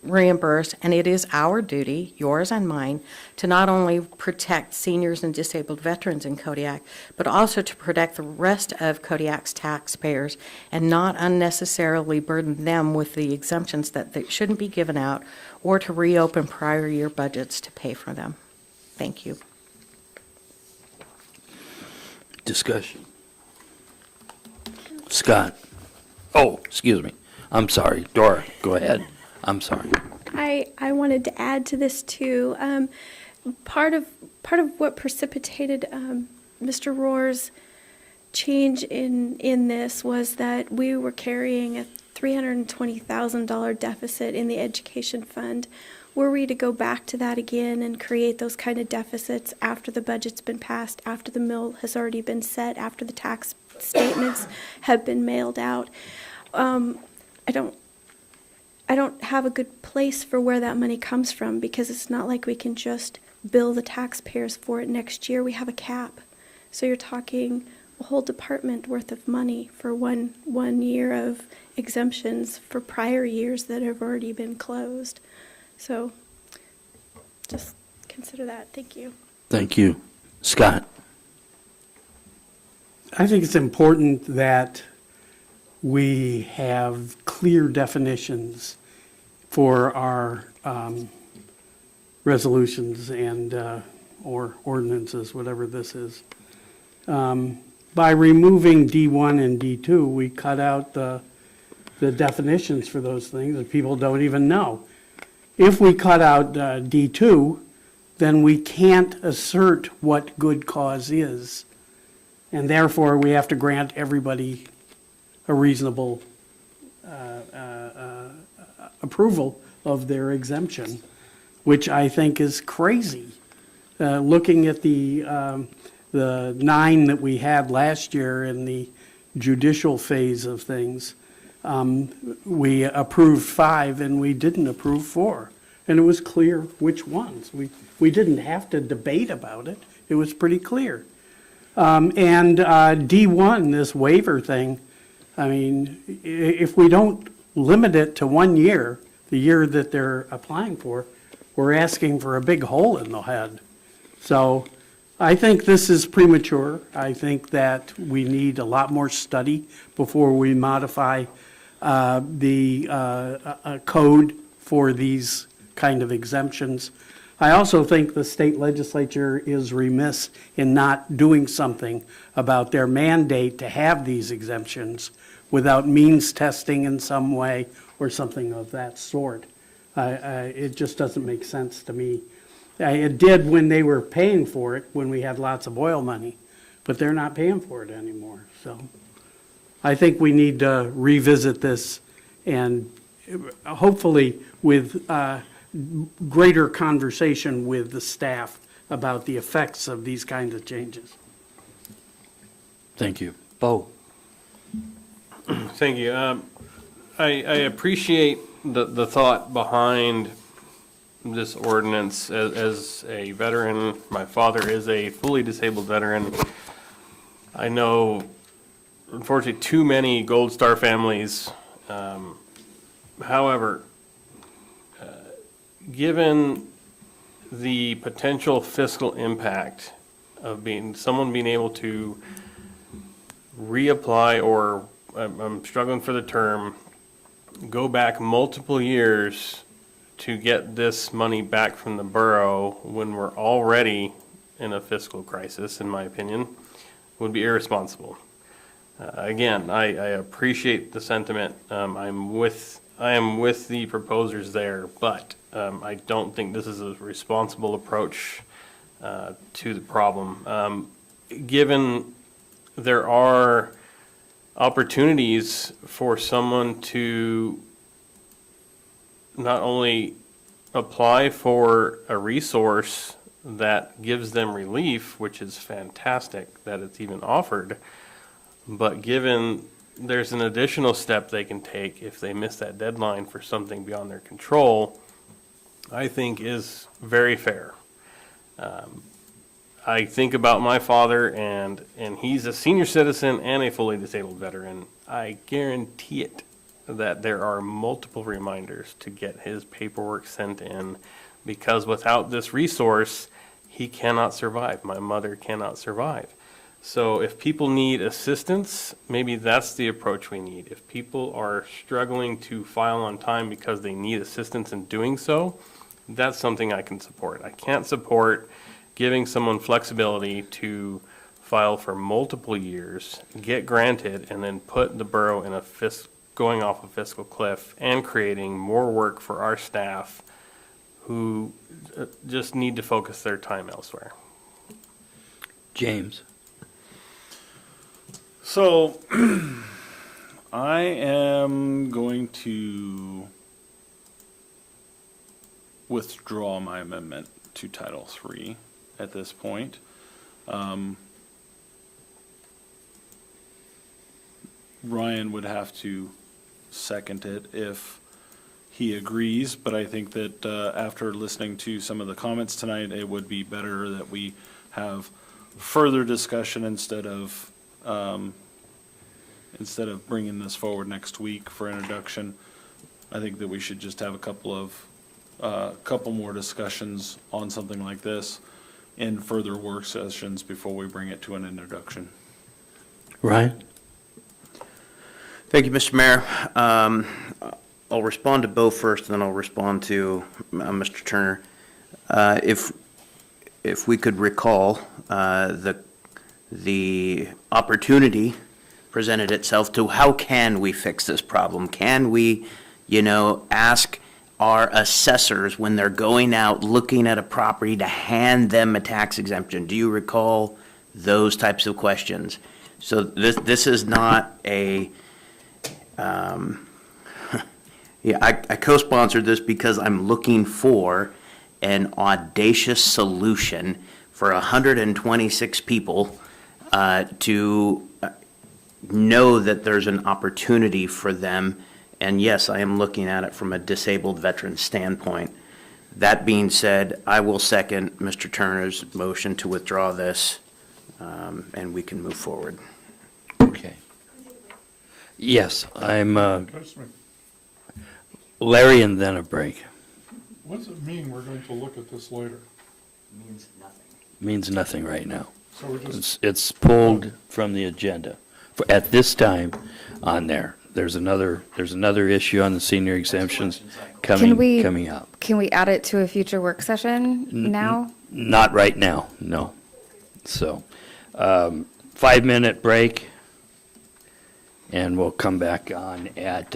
reimburse, and it is our duty, yours and mine, to not only protect seniors and disabled veterans in Kodiak, but also to protect the rest of Kodiak's taxpayers and not unnecessarily burden them with the exemptions that they shouldn't be given out, or to reopen prior year budgets to pay for them. Thank you. Discussion. Scott. Oh, excuse me. I'm sorry. Dora, go ahead. I'm sorry. I wanted to add to this too. Part of what precipitated Mr. Rohr's change in this was that we were carrying a $320,000 deficit in the education fund. Were we to go back to that again and create those kind of deficits after the budget's been passed, after the mill has already been set, after the tax statements have been mailed out? I don't have a good place for where that money comes from, because it's not like we can just bill the taxpayers for it next year. We have a cap. So you're talking a whole department worth of money for one year of exemptions for prior years that have already been closed. So just consider that. Thank you. Thank you. Scott. I think it's important that we have clear definitions for our resolutions and or ordinances, whatever this is. By removing D1 and D2, we cut out the definitions for those things that people don't even know. If we cut out D2, then we can't assert what good cause is. And therefore, we have to grant everybody a reasonable approval of their exemption, which I think is crazy. Looking at the 9 that we had last year in the judicial phase of things, we approved 5 and we didn't approve 4. And it was clear which ones. We didn't have to debate about it. It was pretty clear. And D1, this waiver thing, I mean, if we don't limit it to 1 year, the year that they're applying for, we're asking for a big hole in the head. So I think this is premature. I think that we need a lot more study before we modify the code for these kind of exemptions. I also think the state legislature is remiss in not doing something about their mandate to have these exemptions without means testing in some way or something of that sort. It just doesn't make sense to me. It did when they were paying for it, when we had lots of oil money, but they're not paying for it anymore. So I think we need to revisit this, and hopefully with greater conversation with the staff about the effects of these kinds of changes. Thank you. Bo. Thank you. I appreciate the thought behind this ordinance. As a veteran, my father is a fully disabled veteran. I know, unfortunately, too many Gold Star families. However, given the potential fiscal impact of someone being able to reapply, or I'm struggling for the term, go back multiple years to get this money back from the borough when we're already in a fiscal crisis, in my opinion, would be irresponsible. Again, I appreciate the sentiment. I am with the proposers there, but I don't think this is a responsible approach to the problem. Given there are opportunities for someone to not only apply for a resource that gives them relief, which is fantastic that it's even offered, but given there's an additional step they can take if they miss that deadline for something beyond their control, I think is very fair. I think about my father, and he's a senior citizen and a fully disabled veteran. I guarantee it that there are multiple reminders to get his paperwork sent in, because without this resource, he cannot survive. My mother cannot survive. So if people need assistance, maybe that's the approach we need. If people are struggling to file on time because they need assistance in doing so, that's something I can support. I can't support giving someone flexibility to file for multiple years, get granted, and then put the borough in going off a fiscal cliff and creating more work for our staff who just need to focus their time elsewhere. James. So, I am going to withdraw my amendment to Title III at this point. Ryan would have to second it if he agrees, but I think that after listening to some of the comments tonight, it would be better that we have further discussion instead of bringing this forward next week for introduction. I think that we should just have a couple more discussions on something like this in further work sessions before we bring it to an introduction. Ryan? Thank you, Mr. Mayor. I'll respond to Bo first, and then I'll respond to Mr. Turner. If we could recall, the opportunity presented itself to how can we fix this problem? Can we, ask our assessors when they're going out looking at a property to hand them a tax exemption? Do you recall those types of questions? So this is not a, I co-sponsored this because I'm looking for an audacious solution for 126 people to know that there's an opportunity for them. And yes, I am looking at it from a disabled veteran standpoint. That being said, I will second Mr. Turner's motion to withdraw this, and we can move forward. Okay. Yes, I'm Larry, and then a break. What does it mean we're going to look at this later? Means nothing right now. So we're just, It's pulled from the agenda at this time on there. There's another issue on the senior exemptions coming up. Can we add it to a future work session now? Not right now, no. So, 5-minute break, and we'll come back on at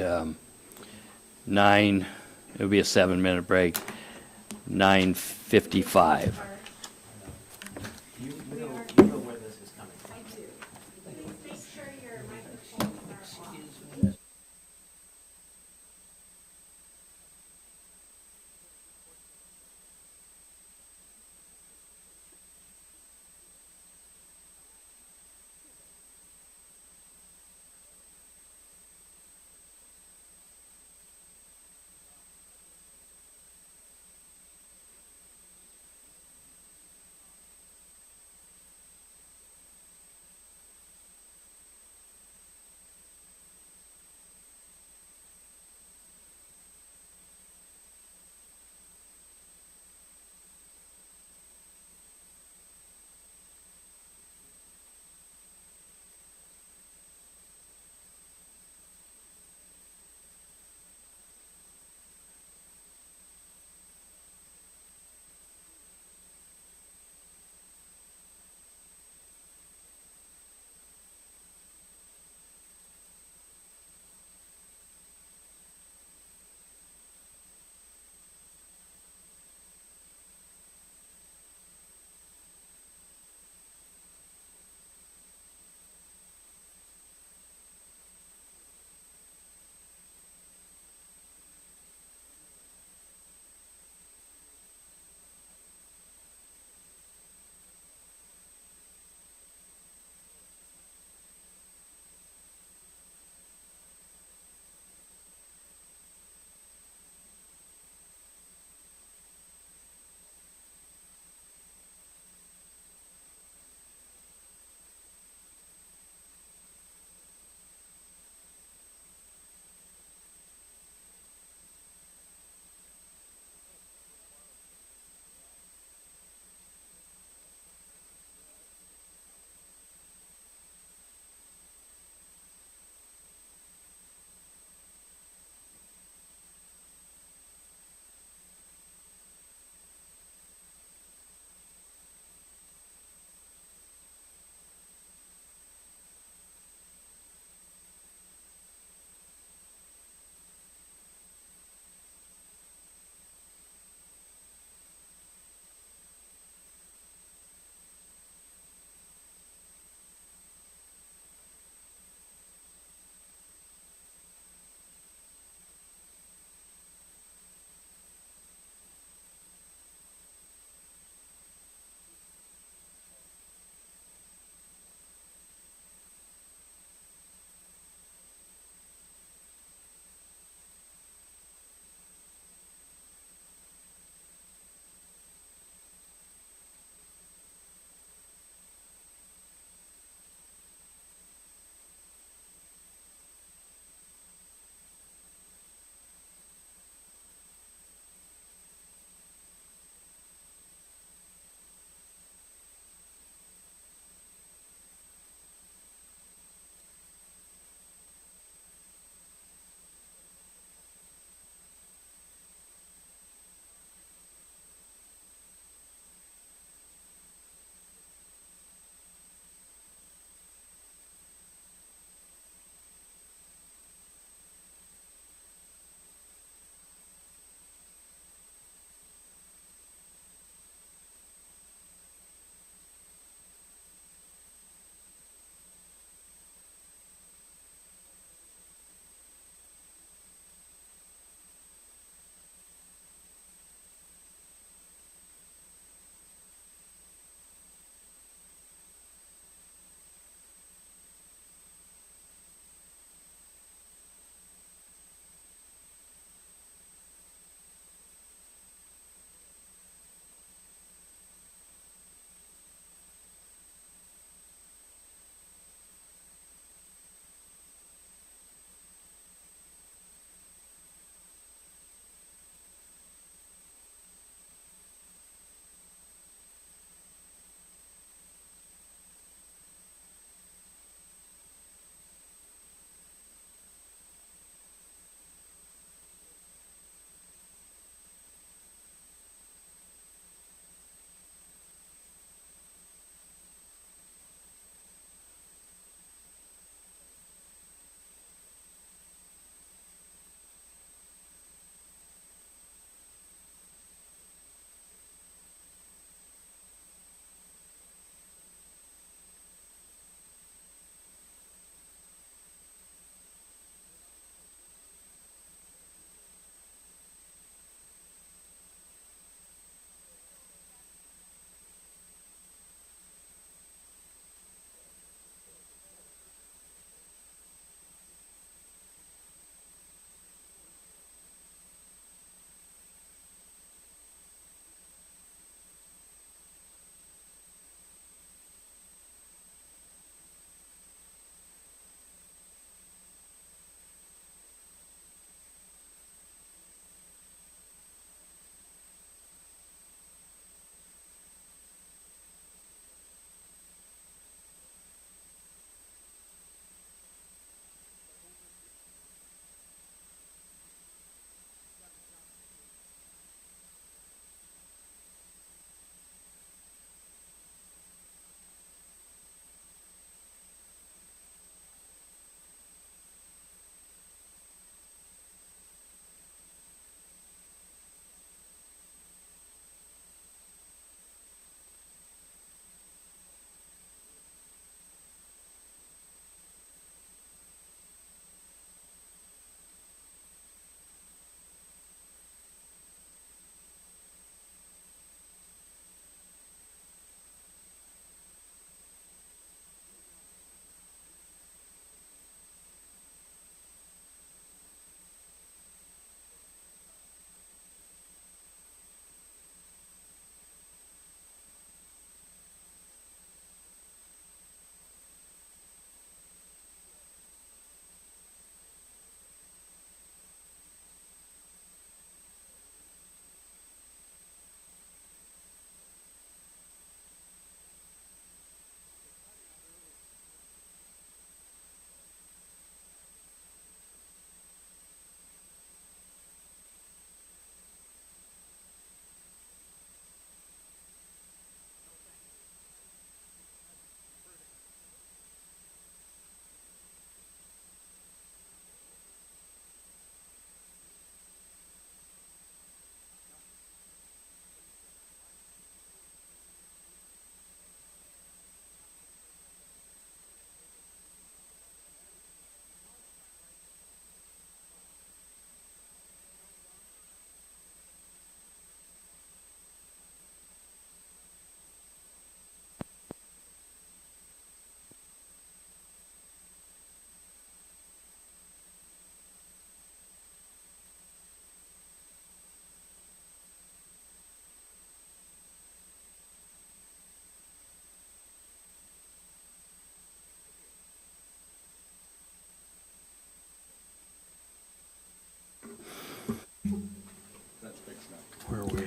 9, it'll be a 7-minute break, 9:55.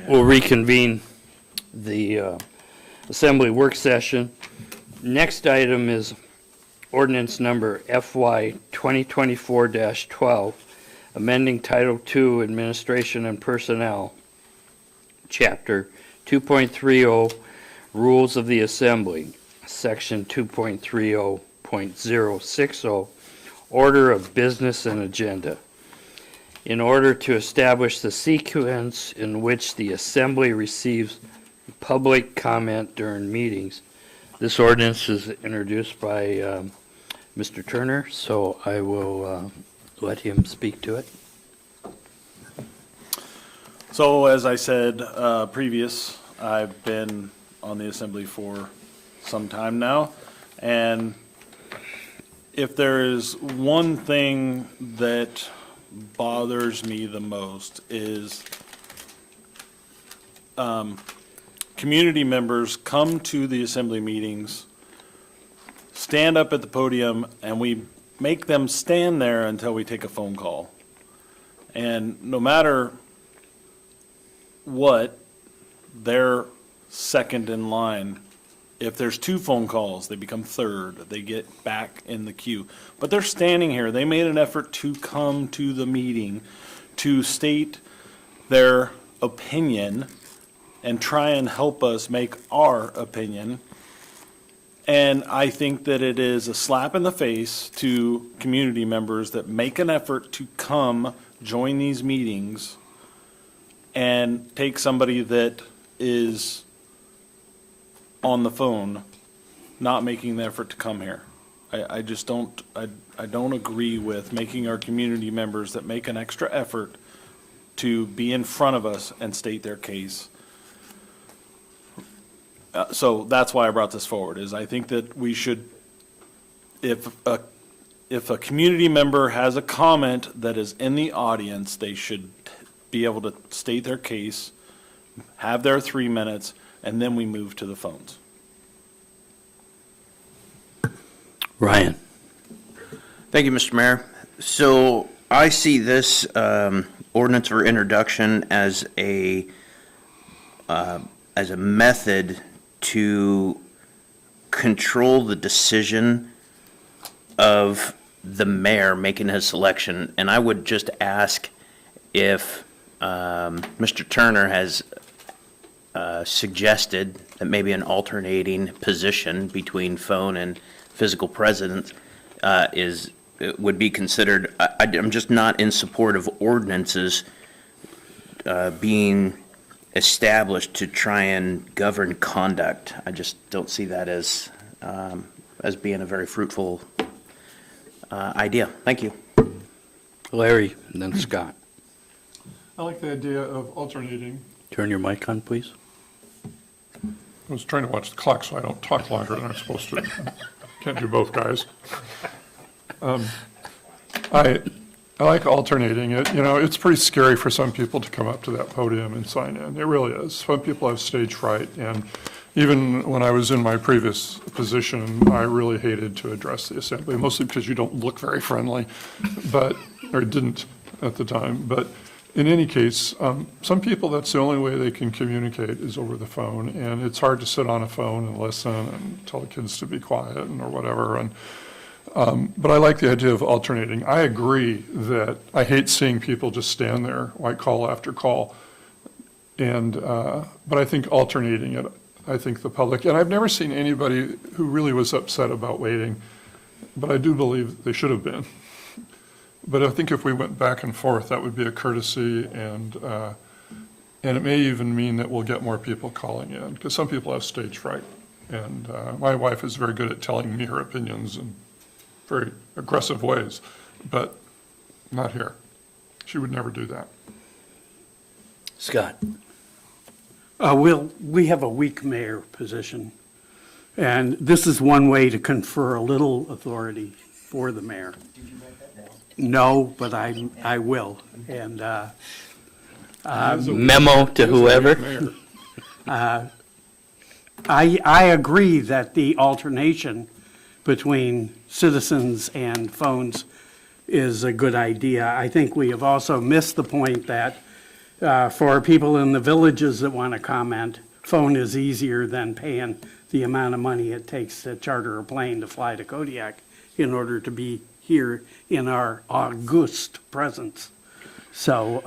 We'll reconvene the Assembly work session. Next item is ordinance number FY 2024-12, amending Title II Administration and Personnel, Chapter 2.30, Rules of the Assembly, Section 2.30.060, Order of Business and Agenda, in order to establish the sequence in which the Assembly receives public comment during meetings. This ordinance is introduced by Mr. Turner, so I will let him speak to it. So as I said previous, I've been on the Assembly for some time now, and if there is one thing that bothers me the most is community members come to the Assembly meetings, stand up at the podium, and we make them stand there until we take a phone call. And no matter what, they're second in line. If there's 2 phone calls, they become third. They get back in the queue. But they're standing here. They made an effort to come to the meeting to state their opinion and try and help us make our opinion. And I think that it is a slap in the face to community members that make an effort to come join these meetings and take somebody that is on the phone, not making the effort to come here. I just don't, I don't agree with making our community members that make an extra effort to be in front of us and state their case. So that's why I brought this forward, is I think that we should, if a community member has a comment that is in the audience, they should be able to state their case, have their 3 minutes, and then we move to the phones. Ryan. Thank you, Mr. Mayor. So I see this ordinance for introduction as a method to control the decision of the mayor making his selection. And I would just ask if Mr. Turner has suggested that maybe an alternating position between phone and physical presence would be considered. I'm just not in support of ordinances being established to try and govern conduct. I just don't see that as being a very fruitful idea. Thank you. Larry, and then Scott. I like the idea of alternating. Turn your mic on, please. I was trying to watch the clock so I don't talk longer than I'm supposed to. Can't do both, guys. I like alternating it. You know, it's pretty scary for some people to come up to that podium and sign in. It really is. Some people have stage fright, and even when I was in my previous position, I really hated to address the Assembly, mostly because you don't look very friendly, or didn't at the time. But in any case, some people, that's the only way they can communicate is over the phone, and it's hard to sit on a phone and listen and tell the kids to be quiet or whatever. And but I like the idea of alternating. I agree that I hate seeing people just stand there like call after call. And but I think alternating it, I think the public, and I've never seen anybody who really was upset about waiting, but I do believe they should have been. But I think if we went back and forth, that would be a courtesy, and it may even mean that we'll get more people calling in, because some people have stage fright. And my wife is very good at telling me her opinions in very aggressive ways, but not here. She would never do that. Scott. We have a weak mayor position, and this is one way to confer a little authority for the mayor. No, but I will. And memo to whoever. I agree that the alternation between citizens and phones is a good idea. I think we have also missed the point that For people in the villages that want to comment, phone is easier than paying the amount of money it takes to charter a plane to fly to Kodiak in order to be here in our august presence. So,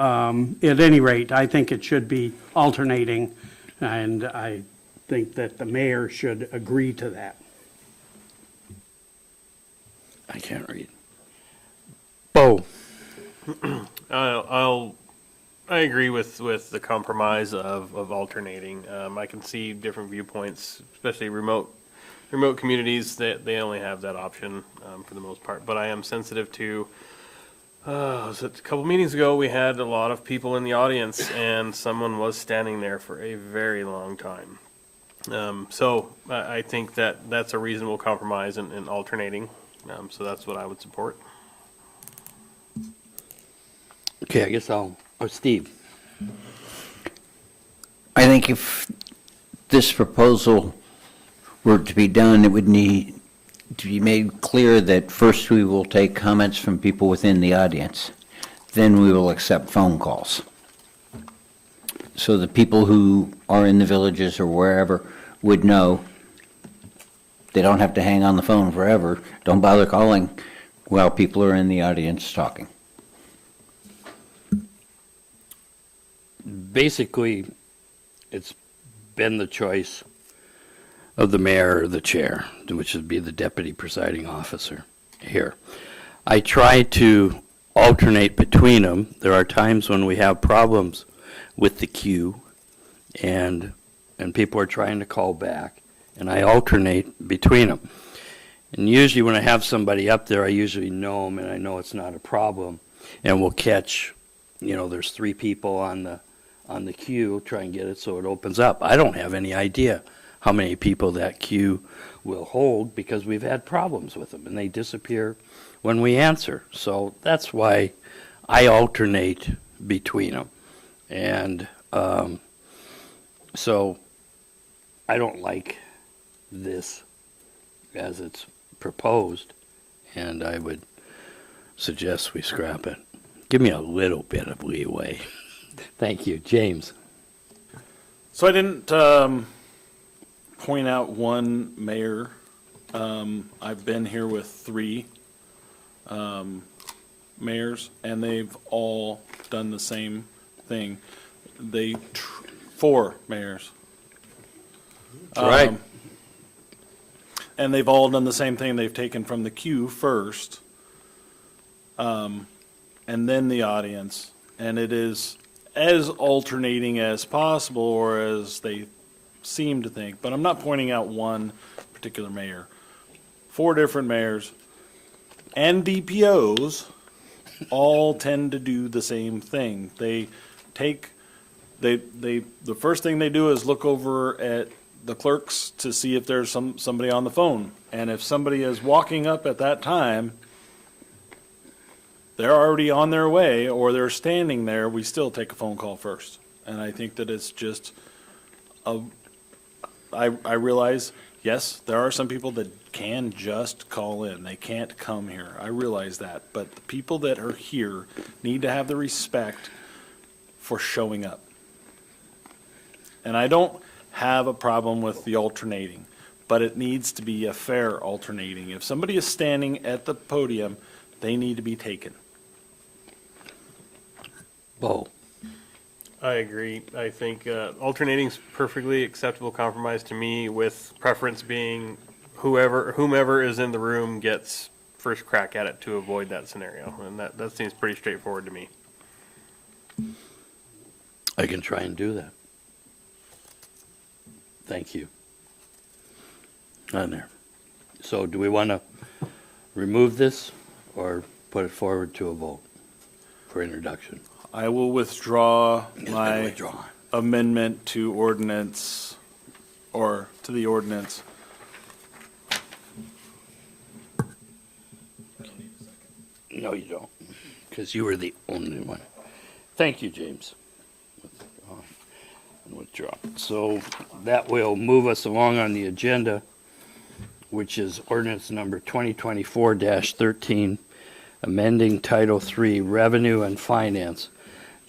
at any rate, I think it should be alternating, and I think that the mayor should agree to that. I can't read. Bo, I agree with the compromise of alternating. I can see different viewpoints, especially remote communities that they only have that option for the most part. But I am sensitive to. Was it a couple meetings ago, we had a lot of people in the audience, and someone was standing there for a very long time. So I think that's a reasonable compromise in alternating. So that's what I would support. okay, I guess Steve. I think if this proposal were to be done, it would need to be made clear that first we will take comments from people within the audience, then we will accept phone calls. So the people who are in the villages or wherever would know they don't have to hang on the phone forever. Don't bother calling while people are in the audience talking. Basically, it's been the choice of the mayor or the chair, which would be the deputy presiding officer here. I try to alternate between them. There are times when we have problems with the queue and people are trying to call back, and I alternate between them. And usually when I have somebody up there, I usually know them and I know it's not a problem, and we'll catch, there's 3 people on the queue, try and get it so it opens up. I don't have any idea how many people that queue will hold because we've had problems with them and they disappear when we answer. So that's why I alternate between them. And so I don't like this as it's proposed, and I would suggest we scrap it. Give me a little bit of leeway. Thank you. James. So I didn't point out one mayor. I've been here with 3 mayors, and they've all done the same thing. 4 mayors. Right. And they've all done the same thing. They've taken from the queue first, and then the audience. And it is as alternating as possible, or as they seem to think. But I'm not pointing out one particular mayor. 4 different mayors and DPOs all tend to do the same thing. The first thing they do is look over at the clerks to see if there's somebody on the phone. And if somebody is walking up at that time, they're already on their way or they're standing there, we still take a phone call first. And I think that it's just, I realize, yes, there are some people that can just call in. They can't come here. I realize that. But the people that are here need to have the respect for showing up. And I don't have a problem with the alternating, but it needs to be a fair alternating. If somebody is standing at the podium, they need to be taken. Bo. I agree. I think alternating is perfectly acceptable compromise to me, with preference being whomever is in the room gets first crack at it to avoid that scenario. And that seems pretty straightforward to me. I can try and do that. Thank you. On there. So do we want to remove this or put it forward to a vote for introduction? I will withdraw my amendment to ordinance, or to the ordinance. No, you don't, because you were the only one. Thank you, James. Withdraw. So that will move us along on the agenda, which is ordinance number 2024-13, amending Title III, Revenue and Finance,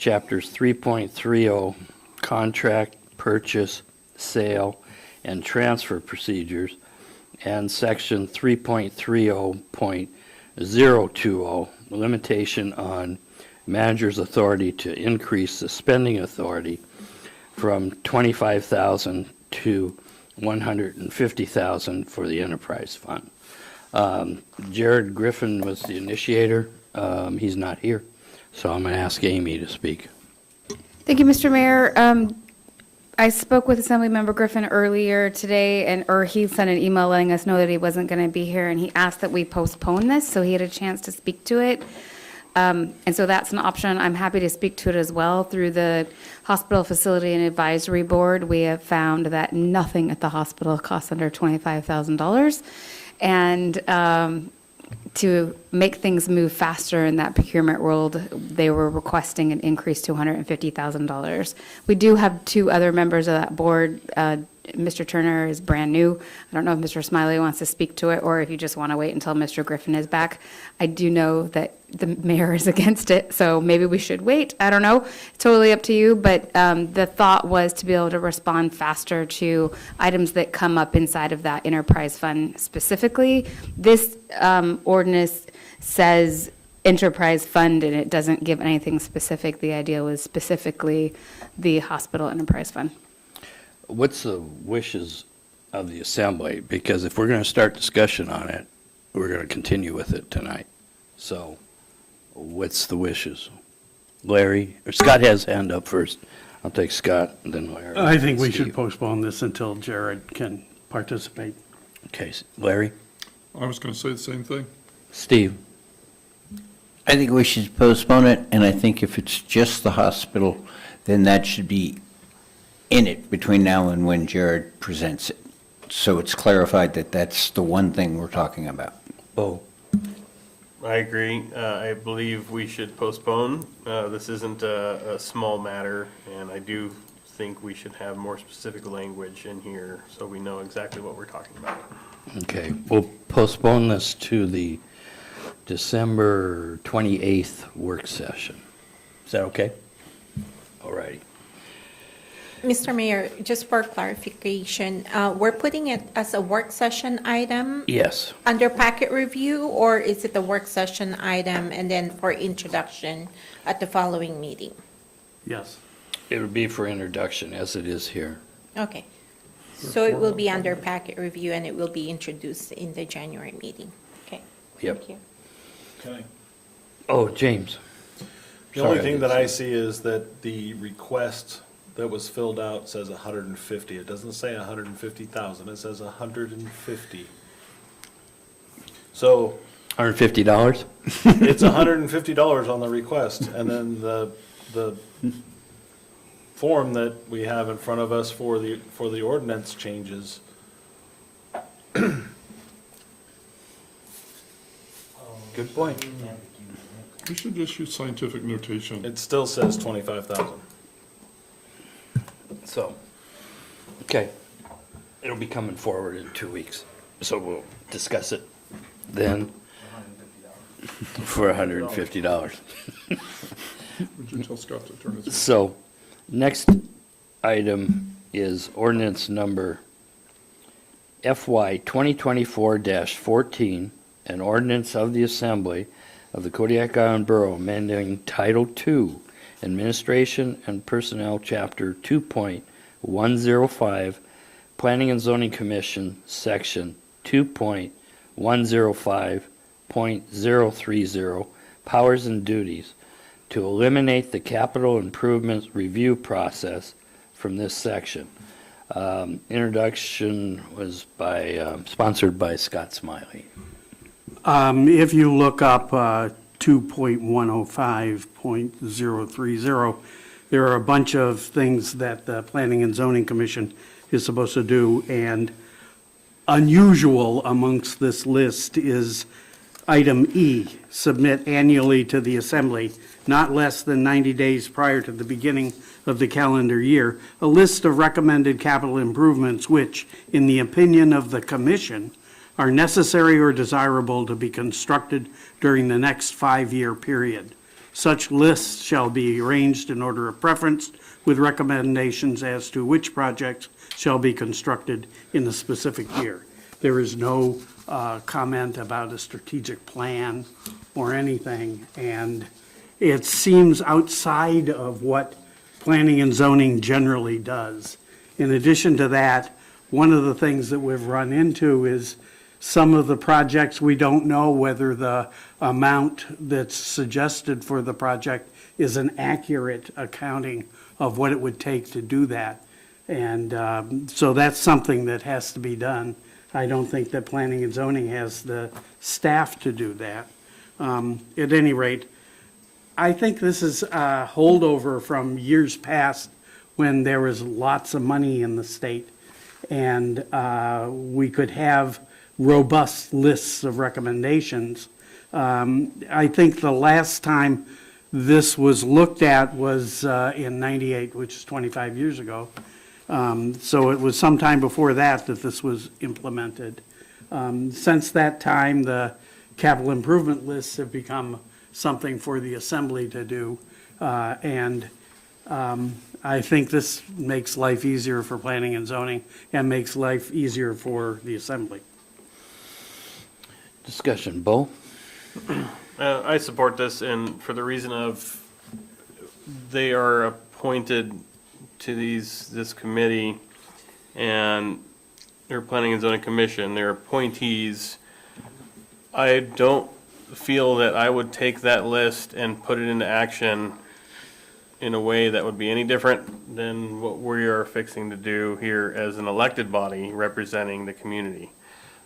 Chapters 3.30, Contract, Purchase, Sale, and Transfer Procedures, and Section 3.30.020, Limitation on Manager's Authority to Increase the Spending Authority from $25,000 to $150,000 for the Enterprise Fund. Jared Griffin was the initiator. He's not here, so I'm going to ask Amy to speak. Thank you, Mr. Mayor. I spoke with Assemblymember Griffin earlier today, or he sent an email letting us know that he wasn't going to be here, and he asked that we postpone this, so he had a chance to speak to it. And so that's an option. I'm happy to speak to it as well. Through the Hospital Facility and Advisory Board, we have found that nothing at the hospital costs under $25,000. And to make things move faster in that procurement world, they were requesting an increase to $150,000. We do have two other members of that board. Mr. Turner is brand new. I don't know if Mr. Smiley wants to speak to it or if you just want to wait until Mr. Griffin is back. I do know that the mayor is against it, so maybe we should wait. I don't know. Totally up to you, but the thought was to be able to respond faster to items that come up inside of that enterprise fund specifically. This ordinance says enterprise fund, and it doesn't give anything specific. The idea was specifically the hospital enterprise fund. What's the wishes of the Assembly? Because if we're going to start discussion on it, we're going to continue with it tonight. So what's the wishes? Larry, or Scott has hand up first. I'll take Scott, and then Larry. I think we Steve. should postpone this until Jared can participate. Okay, Larry? I was going to say the same thing. Steve? I think we should postpone it, and I think if it's just the hospital, then that should be in it between now and when Jared presents it. So it's clarified that that's the one thing we're talking about. Bo? I agree. I believe we should postpone. This isn't a small matter, and I do think we should have more specific language in here so we know exactly what we're talking about. Okay, we'll postpone this to the December 28th work session. Is that okay? All righty. Mr. Mayor, just for clarification, we're putting it as a work session item Yes. under packet review, or is it a work session item and then for introduction at the following meeting? Yes. It would be for introduction, as it is here. Okay. So it will be under packet review and it will be introduced in the January meeting. Okay. Yep. Thank you. Okay. Oh, James. The only Sorry, thing I that didn't I see is that the request that was filled out says 150. It doesn't say 150,000. It says 150. So $150? it's $150 on the request, and then the form that we have in front of us for the ordinance changes. Good point. We should just use scientific notation. It still says 25,000. So, okay. It'll be coming forward in 2 weeks. So we'll discuss it then for $150. Would you tell Scott to turn his? So, next item is ordinance number FY 2024-14, an ordinance of the Assembly of the Kodiak Island Borough amending Title II, Administration and Personnel, Chapter 2.105, Planning and Zoning Commission, Section 2.105.030, Powers and Duties, to eliminate the capital improvements review process from this section. Introduction was sponsored by Scott Smiley. If you look up 2.105.030, there are a bunch of things that the Planning and Zoning Commission is supposed to do, and unusual amongst this list is item E, submit annually to the Assembly, not less than 90 days prior to the beginning of the calendar year, a list of recommended capital improvements which, in the opinion of the Commission, are necessary or desirable to be constructed during the next 5-year period. Such lists shall be arranged in order of preference with recommendations as to which projects shall be constructed in a specific year. There is no comment about a strategic plan or anything, and it seems outside of what planning and zoning generally does. In addition to that, one of the things that we've run into is some of the projects, we don't know whether the amount that's suggested for the project is an accurate accounting of what it would take to do that. And so that's something that has to be done. I don't think that planning and zoning has the staff to do that. At any rate, I think this is a holdover from years past when there was lots of money in the state, and we could have robust lists of recommendations. I think the last time this was looked at was in '98, which is 25 years ago. So it was sometime before that that this was implemented. Since that time, the capital improvement lists have become something for the assembly to do. And I think this makes life easier for planning and zoning and makes life easier for the assembly. Discussion, Bo? I support this, and for the reason of they are appointed to this committee, and they're planning and zoning commission, they're appointees. I don't feel that I would take that list and put it into action in a way that would be any different than what we are fixing to do here as an elected body representing the community.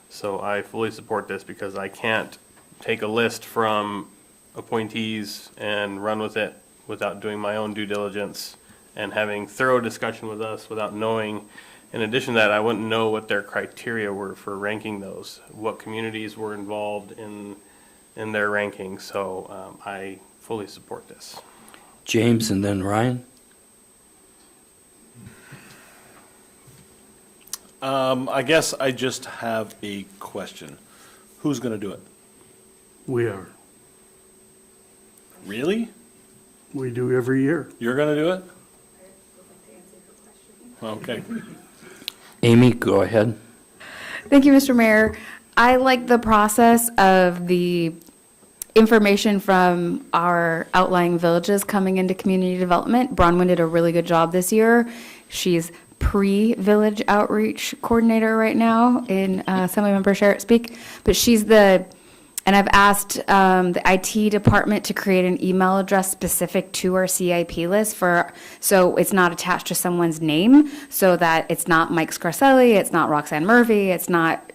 So I fully support this because I can't take a list from appointees and run with it without doing my own due diligence and having thorough discussion with us without knowing. In addition to that, I wouldn't know what their criteria were for ranking those, what communities were involved in their ranking. So I fully support this. James and then Ryan? I guess I just have a question. Who's going to do it? We are. Really? We do every year. You're going to do it? Okay. Amy, go ahead. Thank you, Mr. Mayor. I like the process of the information from our outlying villages coming into community development. Bronwyn did a really good job this year. She's pre-village outreach coordinator right now in Assemblymember Sherritt Speak, but she's and I've asked the IT department to create an email address specific to our CIP list so it's not attached to someone's name, so that it's not Mike Scarcelli, it's not Roxanne Murphy, it's not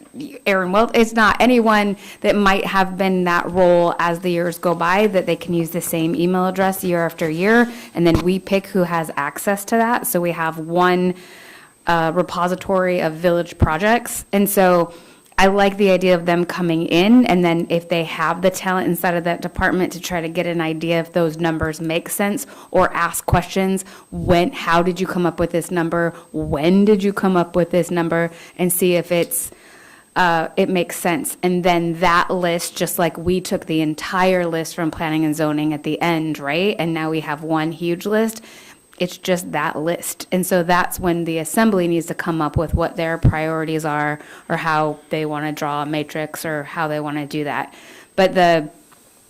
Aaron Welt, it's not anyone that might have been that role as the years go by, that they can use the same email address year after year, and then we pick who has access to that, so we have one repository of village projects. And so I like the idea of them coming in, and then if they have the talent inside of that department to try to get an idea if those numbers make sense, or ask questions, how did you come up with this number? When did you come up with this number? And see if it makes sense. And then that list, just like we took the entire list from planning and zoning at the end, right? And now we have one huge list. It's just that list. And so that's when the assembly needs to come up with what their priorities are, or how they want to draw a matrix, or how they want to do that.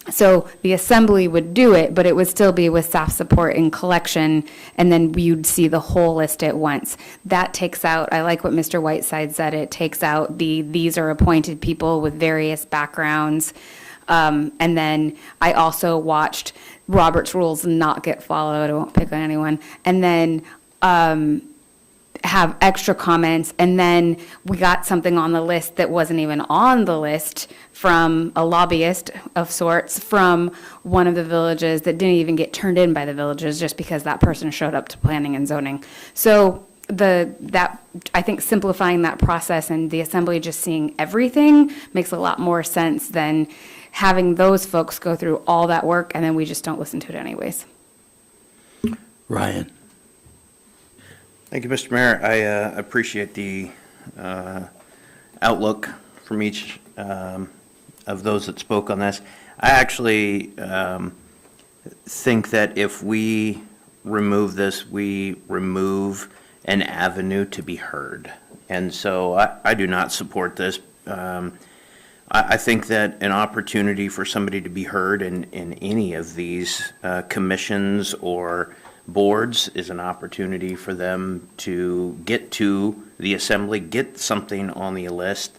So the assembly would do it, but it would still be with staff support and collection, and then you'd see the whole list at once. That takes out, I like what Mr. Whiteside said, it takes out these are appointed people with various backgrounds. And then I also watched Robert's rules not get followed. I won't pick on anyone. And then have extra comments. And then we got something on the list that wasn't even on the list from a lobbyist of sorts from one of the villages that didn't even get turned in by the villages just because that person showed up to planning and zoning. So I think simplifying that process and the assembly just seeing everything makes a lot more sense than having those folks go through all that work and then we just don't listen to it anyways. Ryan. Thank you, Mr. Mayor. I appreciate the outlook from each of those that spoke on this. I actually think that if we remove this, we remove an avenue to be heard. And so I do not support this. I think that an opportunity for somebody to be heard in any of these commissions or boards is an opportunity for them to get to the assembly, get something on the list,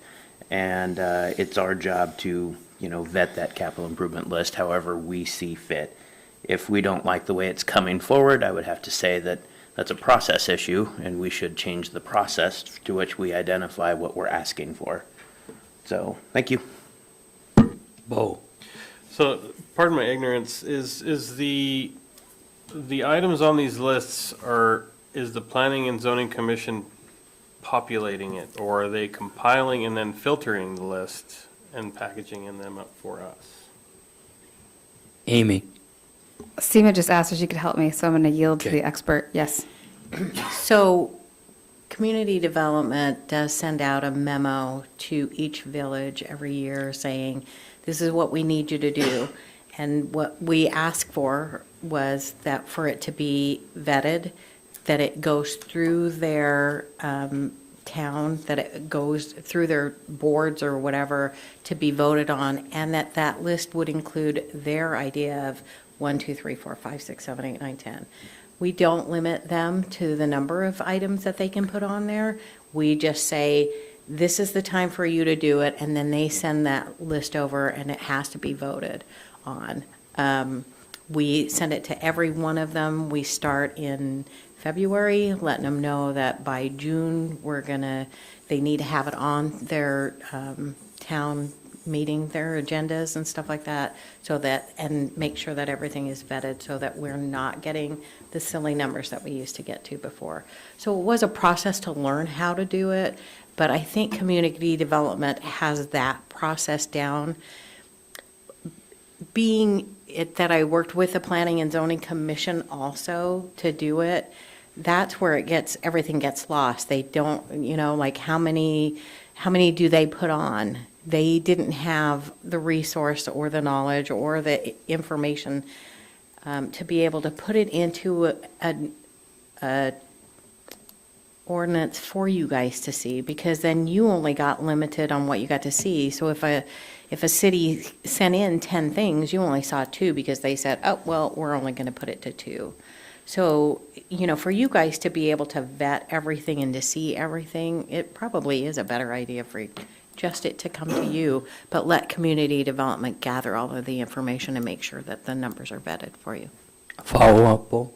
and it's our job to, vet that capital improvement list however we see fit. If we don't like the way it's coming forward, I would have to say that that's a process issue, and we should change the process to which we identify what we're asking for. So, thank you. Bo. So, pardon my ignorance, is the items on these lists is the Planning and Zoning Commission populating it, or are they compiling and then filtering the list and packaging them up for us? Amy. Seema just asked if she could help me, so I'm going to yield to the expert. Yes. So, community development does send out a memo to each village every year saying, this is what we need you to do. And what we asked for was that for it to be vetted, that it goes through their town, that it goes through their boards or whatever to be voted on, and that list would include their idea of 1, 2, 3, 4, 5, 6, 7, 8, 9, 10. We don't limit them to the number of items that they can put on there. We just say, this is the time for you to do it, and then they send that list over, and it has to be voted on. We send it to every one of them. We start in February, letting them know that by June, they need to have it on their town meeting, their agendas and stuff like that, and make sure that everything is vetted so that we're not getting the silly numbers that we used to get to before. So it was a process to learn how to do it, but I think community development has that process down. Being it that I worked with the Planning and Zoning Commission also to do it, that's where everything gets lost. They don't, like how many do they put on? They didn't have the resource or the knowledge or the information to be able to put it into a ordinance for you guys to see, because then you only got limited on what you got to see. So if a city sent in 10 things, you only saw 2 because they said, oh, well, we're only going to put it to 2. So, for you guys to be able to vet everything and to see everything, it probably is a better idea for just it to come to you, but let community development gather all of the information and make sure that the numbers are vetted for you. Follow up, Bo.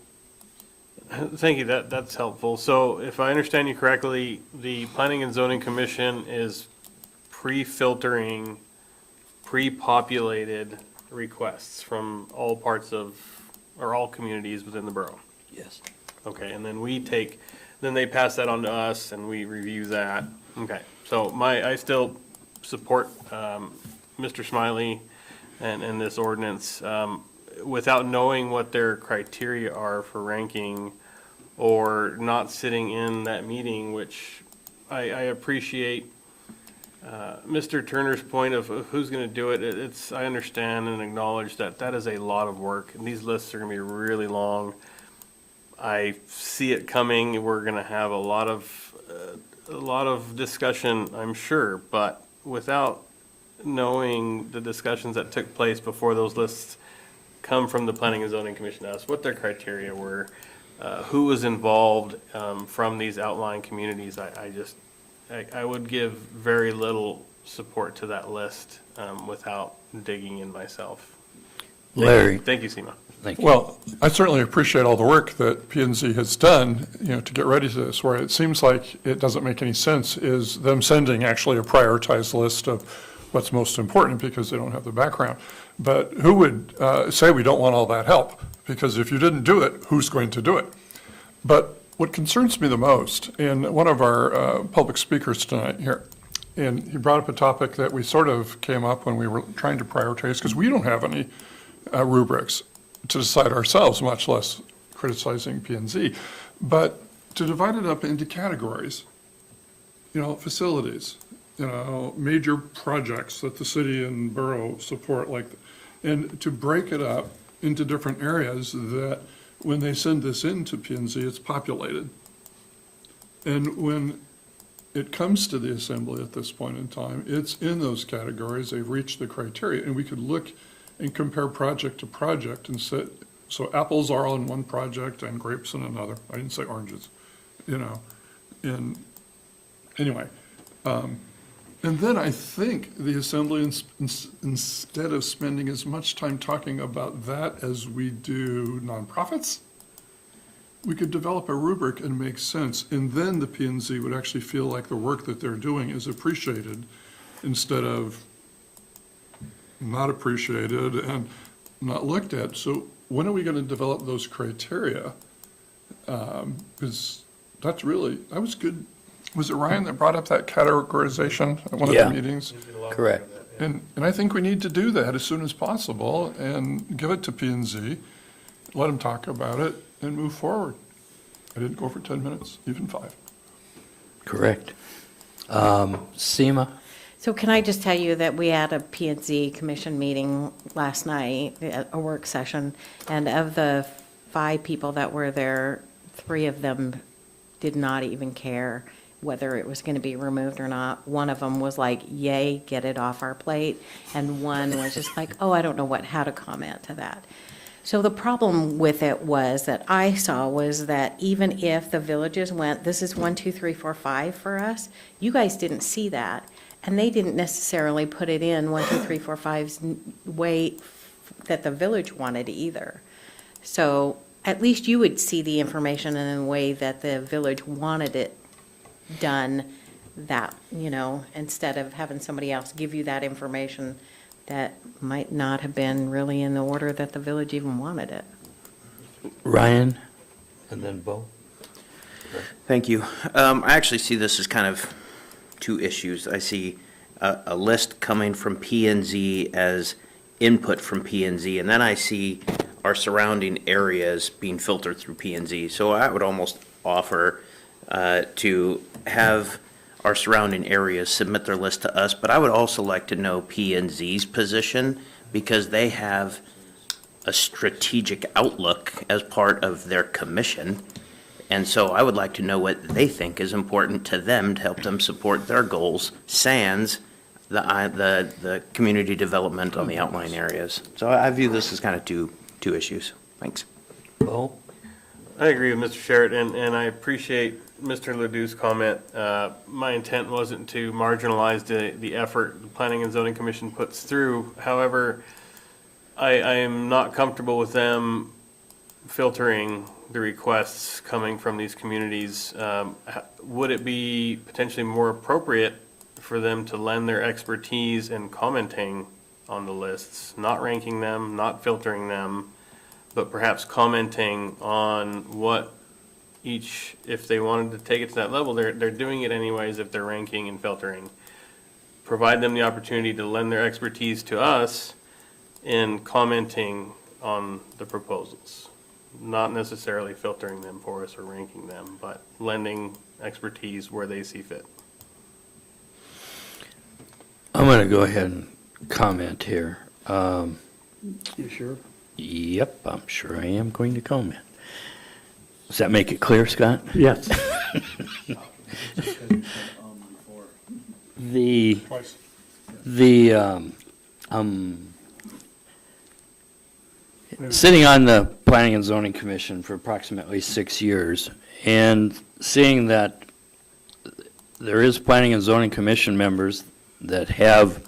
Thank you, that's helpful. So if I understand you correctly, the Planning and Zoning Commission is pre-filtering pre-populated requests from all parts of, or all communities within the borough. Yes. Okay, and then then they pass that on to us and we review that. Okay, so I still support Mr. Smiley and this ordinance without knowing what their criteria are for ranking or not sitting in that meeting, which I appreciate Mr. Turner's point of who's going to do it. I understand and acknowledge that is a lot of work, and these lists are going to be really long. I see it coming. We're going to have a lot of discussion, I'm sure, but without knowing the discussions that took place before those lists come from the Planning and Zoning Commission to us, what their criteria were, who was involved from these outlying communities, I would give very little support to that list without digging in myself. Larry. Thank you, Seema. Thank you. Well, I certainly appreciate all the work that P&Z has done, to get ready to this. Where it seems like it doesn't make any sense is them sending actually a prioritized list of what's most important because they don't have the background. But who would say we don't want all that help? Because if you didn't do it, who's going to do it? But what concerns me the most, and one of our public speakers tonight here, and he brought up a topic that we sort of came up when we were trying to prioritize, because we don't have any rubrics to decide ourselves, much less criticizing P&Z, but to divide it up into categories, facilities, major projects that the city and borough support, and to break it up into different areas that when they send this into P&Z, it's populated. And when it comes to the assembly at this point in time, it's in those categories, they've reached the criteria, and we could look and compare project to project and say, so apples are on one project and grapes on another. I didn't say oranges, and anyway. And then I think the assembly, instead of spending as much time talking about that as we do nonprofits, we could develop a rubric and make sense. And then the P&Z would actually feel like the work that they're doing is appreciated instead of not appreciated and not looked at. So when are we going to develop those criteria? Because that's really, that was good. Was it Ryan that brought up that categorization at one of the meetings? Correct. And I think we need to do that as soon as possible and give it to P&Z, let them talk about it, and move forward. I didn't go for 10 minutes, even 5. Correct. Seema? So can I just tell you that we had a P&Z commission meeting last night, a work session, and of the 5 people that were there, 3 of them did not even care whether it was going to be removed or not. One of them was like, yay, get it off our plate. And one was just like, oh, I don't know how to comment to that. So the problem with it was that I saw was that even if the villages went, this is 1, 2, 3, 4, 5 for us, you guys didn't see that. And they didn't necessarily put it in 1, 2, 3, 4, 5's way that the village wanted either. So at least you would see the information in a way that the village wanted it done, that, instead of having somebody else give you that information that might not have been really in the order that the village even wanted it. Ryan? And then Bo? Thank you. I actually see this as kind of 2 issues. I see a list coming from P&Z as input from P&Z, and then I see our surrounding areas being filtered through P&Z. So I would almost offer to have our surrounding areas submit their list to us, but I would also like to know P&Z's position, because they have a strategic outlook as part of their commission. And so I would like to know what they think is important to them to help them support their goals, sans the community development on the outlying areas. So I view this as kind of two issues. Thanks. Bo? I agree with Mr. Sherritt, and I appreciate Mr. Ledoux's comment. My intent wasn't to marginalize the effort the Planning and Zoning Commission puts through. However, I am not comfortable with them filtering the requests coming from these communities. Would it be potentially more appropriate for them to lend their expertise in commenting on the lists, not ranking them, not filtering them, but perhaps commenting on what each, if they wanted to take it to that level, they're doing it anyways if they're ranking and filtering. Provide them the opportunity to lend their expertise to us in commenting on the proposals. Not necessarily filtering them for us or ranking them, but lending expertise where they see fit. I'm going to go ahead and comment here. You sure? Yep, I'm sure I am going to comment. Does that make it clear, Scott? Yes. Sitting on the Planning and Zoning Commission for approximately 6 years, and seeing that there is Planning and Zoning Commission members that have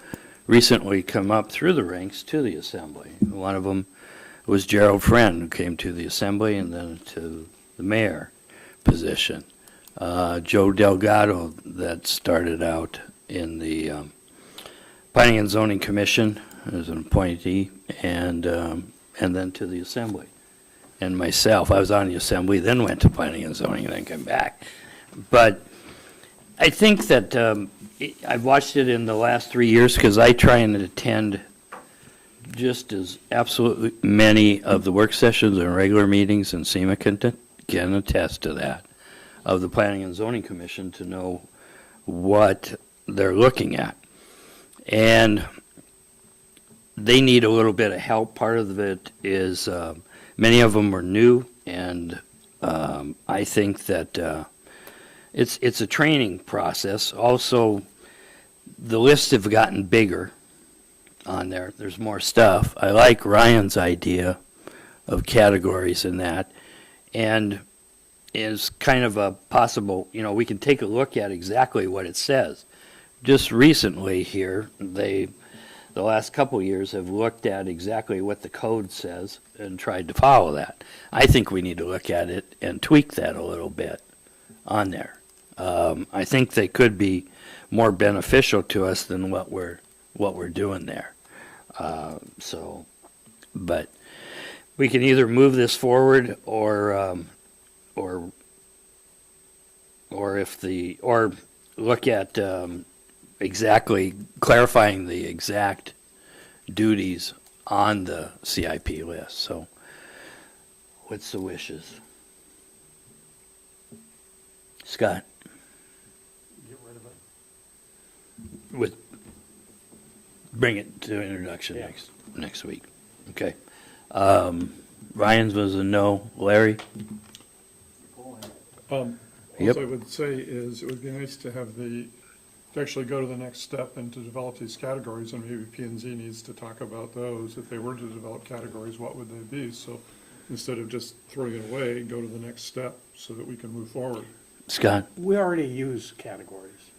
recently come up through the ranks to the Assembly. One of them was Gerald Friend, who came to the Assembly and then to the mayor position. Joe Delgado, that started out in the Planning and Zoning Commission as an appointee, and then to the Assembly. And myself, I was on the Assembly, then went to Planning and Zoning, and then came back. But I think that I've watched it in the last 3 years because I try and attend just as absolutely many of the work sessions and regular meetings, and Seema can attest to that, of the Planning and Zoning Commission to know what they're looking at. And they need a little bit of help. Part of it is many of them are new, and I think that it's a training process. Also, the lists have gotten bigger on there. There's more stuff. I like Ryan's idea of categories in that, and is kind of a possible, we can take a look at exactly what it says. Just recently here, the last couple years have looked at exactly what the code says and tried to follow that. I think we need to look at it and tweak that a little bit on there. I think they could be more beneficial to us than what we're doing there. But we can either move this forward or look at exactly clarifying the exact duties on the CIP list. So what's the wishes? Scott? Get rid of it. Bring it to introduction next week. Okay. Ryan's was a no. Larry? What I would say is, it would be nice to have to actually go to the next step and to develop these categories, and maybe P&Z needs to talk about those. If they were to develop categories, what would they be? So instead of just throwing it away, go to the next step so that we can move forward. Scott? We already use categories.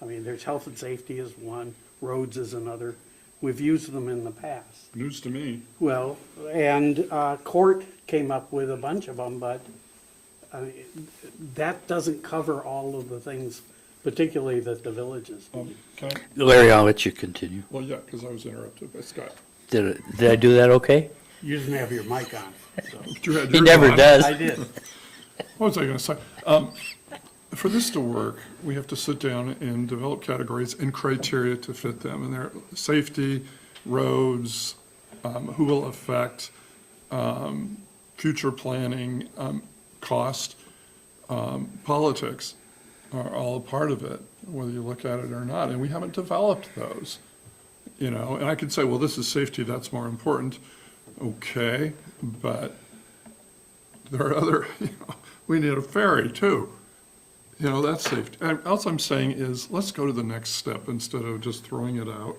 I mean, there's health and safety is one, roads is another. We've used them in the past. News to me. Well, and court came up with a bunch of them, but that doesn't cover all of the things, particularly that the villages need. Larry, I'll let you continue. Well, yeah, because I was interrupted by Scott. Did I do that okay? You didn't have your mic on. So. He never does. I did. What was I going to say? For this to work, we have to sit down and develop categories and criteria to fit them. And they're safety, roads, who will affect, future planning, cost, politics are all a part of it, whether you look at it or not. And we haven't developed those, and I could say, well, this is safety, that's more important. Okay, but there are other, we need a ferry too. That's safety. Else I'm saying is, let's go to the next step instead of just throwing it out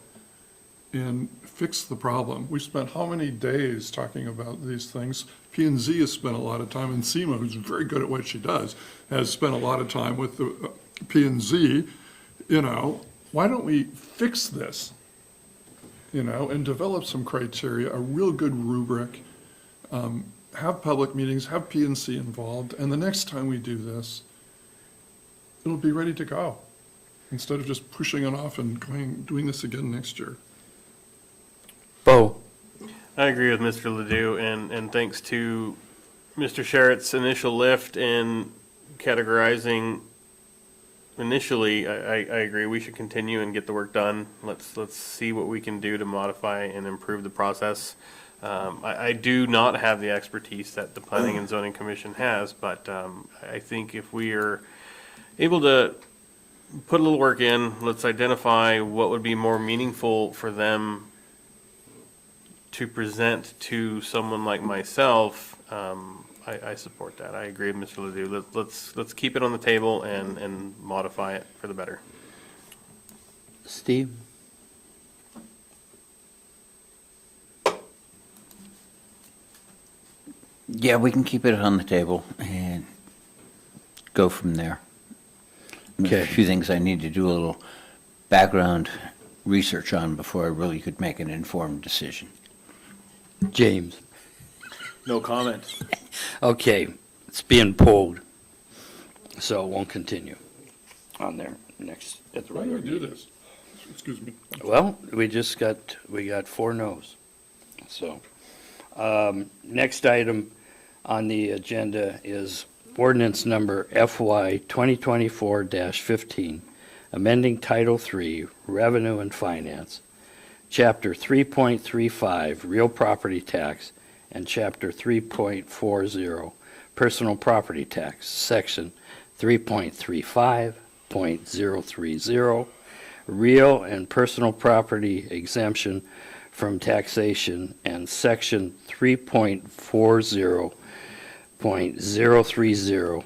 and fix the problem. We spent how many days talking about these things? P&Z has spent a lot of time, and SEMA, who's very good at what she does, has spent a lot of time with the P&Z. Why don't we fix this? And develop some criteria, a real good rubric, have public meetings, have P&C involved, and the next time we do this, it'll be ready to go, instead of just pushing it off and doing this again next year. Bo? I agree with Mr. Ledoux, and thanks to Mr. Sherritt's initial lift in categorizing initially, I agree, we should continue and get the work done. Let's see what we can do to modify and improve the process. I do not have the expertise that the Planning and Zoning Commission has, but I think if we are able to put a little work in, let's identify what would be more meaningful for them to present to someone like myself. I support that. I agree with Mr. Ledoux. Let's keep it on the table and modify it for the better. Steve? Yeah, we can keep it on the table and go from there. Okay. A few things I need to do a little background research on before I really could make an informed decision. James? No comment. Okay, it's being pulled, so it won't continue on there next at the Why do regular we do meeting. this? Excuse me. Well, we got 4 no's. So, next item on the agenda is ordinance number FY 2024-15, amending Title III, Revenue and Finance, Chapter 3.35, Real Property Tax, and Chapter 3.40, Personal Property Tax, Section 3.35.030, Real and Personal Property Exemption from taxation and section 3.40.030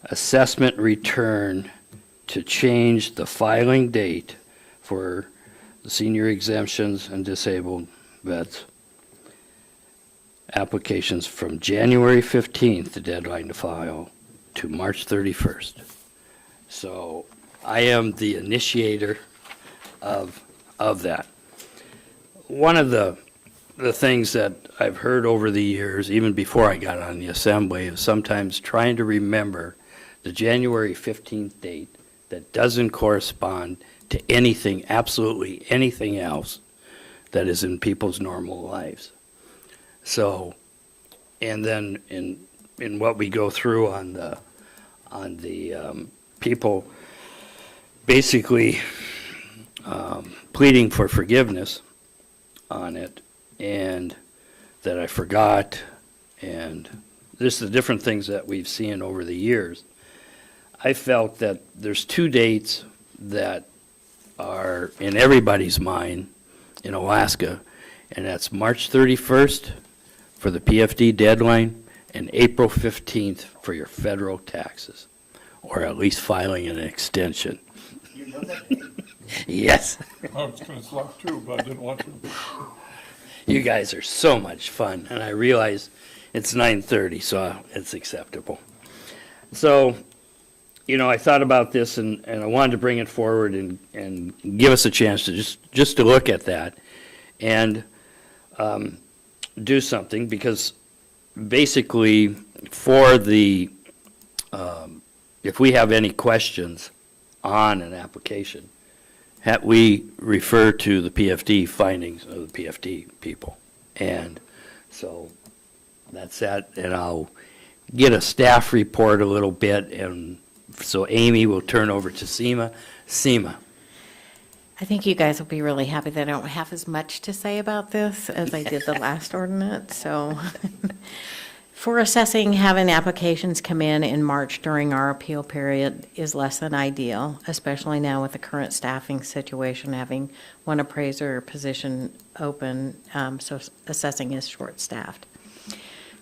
assessment return to change the filing date for the senior exemptions and disabled vets applications from January 15th, the deadline to file, to March 31st. So I am the initiator of that. One of the things that I've heard over the years, even before I got on the assembly, is sometimes trying to remember the January 15th date that doesn't correspond to anything, absolutely anything else that is in people's normal lives. So, and then in what we go through on the people basically pleading for forgiveness on it, and that I forgot, and just the different things that we've seen over the years, I felt that there's two dates that are in everybody's mind in Alaska, and that's March 31st for the PFD deadline and April 15th for your federal taxes, or at least filing an extension. You know that? Yes. I was going to slap too, but I didn't want to. You guys are so much fun, and I realize it's 9:30, so it's acceptable. So, you know, I thought about this, and I wanted to bring it forward and give us a chance to just to look at that and do something, because basically for the, if we have any questions on an application, we refer to the PFD findings of the PFD people. And so that's that, and I'll get a staff report a little bit, and so Amy will turn over to Seema. Seema. I think you guys will be really happy that I don't have as much to say about this as I did the last ordinance, so. For assessing, having applications come in March during our appeal period is less than ideal, especially now with the current staffing situation, having one appraiser position open, so assessing is short-staffed.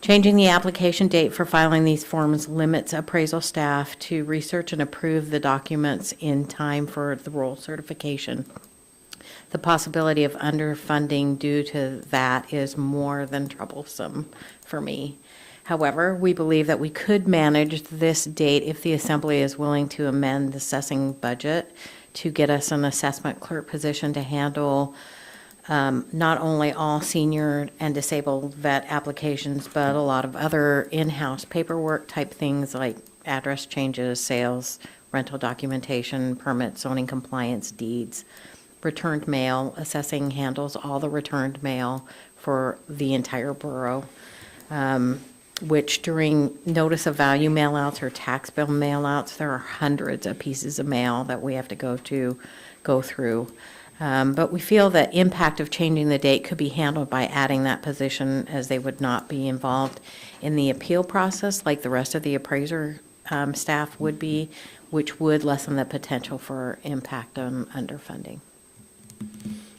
Changing the application date for filing these forms limits appraisal staff to research and approve the documents in time for the roll certification. The possibility of underfunding due to that is more than troublesome for me. However, we believe that we could manage this date if the Assembly is willing to amend the assessing budget to get us an assessment clerk position to handle not only all senior and disabled vet applications, but a lot of other in-house paperwork type things like address changes, sales, rental documentation, permits, zoning compliance, deeds, returned mail. Assessing handles all the returned mail for the entire borough, which during notice of value mailouts or tax bill mailouts, there are hundreds of pieces of mail that we have to go through. But we feel that impact of changing the date could be handled by adding that position, as they would not be involved in the appeal process like the rest of the appraiser staff would be, which would lessen the potential for impact on underfunding.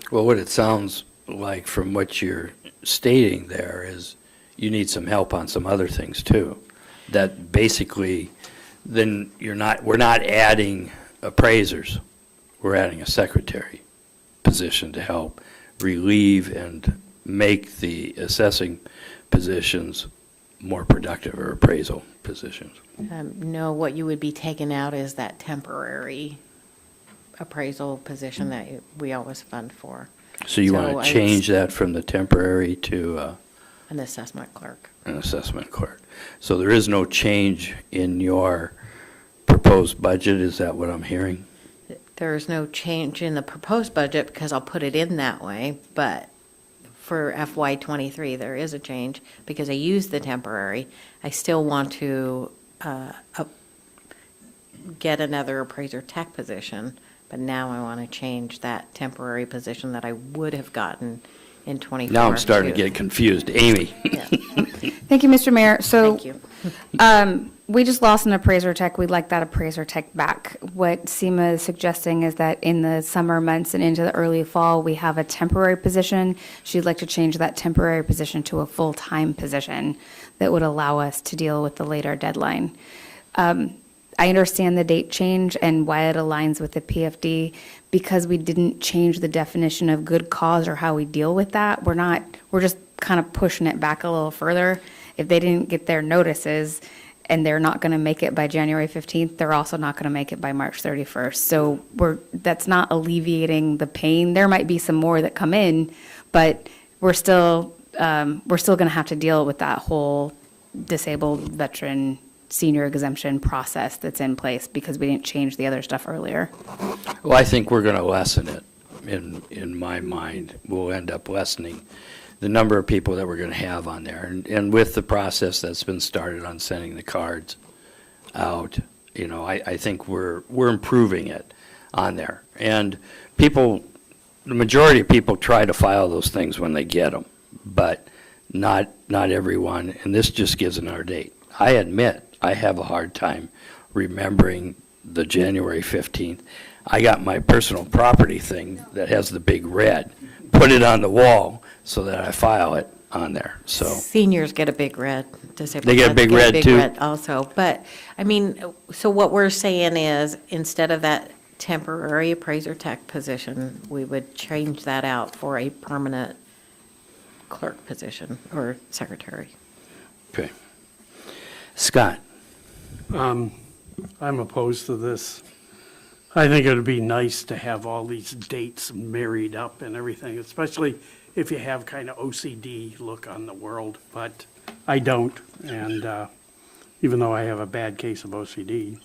Well, what it sounds like from what you're stating there is you need some help on some other things too. That basically, then we're not adding appraisers, we're adding a secretary position to help relieve and make the assessing positions more productive, or appraisal positions. No, what you would be taking out is that temporary appraisal position that we always fund for. So you want to change that from the temporary to an assessment clerk. An assessment clerk. So there is no change in your proposed budget, is that what I'm hearing? There is no change in the proposed budget because I'll put it in that way, but for FY23, there is a change because I used the temporary. I still want to get another appraiser tech position, but now I want to change that temporary position that I would have gotten in 24. Now I'm starting to get confused. Amy? Yeah. Thank you, Mr. Mayor. So, Thank you. We just lost an appraiser tech. We'd like that appraiser tech back. What SEMA is suggesting is that in the summer months and into the early fall, we have a temporary position. She'd like to change that temporary position to a full-time position that would allow us to deal with the later deadline. I understand the date change and why it aligns with the PFD. Because we didn't change the definition of good cause or how we deal with that, we're just kind of pushing it back a little further. If they didn't get their notices and they're not going to make it by January 15th, they're also not going to make it by March 31st. So that's not alleviating the pain. There might be some more that come in, but we're still going to have to deal with that whole disabled veteran senior exemption process that's in place because we didn't change the other stuff earlier. Well, I think we're going to lessen it. In my mind, we'll end up lessening the number of people that we're going to have on there. And with the process that's been started on sending the cards out, I think we're improving it on there. And the majority of people try to file those things when they get them, but not everyone. And this just gives another date. I admit I have a hard time remembering the January 15th. I got my personal property thing that has the big red, put it on the wall so that I file it on there. So Seniors get a big red. Disabled They get a vets big red, too? red also. But, I mean, so what we're saying is, instead of that temporary appraiser tech position, we would change that out for a permanent clerk position or secretary. Okay. Scott? I'm opposed to this. I think it would be nice to have all these dates married up and everything, especially if you have kind of OCD look on the world, but I don't, and even though I have a bad case of OCD.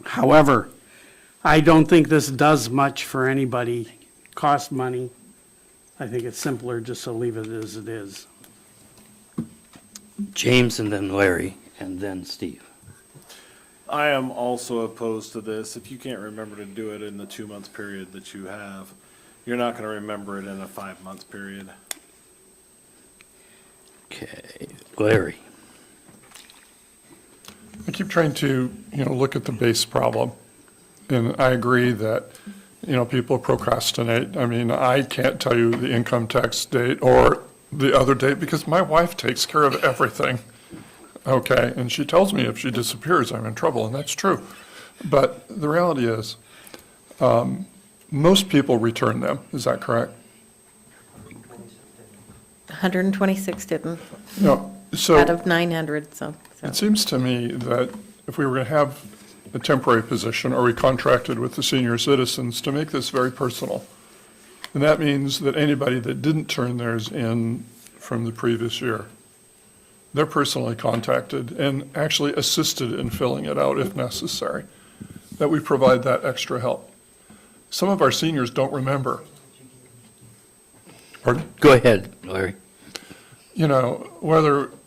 However, I don't think this does much for anybody, cost money. I think it's simpler just to leave it as it is. James, and then Larry, and then Steve. I am also opposed to this. If you can't remember to do it in the 2-month period that you have, you're not going to remember it in a 5-month period. Okay, Larry. I keep trying to, look at the base problem. And I agree that, people procrastinate. I mean, I can't tell you the income tax date or the other date because my wife takes care of everything. Okay, and she tells me if she disappears, I'm in trouble, and that's true. But the reality is, most people return them. Is that correct? 126 didn't. No. So Out of 900, so. it seems to me that if we were going to have a temporary position, or we contracted with the senior citizens to make this very personal, and that means that anybody that didn't turn theirs in from the previous year, they're personally contacted and actually assisted in filling it out if necessary, that we provide that extra help. Some of our seniors don't remember. Pardon? Go ahead, Larry.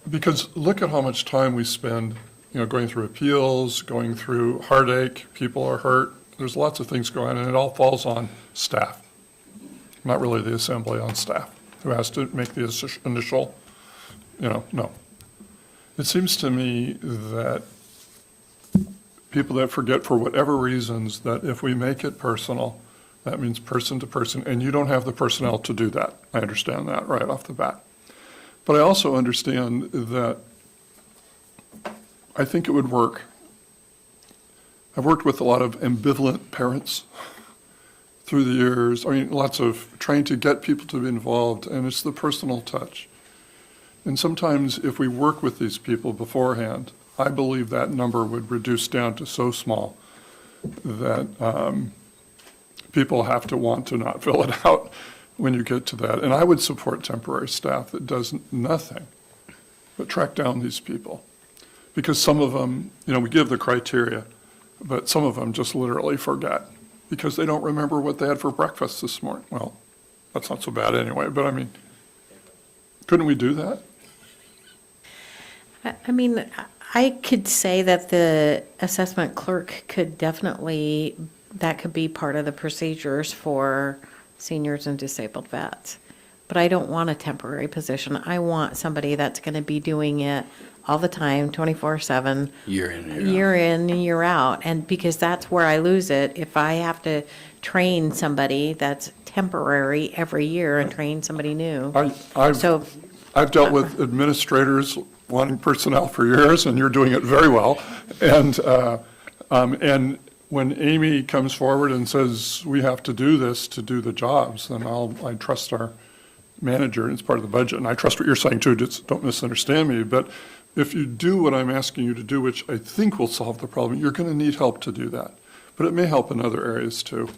Because look at how much time we spend, going through appeals, going through heartache, people are hurt. There's lots of things going on, and it all falls on staff. Not really the assembly, on staff, who has to make the initial, no. It seems to me that people that forget for whatever reasons that if we make it personal, that means person to person, and you don't have the personnel to do that. I understand that right off the bat. But I also understand that I think it would work. I've worked with a lot of ambivalent parents through the years. I mean, lots of trying to get people to be involved, and it's the personal touch. And sometimes if we work with these people beforehand, I believe that number would reduce down to so small that people have to want to not fill it out when you get to that. And I would support temporary staff that does nothing but track down these people. Because some of them, we give the criteria, but some of them just literally forget because they don't remember what they had for breakfast this morning. Well, that's not so bad anyway, but I mean, couldn't we do that? I mean, I could say that the assessment clerk could definitely, that could be part of the procedures for seniors and disabled vets. but I don't want a temporary position. I want somebody that's going to be doing it all the time, 24/7. Year in, year out. Year in and year out. And because that's where I lose it, if I have to train somebody that's temporary every year and train somebody new. So I've dealt with administrators wanting personnel for years, and you're doing it very well. And when Amy comes forward and says, we have to do this to do the jobs, then I trust our manager, and it's part of the budget. And I trust what you're saying too, just don't misunderstand me. But if you do what I'm asking you to do, which I think will solve the problem, you're going to need help to do that. But it may help in other areas too.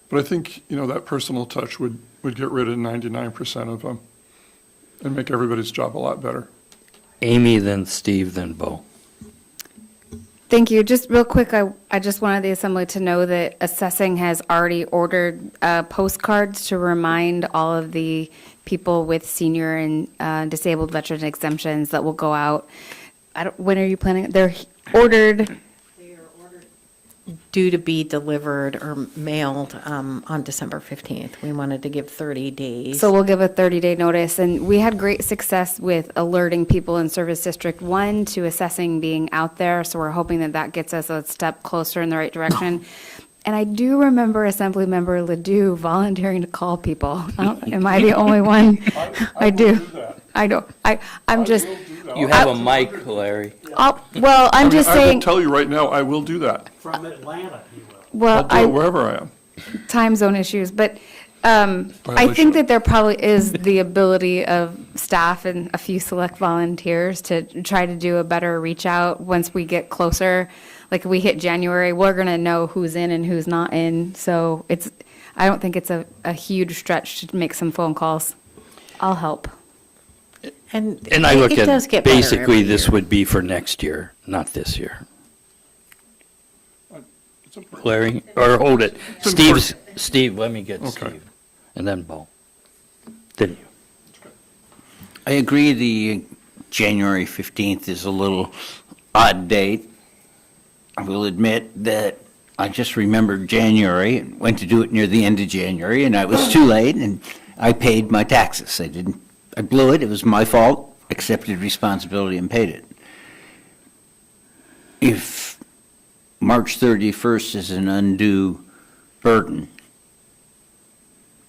But I think, that personal touch would get rid of 99% of them and make everybody's job a lot better. Amy, then Steve, then Bo. Thank you. Just real quick, I just wanted the assembly to know that assessing has already ordered postcards to remind all of the people with senior and disabled veteran exemptions that will go out. When are you planning? They're ordered. due to be delivered or mailed on December 15th. We wanted to give 30 days. So we'll give a 30-day notice. And we had great success with alerting people in Service District 1 to assessing being out there. So we're hoping that that gets us a step closer in the right direction. And I do remember Assemblymember Ledoux volunteering to call people. Am I the only one? I do. I don't. I'm just. You have a mic, Larry. Well, I'm just saying. I will tell you right now, I will do that. From Atlanta, he will. Well, I'll do it wherever I am. Time zone issues, but I think that there probably is the ability of staff and a few select volunteers to try to do a better reach out once we get closer. Like if we hit January, we're going to know who's in and who's not in. So I don't think it's a huge stretch to make some phone calls. I'll help. And I look it does at, get better basically, every this year. would be for next year, not this year. Larry, or hold it. Steve, let me get Steve. And then Bo. Then you. I agree the January 15th is a little odd date. I will admit that I just remembered January and went to do it near the end of January, and I was too late, and I paid my taxes. I blew it. It was my fault. Accepted responsibility and paid it. If March 31st is an undue burden,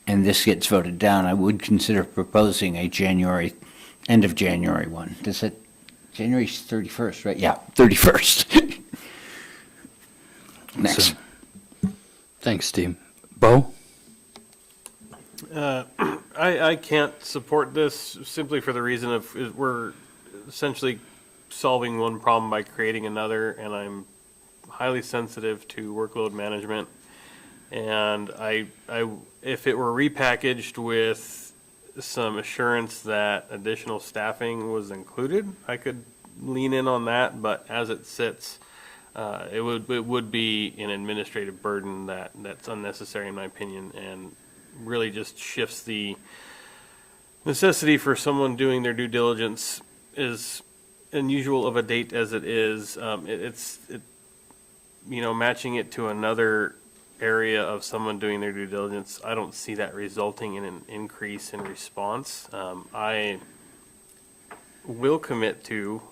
and this gets voted down, I would consider proposing a end of January one. Does it, January 31st, right? Yeah, 31st. Next. Thanks, Steve. Bo? I can't support this simply for the reason of we're essentially solving one problem by creating another, and I'm highly sensitive to workload management. And I if it were repackaged with some assurance that additional staffing was included, I could lean in on that. But as it sits, it would be an administrative burden that's unnecessary in my opinion, and really just shifts the necessity for someone doing their due diligence, as unusual of a date as it is. Matching it to another area of someone doing their due diligence, I don't see that resulting in an increase in response. I will commit to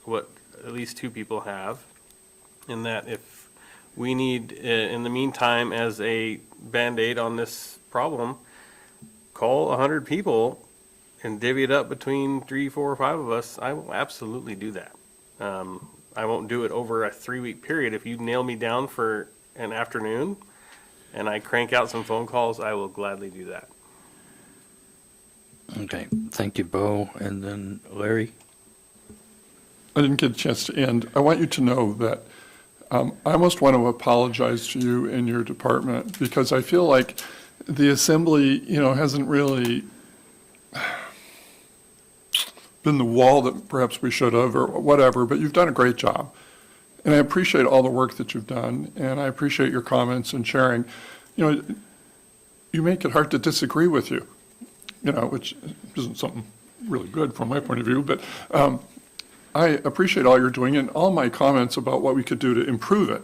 what at least two people have, in that if we need, in the meantime, as a Band-Aid on this problem, call 100 people and divvy it up between 3, 4, or 5 of us, I will absolutely do that. I won't do it over a 3-week period. If you nail me down for an afternoon and I crank out some phone calls, I will gladly do that. Okay, thank you, Bo. And then Larry? I didn't get a chance to end. I want you to know that I almost want to apologize to you and your department, because I feel like the assembly, hasn't really been the wall that perhaps we should have or whatever, but you've done a great job. And I appreciate all the work that you've done, and I appreciate your comments and sharing. You make it hard to disagree with you, which isn't something really good from my point of view, but I appreciate all you're doing, and all my comments about what we could do to improve it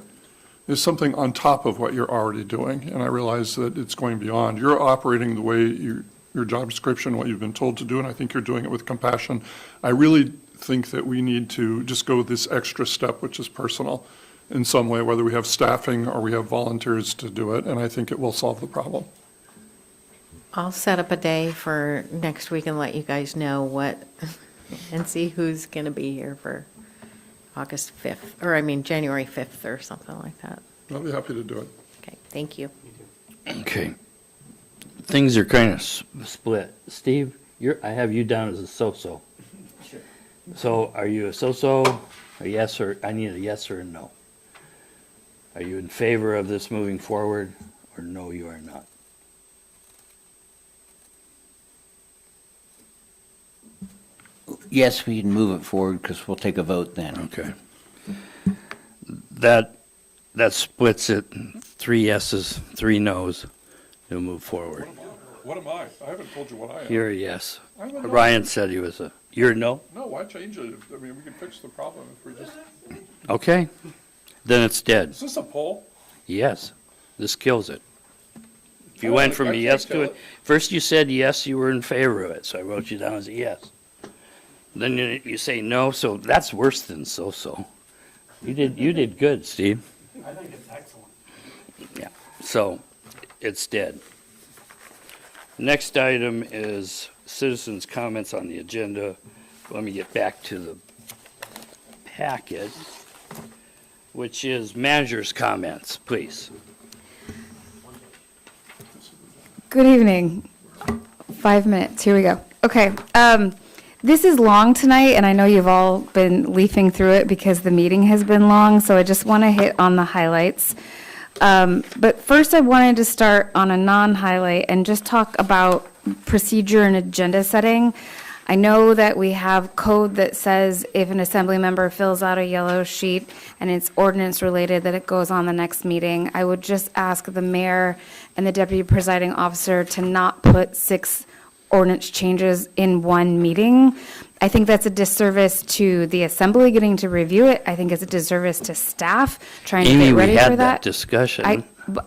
is something on top of what you're already doing, and I realize that it's going beyond. You're operating the way you're your job description, what you've been told to do, and I think you're doing it with compassion. I really think that we need to just go this extra step, which is personal in some way, whether we have staffing or we have volunteers to do it, and I think it will solve the problem. I'll set up a day for next week and let you guys know what, and see who's going to be here for August 5th, or I mean, January 5th or something like that. I'll be happy to do it. Okay, thank you. Okay. Things are kind of split. Steve, I have you down as a so-so. Sure. So are you a so-so, a yes, or, I need a yes or a no? Are you in favor of this moving forward, or no, you are not? Yes, we can move it forward because we'll take a vote then. Okay. That splits it, 3 yeses, 3 nos. We'll move forward. What am I? I haven't told you what I am. You're a yes. I'm a no. Ryan said he was you're a no? No, why change it? I mean, we can fix the problem if we just, Okay. Then it's dead. is this a poll? Yes. This kills it. If you I went don't from a think I yes kill to it. it, first you said yes, you were in favor of it, so I wrote you down as a yes. Then you say no, so that's worse than so-so. You did good, Steve. I think it's excellent. Yeah, so it's dead. Next item is citizens' comments on the agenda. Let me get back to the packet, which is manager's comments, please. Good evening. 5 minutes, here we go. Okay, this is long tonight, and I know you've all been leafing through it because the meeting has been long, so I just want to hit on the highlights. But first, I wanted to start on a non-highlight and just talk about procedure and agenda setting. I know that we have code that says if an assembly member fills out a yellow sheet and it's ordinance related, that it goes on the next meeting. I would just ask the mayor and the deputy presiding officer to not put 6 ordinance changes in one meeting. I think that's a disservice to the assembly getting to review it. I think it's a disservice to staff trying to get ready for that. Amy, we had that discussion.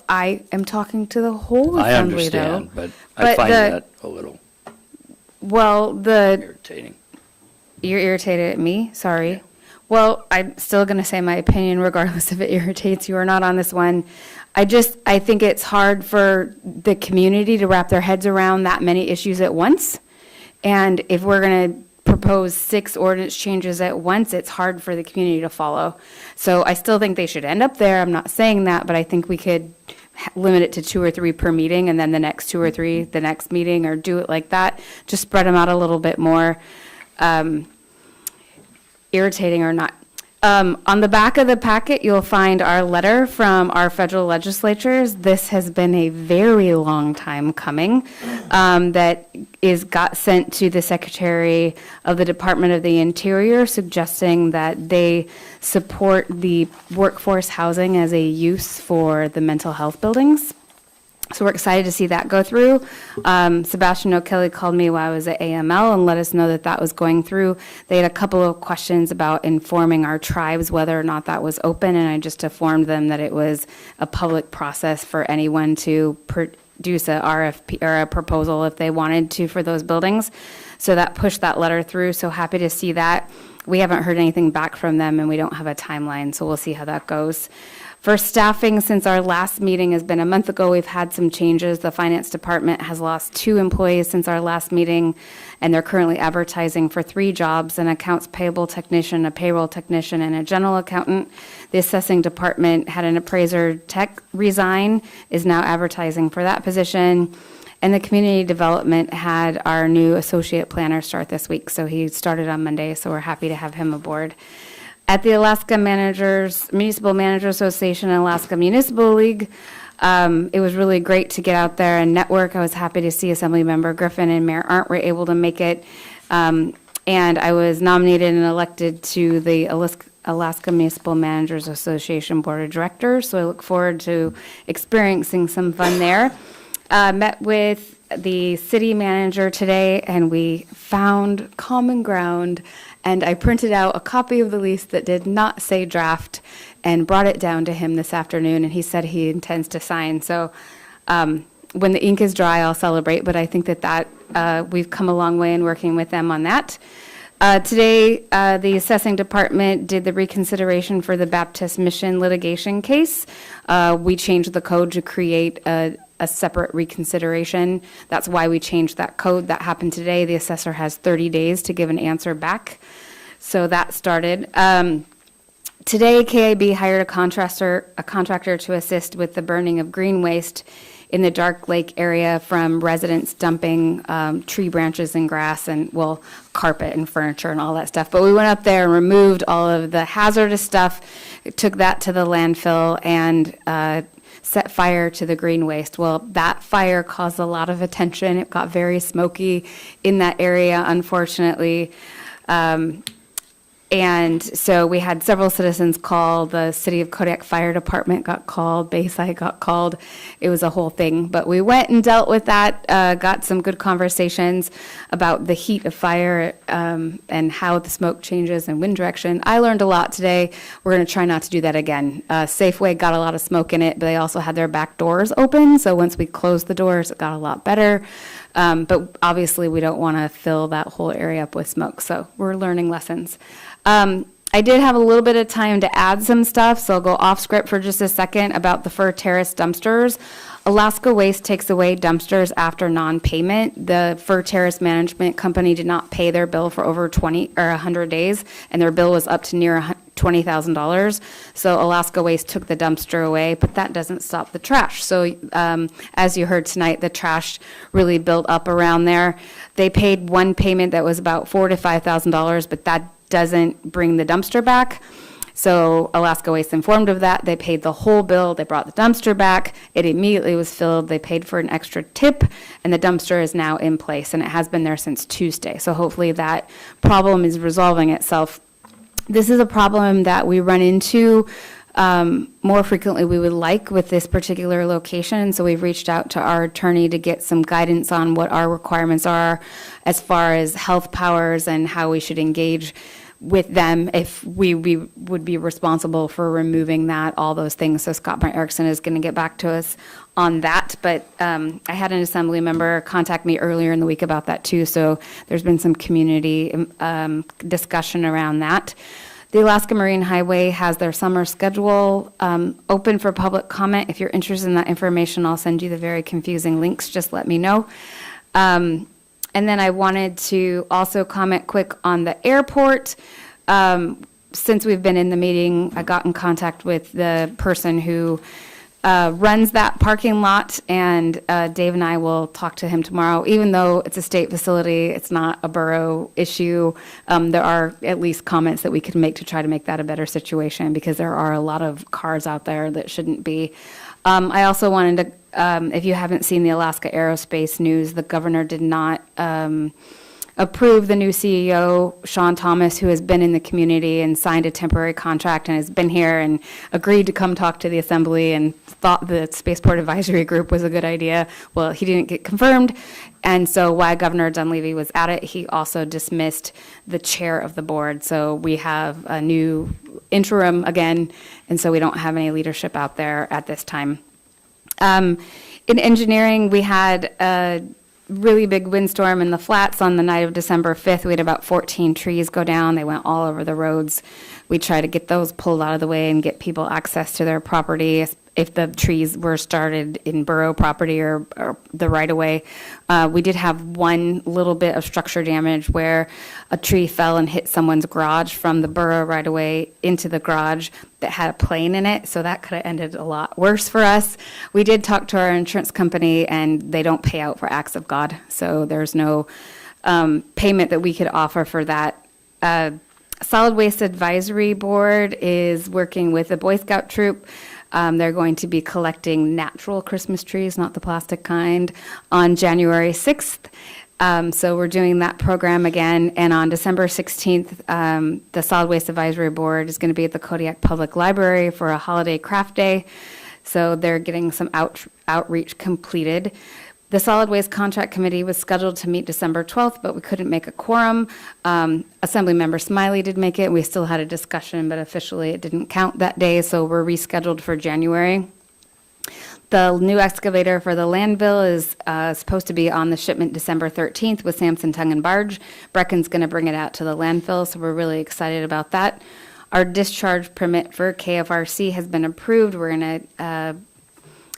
I am talking to the whole I assembly, though. understand, but I find that a little irritating. You're irritated at me? Sorry. Well, I'm still going to say my opinion regardless if it irritates you or not on this one. I think it's hard for the community to wrap their heads around that many issues at once. And if we're going to propose 6 ordinance changes at once, it's hard for the community to follow. So I still think they should end up there. I'm not saying that, but I think we could limit it to 2 or 3 per meeting, and then the next 2 or 3 the next meeting, or do it like that. Just spread them out a little bit more. Irritating or not. On the back of the packet, you'll find our letter from our federal legislatures. This has been a very long time coming. That got sent to the Secretary of the Department of the Interior, suggesting that they support the workforce housing as a use for the mental health buildings. So we're excited to see that go through. Sebastian O'Kelly called me while I was at AML and let us know that that was going through. They had a couple of questions about informing our tribes whether or not that was open, and I just informed them that it was a public process for anyone to produce a RFP or a proposal if they wanted to for those buildings. So that pushed that letter through, so happy to see that. We haven't heard anything back from them, and we don't have a timeline, so we'll see how that goes. For staffing, since our last meeting has been a month ago, we've had some changes. The finance department has lost 2 employees since our last meeting, and they're currently advertising for 3 jobs, an accounts payable technician, a payroll technician, and a general accountant. The assessing department had an appraiser tech resign, is now advertising for that position. And the community development had our new associate planner start this week, so he started on Monday, so we're happy to have him aboard. At the Alaska Municipal Managers Association and Alaska Municipal League, it was really great to get out there and network. I was happy to see Assemblymember Griffin and Mayor Arndt were able to make it. And I was nominated and elected to the Alaska Municipal Managers Association Board of Directors, so I look forward to experiencing some fun there. Met with the city manager today, and we found common ground, and I printed out a copy of the lease that did not say draft and brought it down to him this afternoon, and he said he intends to sign. So when the ink is dry, I'll celebrate, but I think that we've come a long way in working with them on that. Today, the assessing department did the reconsideration for the Baptist Mission litigation case. We changed the code to create a separate reconsideration. That's why we changed that code. That happened today. The assessor has 30 days to give an answer back. So that started. Today, KIB hired a contractor to assist with the burning of green waste in the Dark Lake area from residents dumping tree branches and grass and, well, carpet and furniture and all that stuff. But we went up there and removed all of the hazardous stuff, took that to the landfill, and set fire to the green waste. Well, that fire caused a lot of attention. It got very smoky in that area, unfortunately. And so we had several citizens call. The City of Kodiak Fire Department got called. Bayside got called. It was a whole thing. But we went and dealt with that, got some good conversations about the heat of fire and how the smoke changes and wind direction. I learned a lot today. We're going to try not to do that again. Safeway got a lot of smoke in it, but they also had their back doors open. So once we closed the doors, it got a lot better. But obviously, we don't want to fill that whole area up with smoke. So we're learning lessons. I did have a little bit of time to add some stuff, so I'll go off script for just a second about the Fur Terrace dumpsters. Alaska Waste takes away dumpsters after non-payment. The Fur Terrace Management Company did not pay their bill for over 20 or 100 days, and their bill was up to near $20,000. So Alaska Waste took the dumpster away, but that doesn't stop the trash. So as you heard tonight, the trash really built up around there. They paid one payment that was about $4,000 to $5,000, but that doesn't bring the dumpster back. So Alaska Waste informed of that. They paid the whole bill. They brought the dumpster back. It immediately was filled. They paid for an extra tip, and the dumpster is now in place, and it has been there since Tuesday. So hopefully that problem is resolving itself. This is a problem that we run into more frequently we would like with this particular location. So we've reached out to our attorney to get some guidance on what our requirements are as far as health powers and how we should engage with them if we would be responsible for removing that, all those things. So Scott Brent Erickson is going to get back to us on that. But I had an assembly member contact me earlier in the week about that too. So there's been some community discussion around that. The Alaska Marine Highway has their summer schedule open for public comment. If you're interested in that information, I'll send you the very confusing links. Just let me know. And then I wanted to also comment quick on the airport. Since we've been in the meeting, I got in contact with the person who runs that parking lot, and Dave and I will talk to him tomorrow. Even though it's a state facility, it's not a borough issue. There are at least comments that we could make to try to make that a better situation, because there are a lot of cars out there that shouldn't be. I also wanted to, if you haven't seen the Alaska Aerospace news, the governor did not approve the new CEO, Sean Thomas, who has been in the community and signed a temporary contract and has been here and agreed to come talk to the assembly and thought the Spaceport Advisory Group was a good idea. Well, he didn't get confirmed. And so while Governor Dunleavy was at it, he also dismissed the chair of the board. So we have a new interim again, and so we don't have any leadership out there at this time. In engineering, we had a really big windstorm in the flats on the night of December 5th. We had about 14 trees go down. They went all over the roads. We tried to get those pulled out of the way and get people access to their property if the trees were started in borough property or the right-of-way. We did have one little bit of structure damage where a tree fell and hit someone's garage from the borough right-of-way into the garage that had a plane in it, so that could have ended a lot worse for us. We did talk to our insurance company, and they don't pay out for acts of God, so there's no payment that we could offer for that. Solid Waste Advisory Board is working with the Boy Scout troop. They're going to be collecting natural Christmas trees, not the plastic kind, on January 6th. So we're doing that program again. And on December 16th, the Solid Waste Advisory Board is going to be at the Kodiak Public Library for a holiday craft day. So they're getting some outreach completed. The Solid Waste Contract Committee was scheduled to meet December 12th, but we couldn't make a quorum. Assemblymember Smiley did make it. We still had a discussion, but officially it didn't count that day, so we're rescheduled for January. The new excavator for the landfill is supposed to be on the shipment December 13th with Sampson Tongue and Barge. Brecken's going to bring it out to the landfill, so we're really excited about that. Our discharge permit for KFRC has been approved. We're going to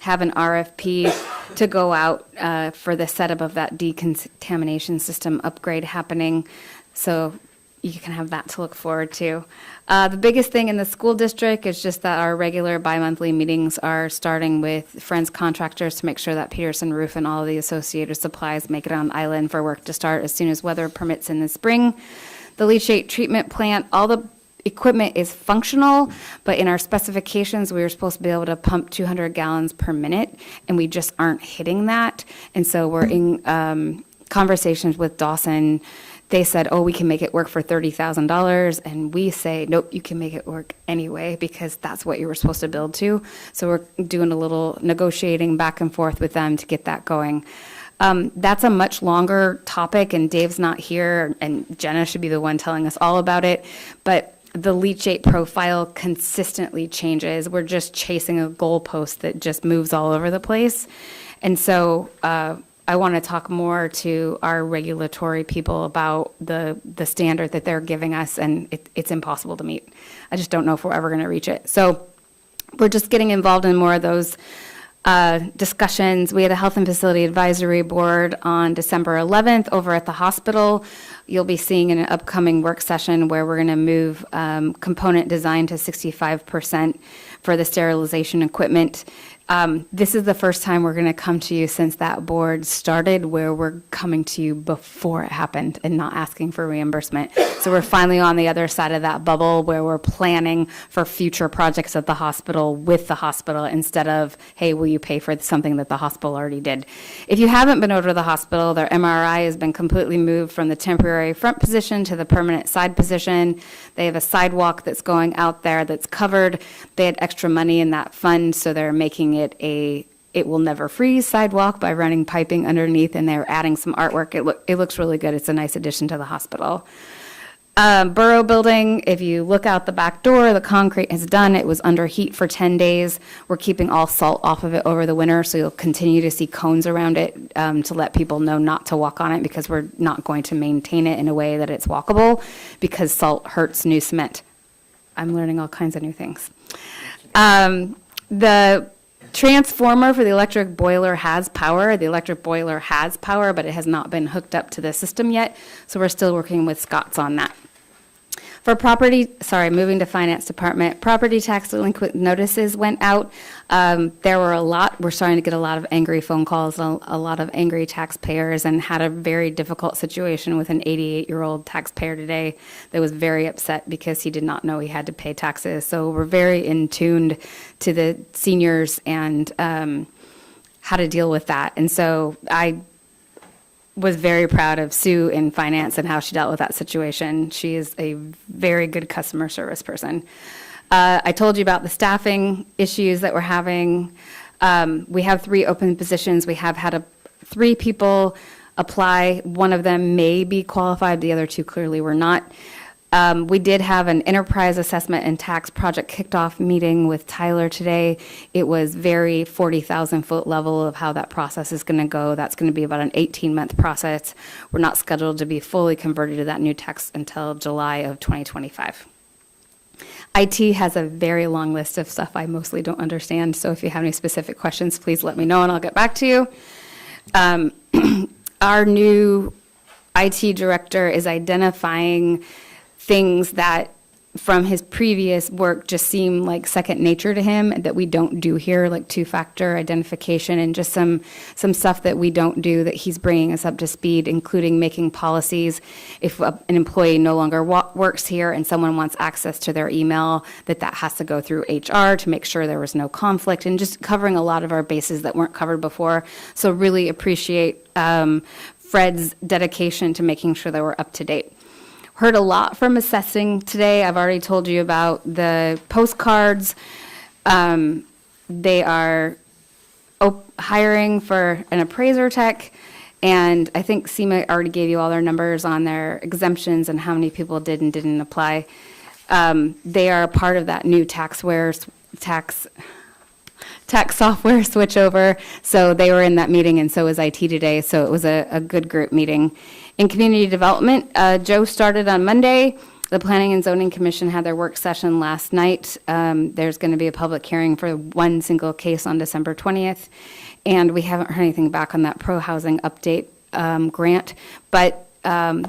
have an RFP to go out for the setup of that decontamination system upgrade happening. So you can have that to look forward to. The biggest thing in the school district is just that our regular bi-monthly meetings are starting with Friends Contractors to make sure that Peterson Roof and all of the associated supplies make it on island for work to start as soon as weather permits in the spring. The leachate treatment plant, all the equipment is functional, but in our specifications, we were supposed to be able to pump 200 gallons per minute, and we just aren't hitting that. And so we're in conversations with Dawson. They said, oh, we can make it work for $30,000. And we say, nope, you can make it work anyway, because that's what you were supposed to build to. So we're doing a little negotiating back and forth with them to get that going. That's a much longer topic, and Dave's not here, and Jenna should be the one telling us all about it. But the leachate profile consistently changes. We're just chasing a goalpost that just moves all over the place. And so I want to talk more to our regulatory people about the standard that they're giving us, and it's impossible to meet. I just don't know if we're ever going to reach it. So we're just getting involved in more of those discussions. We had a Health and Facility Advisory Board on December 11th over at the hospital. You'll be seeing in an upcoming work session where we're going to move component design to 65% for the sterilization equipment. This is the first time we're going to come to you since that board started, where we're coming to you before it happened and not asking for reimbursement. So we're finally on the other side of that bubble where we're planning for future projects at the hospital with the hospital instead of, hey, will you pay for something that the hospital already did? If you haven't been over to the hospital, their MRI has been completely moved from the temporary front position to the permanent side position. They have a sidewalk that's going out there that's covered. They had extra money in that fund, so they're making it it will never freeze sidewalk by running piping underneath, and they're adding some artwork. It looks really good. It's a nice addition to the hospital. Borough building, if you look out the back door, the concrete is done. It was under heat for 10 days. We're keeping all salt off of it over the winter, so you'll continue to see cones around it to let people know not to walk on it, because we're not going to maintain it in a way that it's walkable, because salt hurts new cement. I'm learning all kinds of new things. The transformer for the electric boiler has power. The electric boiler has power, but it has not been hooked up to the system yet, so we're still working with Scott's on that. For moving to Finance Department, property tax delinquent notices went out. There were a lot. We're starting to get a lot of angry phone calls, a lot of angry taxpayers, and had a very difficult situation with an 88-year-old taxpayer today that was very upset because he did not know he had to pay taxes. So we're very in tuned to the seniors and how to deal with that. And so I was very proud of Sue in finance and how she dealt with that situation. She is a very good customer service person. I told you about the staffing issues that we're having. We have 3 open positions. We have had 3 people apply. One of them may be qualified. The other 2 clearly were not. We did have an enterprise assessment and tax project kickoff meeting with Tyler today. It was very 40,000-foot level of how that process is going to go. That's going to be about an 18-month process. We're not scheduled to be fully converted to that new tax until July of 2025. IT has a very long list of stuff I mostly don't understand, so if you have any specific questions, please let me know and I'll get back to you. Our new IT director is identifying things that from his previous work just seem like second nature to him that we don't do here, like 2-factor identification and just some stuff that we don't do that he's bringing us up to speed, including making policies. If an employee no longer works here and someone wants access to their email, that has to go through HR to make sure there was no conflict, and just covering a lot of our bases that weren't covered before. So really appreciate Fred's dedication to making sure that we're up to date. Heard a lot from assessing today. I've already told you about the postcards. They are hiring for an appraiser tech, and I think SEMA already gave you all their numbers on their exemptions and how many people did and didn't apply. They are part of that new tax tech software switchover. So they were in that meeting, and so was IT today. So it was a good group meeting. In community development, Joe started on Monday. The Planning and Zoning Commission had their work session last night. There's going to be a public hearing for one single case on December 20th. And we haven't heard anything back on that pro-housing update grant. But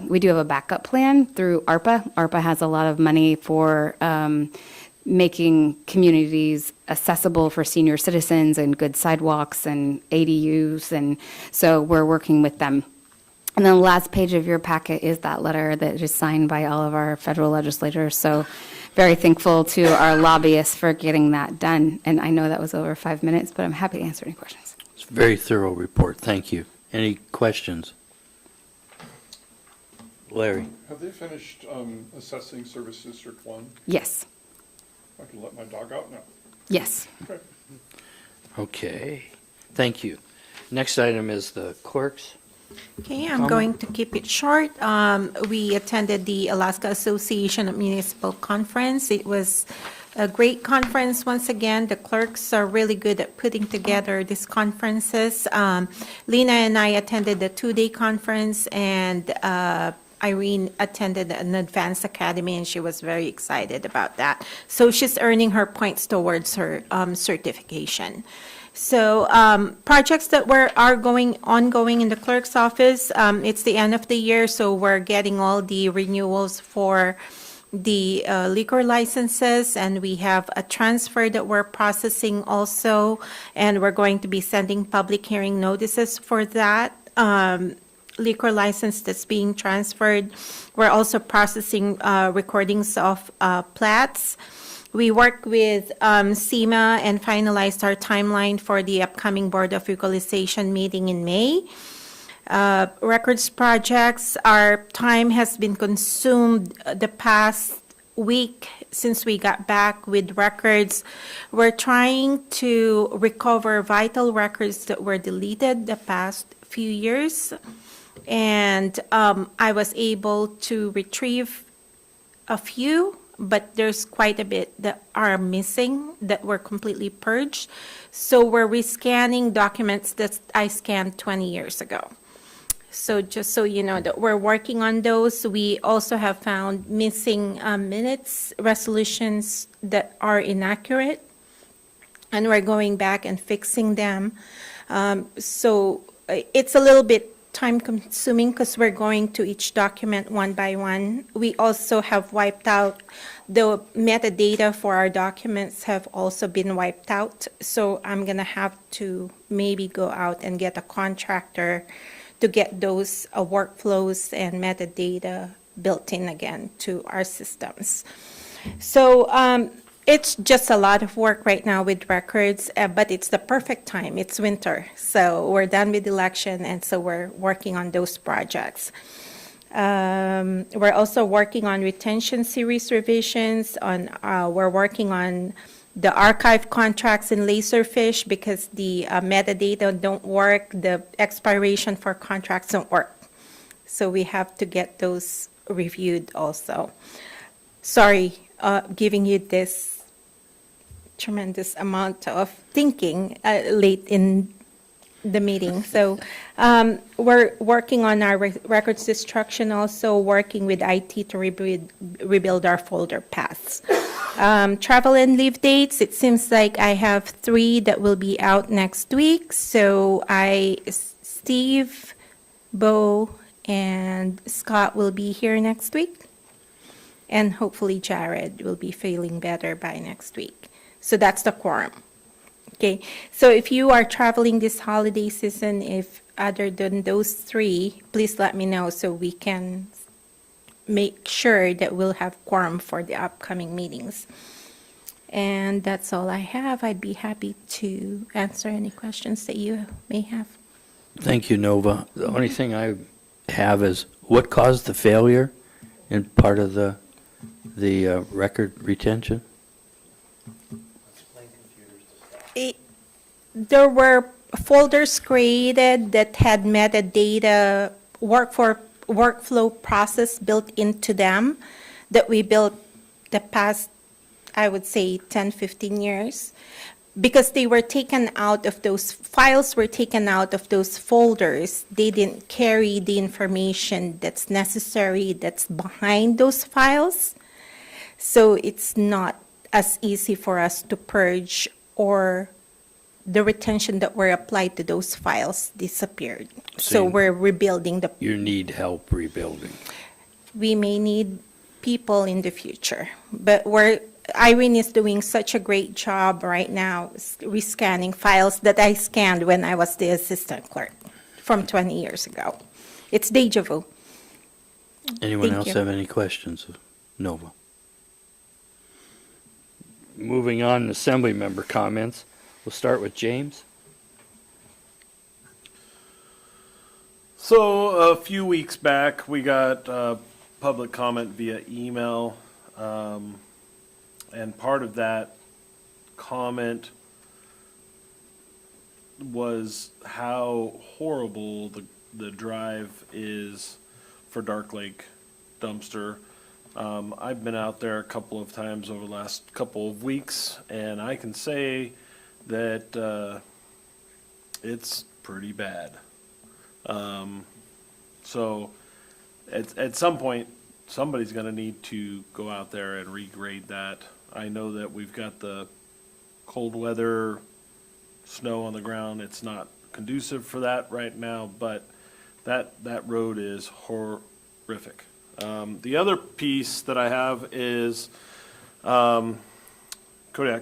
we do have a backup plan through ARPA. ARPA has a lot of money for making communities accessible for senior citizens and good sidewalks and ADUs. And so we're working with them. And then the last page of your packet is that letter that is signed by all of our federal legislators. So very thankful to our lobbyists for getting that done. And I know that was over 5 minutes, but I'm happy to answer any questions. It's a very thorough report. Thank you. Any questions? Larry? Have they finished assessing Service District 1? Yes. I can let my dog out now. Yes. Okay. Okay. Thank you. Next item is the clerk's. Okay, I'm going to keep it short. We attended the Alaska Association of Municipal Conference. It was a great conference once again. The clerks are really good at putting together these conferences. Lena and I attended the 2-day conference, and Irene attended an advanced academy, and she was very excited about that. So she's earning her points towards her certification. So projects that are ongoing in the clerk's office, it's the end of the year, so we're getting all the renewals for the liquor licenses, and we have a transfer that we're processing also, and we're going to be sending public hearing notices for that liquor license that's being transferred. We're also processing recordings of plats. We worked with SEMA and finalized our timeline for the upcoming Board of Equalization meeting in May. Records projects, our time has been consumed the past week since we got back with records. We're trying to recover vital records that were deleted the past few years. And I was able to retrieve a few, but there's quite a bit that are missing that were completely purged. So we're rescanning documents that I scanned 20 years ago. So just so you know that we're working on those. We also have found missing minutes, resolutions that are inaccurate, and we're going back and fixing them. So it's a little bit time consuming because we're going to each document one by one. We also have wiped out the metadata for our documents have also been wiped out. So I'm going to have to maybe go out and get a contractor to get those workflows and metadata built in again to our systems. So it's just a lot of work right now with records, but it's the perfect time. It's winter, so we're done with election, and so we're working on those projects. We're also working on retention series revisions. We're working on the archive contracts in Laserfish because the metadata don't work. The expiration for contracts don't work. So we have to get those reviewed also. Sorry, giving you this tremendous amount of thinking late in the meeting. So we're working on our records destruction, also working with IT to rebuild our folder paths. Travel and leave dates, it seems like I have 3 that will be out next week. So Steve, Bo, and Scott will be here next week. And hopefully Jared will be feeling better by next week. So that's the quorum. Okay, so if you are traveling this holiday season, if other than those 3, please let me know so we can make sure that we'll have quorum for the upcoming meetings. And that's all I have. I'd be happy to answer any questions that you may have. Thank you, Nova. The only thing I have is what caused the failure in part of the record retention? There were folders created that had metadata workflow process built into them that we built the past, I would say, 10, 15 years. because they were taken out of those files, were taken out of those folders. They didn't carry the information that's necessary, that's behind those files. So it's not as easy for us to purge, or the retention that were applied to those files disappeared. So Same. we're rebuilding the, You need help rebuilding. we may need people in the future, but Irene is doing such a great job right now rescanning files that I scanned when I was the assistant clerk from 20 years ago. It's deja vu. Anyone Thank else you. have any questions of Nova? Moving on, assembly member comments. We'll start with James. So a few weeks back, we got public comment via email, and part of that comment was how horrible the drive is for Dark Lake dumpster. I've been out there a couple of times over the last couple of weeks, and I can say that it's pretty bad. So at some point, somebody's going to need to go out there and regrade that. I know that we've got the cold weather, snow on the ground. It's not conducive for that right now, but that road is horrific. The other piece that I have is Kodiak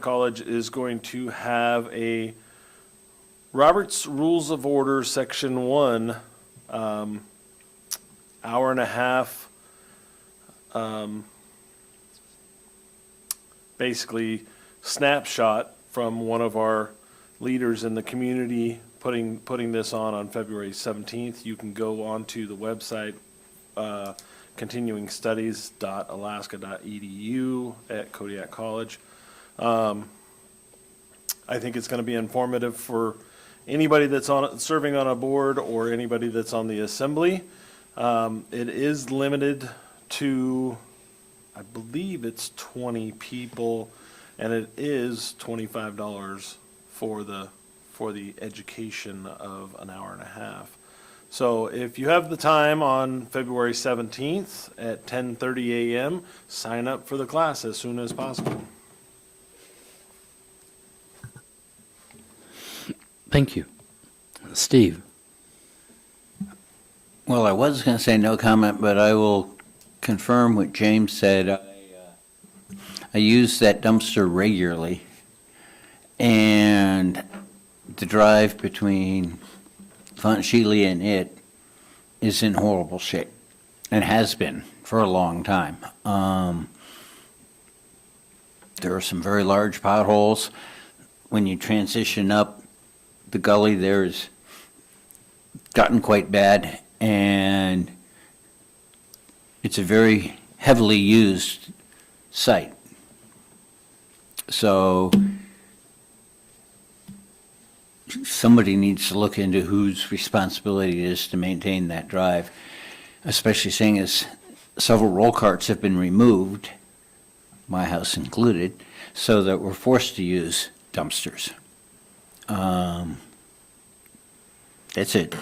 College is going to have a Robert's Rules of Order Section 1 hour and a half basically snapshot from one of our leaders in the community putting this on February 17th. You can go onto the website continuingstudies.alaska.edu at Kodiak College. I think it's going to be informative for anybody that's serving on a board or anybody that's on the assembly. It is limited to, I believe it's 20 people, and it is $25 for the education of an hour and a half. So if you have the time on February 17th at 10:30 a.m., sign up for the class as soon as possible. Thank you. Steve? Well, I was going to say no comment, but I will confirm what James said. I use that dumpster regularly, and the drive between Fontsheely and it is in horrible shape, and has been for a long time. There are some very large potholes. When you transition up the gully, there's gotten quite bad, and it's a very heavily used site. So somebody needs to look into whose responsibility it is to maintain that drive, especially seeing as several roll carts have been removed, my house included, so that we're forced to use dumpsters. That's it.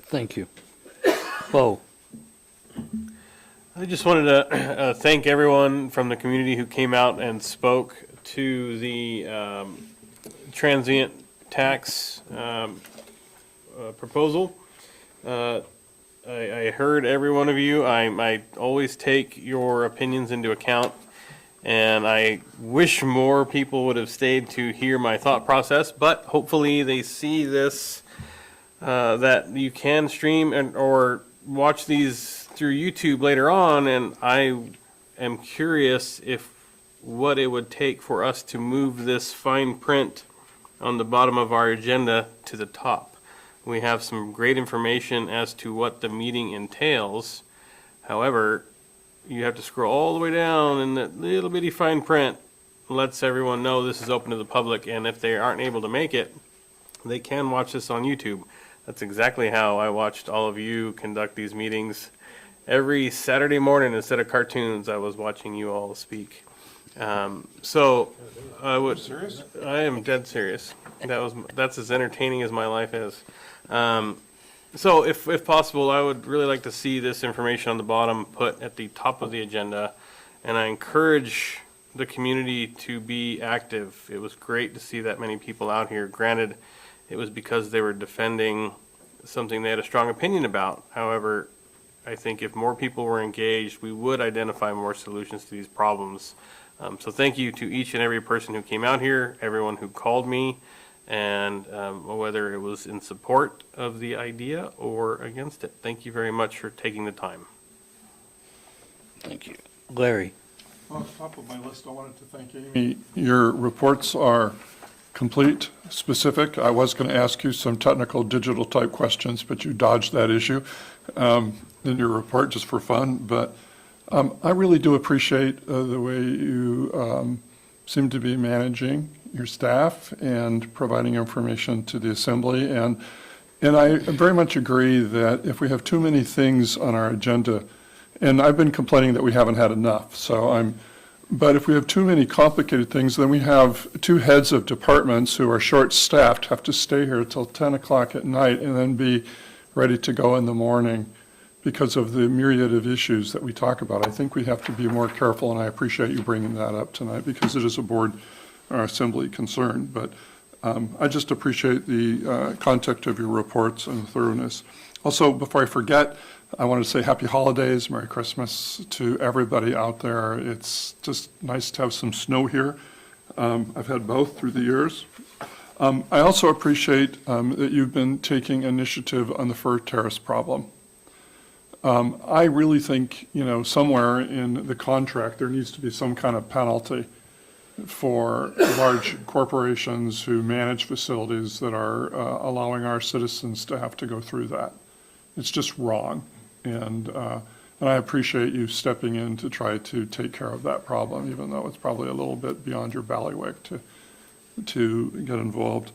Thank you. Bo? I just wanted to thank everyone from the community who came out and spoke to the transient tax proposal. I heard every one of you. I always take your opinions into account, and I wish more people would have stayed to hear my thought process, but hopefully they see this, that you can stream or watch these through YouTube later on, and I am curious what it would take for us to move this fine print on the bottom of our agenda to the top. We have some great information as to what the meeting entails. However, you have to scroll all the way down, and that little bitty fine print lets everyone know this is open to the public, and if they aren't able to make it, they can watch this on YouTube. That's exactly how I watched all of you conduct these meetings, every Saturday morning instead of cartoons, I was watching you all speak. So I would. Serious? I am dead serious. That's as entertaining as my life is. So if possible, I would really like to see this information on the bottom put at the top of the agenda, and I encourage the community to be active. It was great to see that many people out here. Granted, it was because they were defending something they had a strong opinion about. However, I think if more people were engaged, we would identify more solutions to these problems. So thank you to each and every person who came out here, everyone who called me, and whether it was in support of the idea or against it. Thank you very much for taking the time. Thank you. Larry? On the top of my list, I wanted to thank Amy. Your reports are complete, specific. I was going to ask you some technical digital type questions, but you dodged that issue in your report just for fun. But I really do appreciate the way you seem to be managing your staff and providing information to the assembly. And I very much agree that if we have too many things on our agenda, and I've been complaining that we haven't had enough, but if we have too many complicated things, then we have two heads of departments who are short-staffed, have to stay here till 10 o'clock at night and then be ready to go in the morning because of the myriad of issues that we talk about. I think we have to be more careful, and I appreciate you bringing that up tonight because it is a board or assembly concern. But I just appreciate the context of your reports and thoroughness. Also, before I forget, I want to say happy holidays, Merry Christmas to everybody out there. It's just nice to have some snow here. I've had both through the years. I also appreciate that you've been taking initiative on the fur terrace problem. I really think, somewhere in the contract, there needs to be some kind of penalty for large corporations who manage facilities that are allowing our citizens to have to go through that. It's just wrong. And I appreciate you stepping in to try to take care of that problem, even though it's probably a little bit beyond your bailiwick to get involved.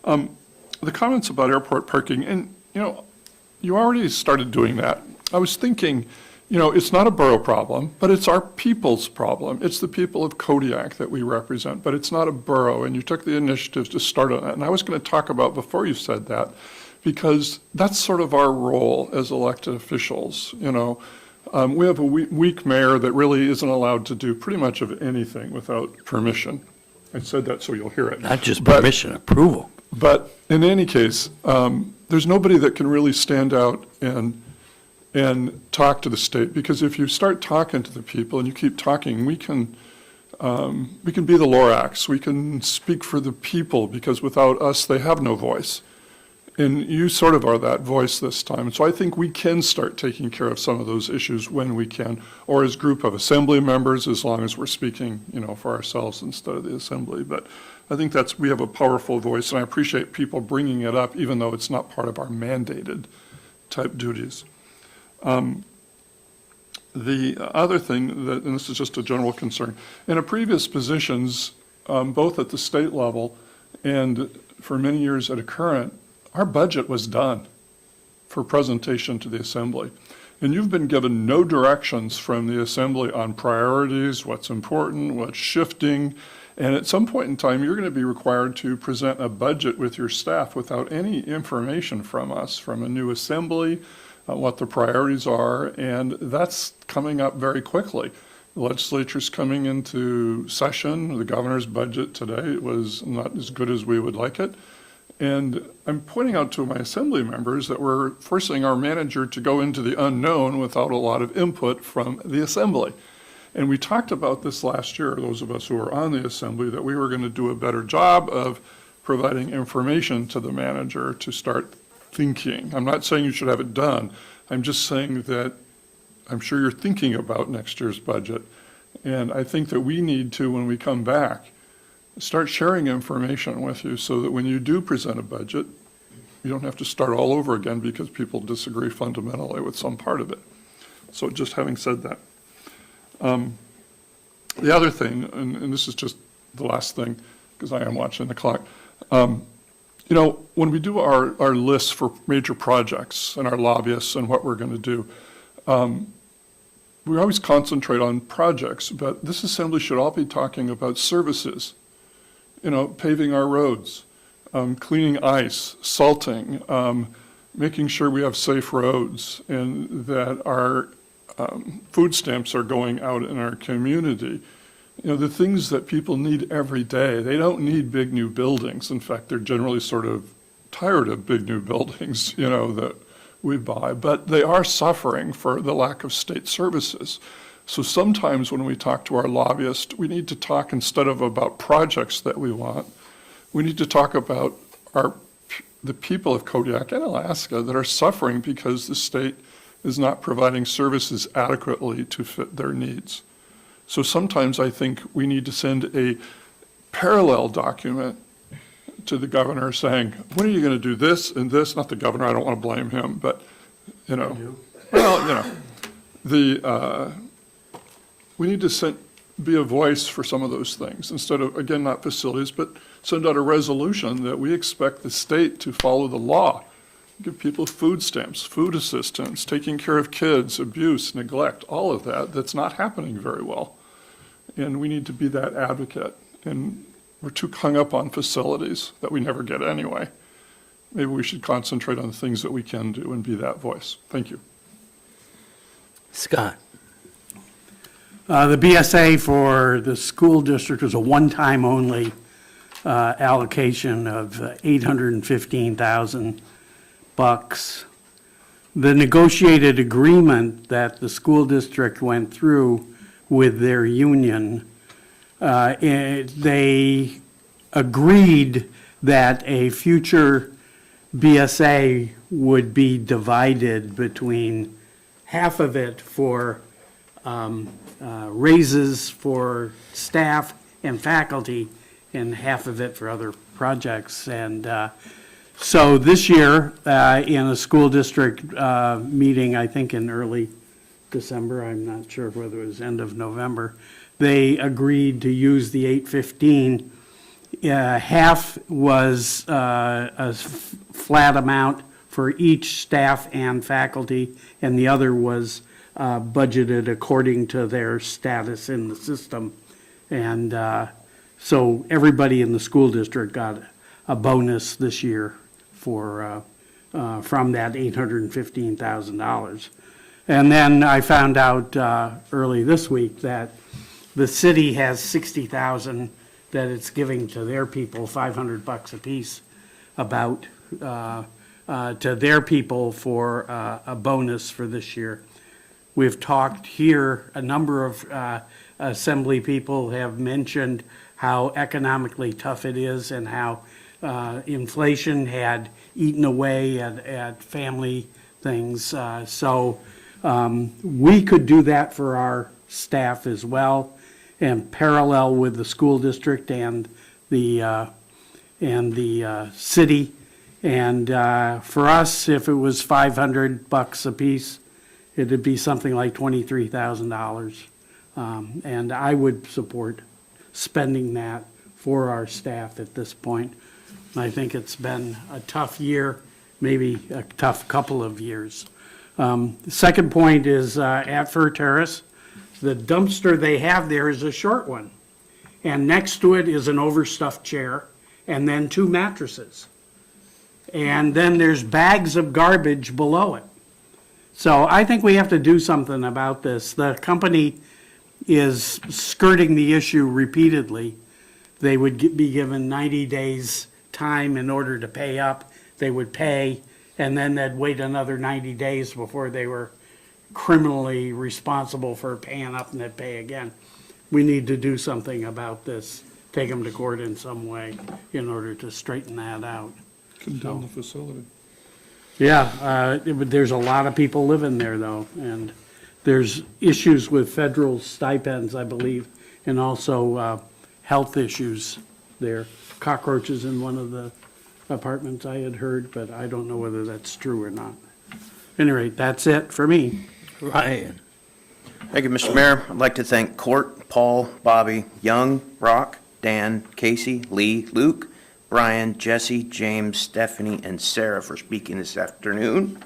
The comments about airport parking, and, you already started doing that. I was thinking, it's not a borough problem, but it's our people's problem. It's the people of Kodiak that we represent, but it's not a borough, and you took the initiative to start on that. And I was going to talk about, before you said that, because that's sort of our role as elected officials. We have a weak mayor that really isn't allowed to do pretty much of anything without permission. I said that so you'll hear it. Not just permission, approval. But in any case, there's nobody that can really stand out and talk to the state, because if you start talking to the people and you keep talking, we can be the Lorax. We can speak for the people, because without us, they have no voice. And you sort of are that voice this time. And so I think we can start taking care of some of those issues when we can, or as a group of assembly members, as long as we're speaking, for ourselves instead of the assembly. But I think we have a powerful voice, and I appreciate people bringing it up, even though it's not part of our mandated type duties. The other thing, and this is just a general concern, in previous positions, both at the state level and for many years at a current, our budget was done for presentation to the assembly. And you've been given no directions from the assembly on priorities, what's important, what's shifting. And at some point in time, you're going to be required to present a budget with your staff without any information from us, from a new assembly, what the priorities are. And that's coming up very quickly. The legislature's coming into session. The governor's budget today was not as good as we would like it. And I'm pointing out to my assembly members that we're forcing our manager to go into the unknown without a lot of input from the assembly. And we talked about this last year, those of us who were on the assembly, that we were going to do a better job of providing information to the manager to start thinking. I'm not saying you should have it done. I'm just saying that I'm sure you're thinking about next year's budget. And I think that we need to, when we come back, start sharing information with you so that when you do present a budget, you don't have to start all over again because people disagree fundamentally with some part of it. So just having said that. The other thing, and this is just the last thing, because I am watching the clock, when we do our lists for major projects and our lobbyists and what we're going to do, we always concentrate on projects, but this assembly should all be talking about services. You know, paving our roads, cleaning ice, salting, making sure we have safe roads, and that our food stamps are going out in our community. You know, the things that people need every day. They don't need big new buildings. In fact, they're generally sort of tired of big new buildings, you know, that we buy, but they are suffering for the lack of state services. So sometimes when we talk to our lobbyists, we need to talk, instead of about projects that we want, we need to talk about the people of Kodiak and Alaska that are suffering because the state is not providing services adequately to fit their needs. So sometimes I think we need to send a parallel document to the governor saying, when are you going to do this and this? Not the governor, I don't want to blame him, but, you know, well, you know, we need to be a voice for some of those things instead of, again, not facilities, but send out a resolution that we expect the state to follow the law, give people food stamps, food assistance, taking care of kids, abuse, neglect, all of that, that's not happening very well. And we need to be that advocate. And we're too hung up on facilities that we never get anyway. Maybe we should concentrate on the things that we can do and be that voice. Thank you. Scott. The BSA for the school district was a one-time only allocation of $815,000. The negotiated agreement that the school district went through with their union, they agreed that a future BSA would be divided between half of it for raises for staff and faculty, and half of it for other projects. And so this year, in a school district meeting, I think in early December, I'm not sure whether it was end of November, they agreed to use the 815. Half was a flat amount for each staff and faculty, and the other was budgeted according to their status in the system. And so everybody in the school district got a bonus this year for from that $815,000. And then I found out early this week that the city has $60,000 that it's giving to their people, $500 apiece, about to their people for a bonus for this year. We've talked here, a number of assembly people have mentioned how economically tough it is and how inflation had eaten away at family things. So we could do that for our staff as well, and parallel with the school district and the city. And for us, if it was $500 a piece, it'd be something like $23,000. And I would support spending that for our staff at this point. I think it's been a tough year, maybe a tough couple of years. The second point is at Fur Terrace, the dumpster they have there is a short one. And next to it is an overstuffed chair and then 2 mattresses. And then there's bags of garbage below it. So I think we have to do something about this. The company is skirting the issue repeatedly. They would be given 90 days time in order to pay up. They would pay, and then they'd wait another 90 days before they were criminally responsible for paying up, and they'd pay again. We need to do something about this, take them to court in some way in order to straighten that out. Condemn the facility. Yeah, there's a lot of people living there though, and there's issues with federal stipends, I believe, and also health issues there. Cockroaches in one of the apartments I had heard, but I don't know whether that's true or not. At any rate, that's it for me. Ryan. Thank you, Mr. Mayor. I'd like to thank Court, Paul, Bobby, Young, Rock, Dan, Casey, Lee, Luke, Brian, Jesse, James, Stephanie, and Sarah for speaking this afternoon.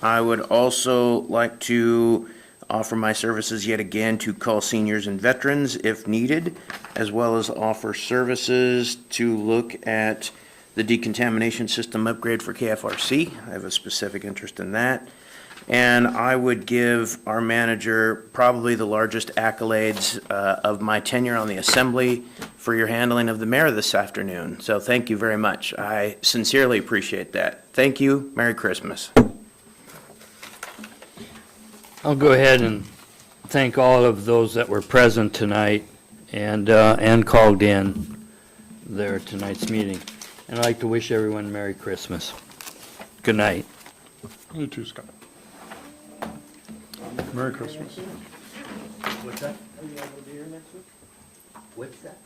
I would also like to offer my services yet again to call seniors and veterans if needed, as well as offer services to look at the decontamination system upgrade for KFRC. I have a specific interest in that. And I would give our manager probably the largest accolades of my tenure on the Assembly for your handling of the mayor this afternoon. So thank you very much. I sincerely appreciate that. Thank you. Merry Christmas. I'll go ahead and thank all of those that were present tonight and called in there at tonight's meeting. And I'd like to wish everyone Merry Christmas. Good night. You too, Scott. Merry Christmas. What's that? Are you able to be here next week? What's that?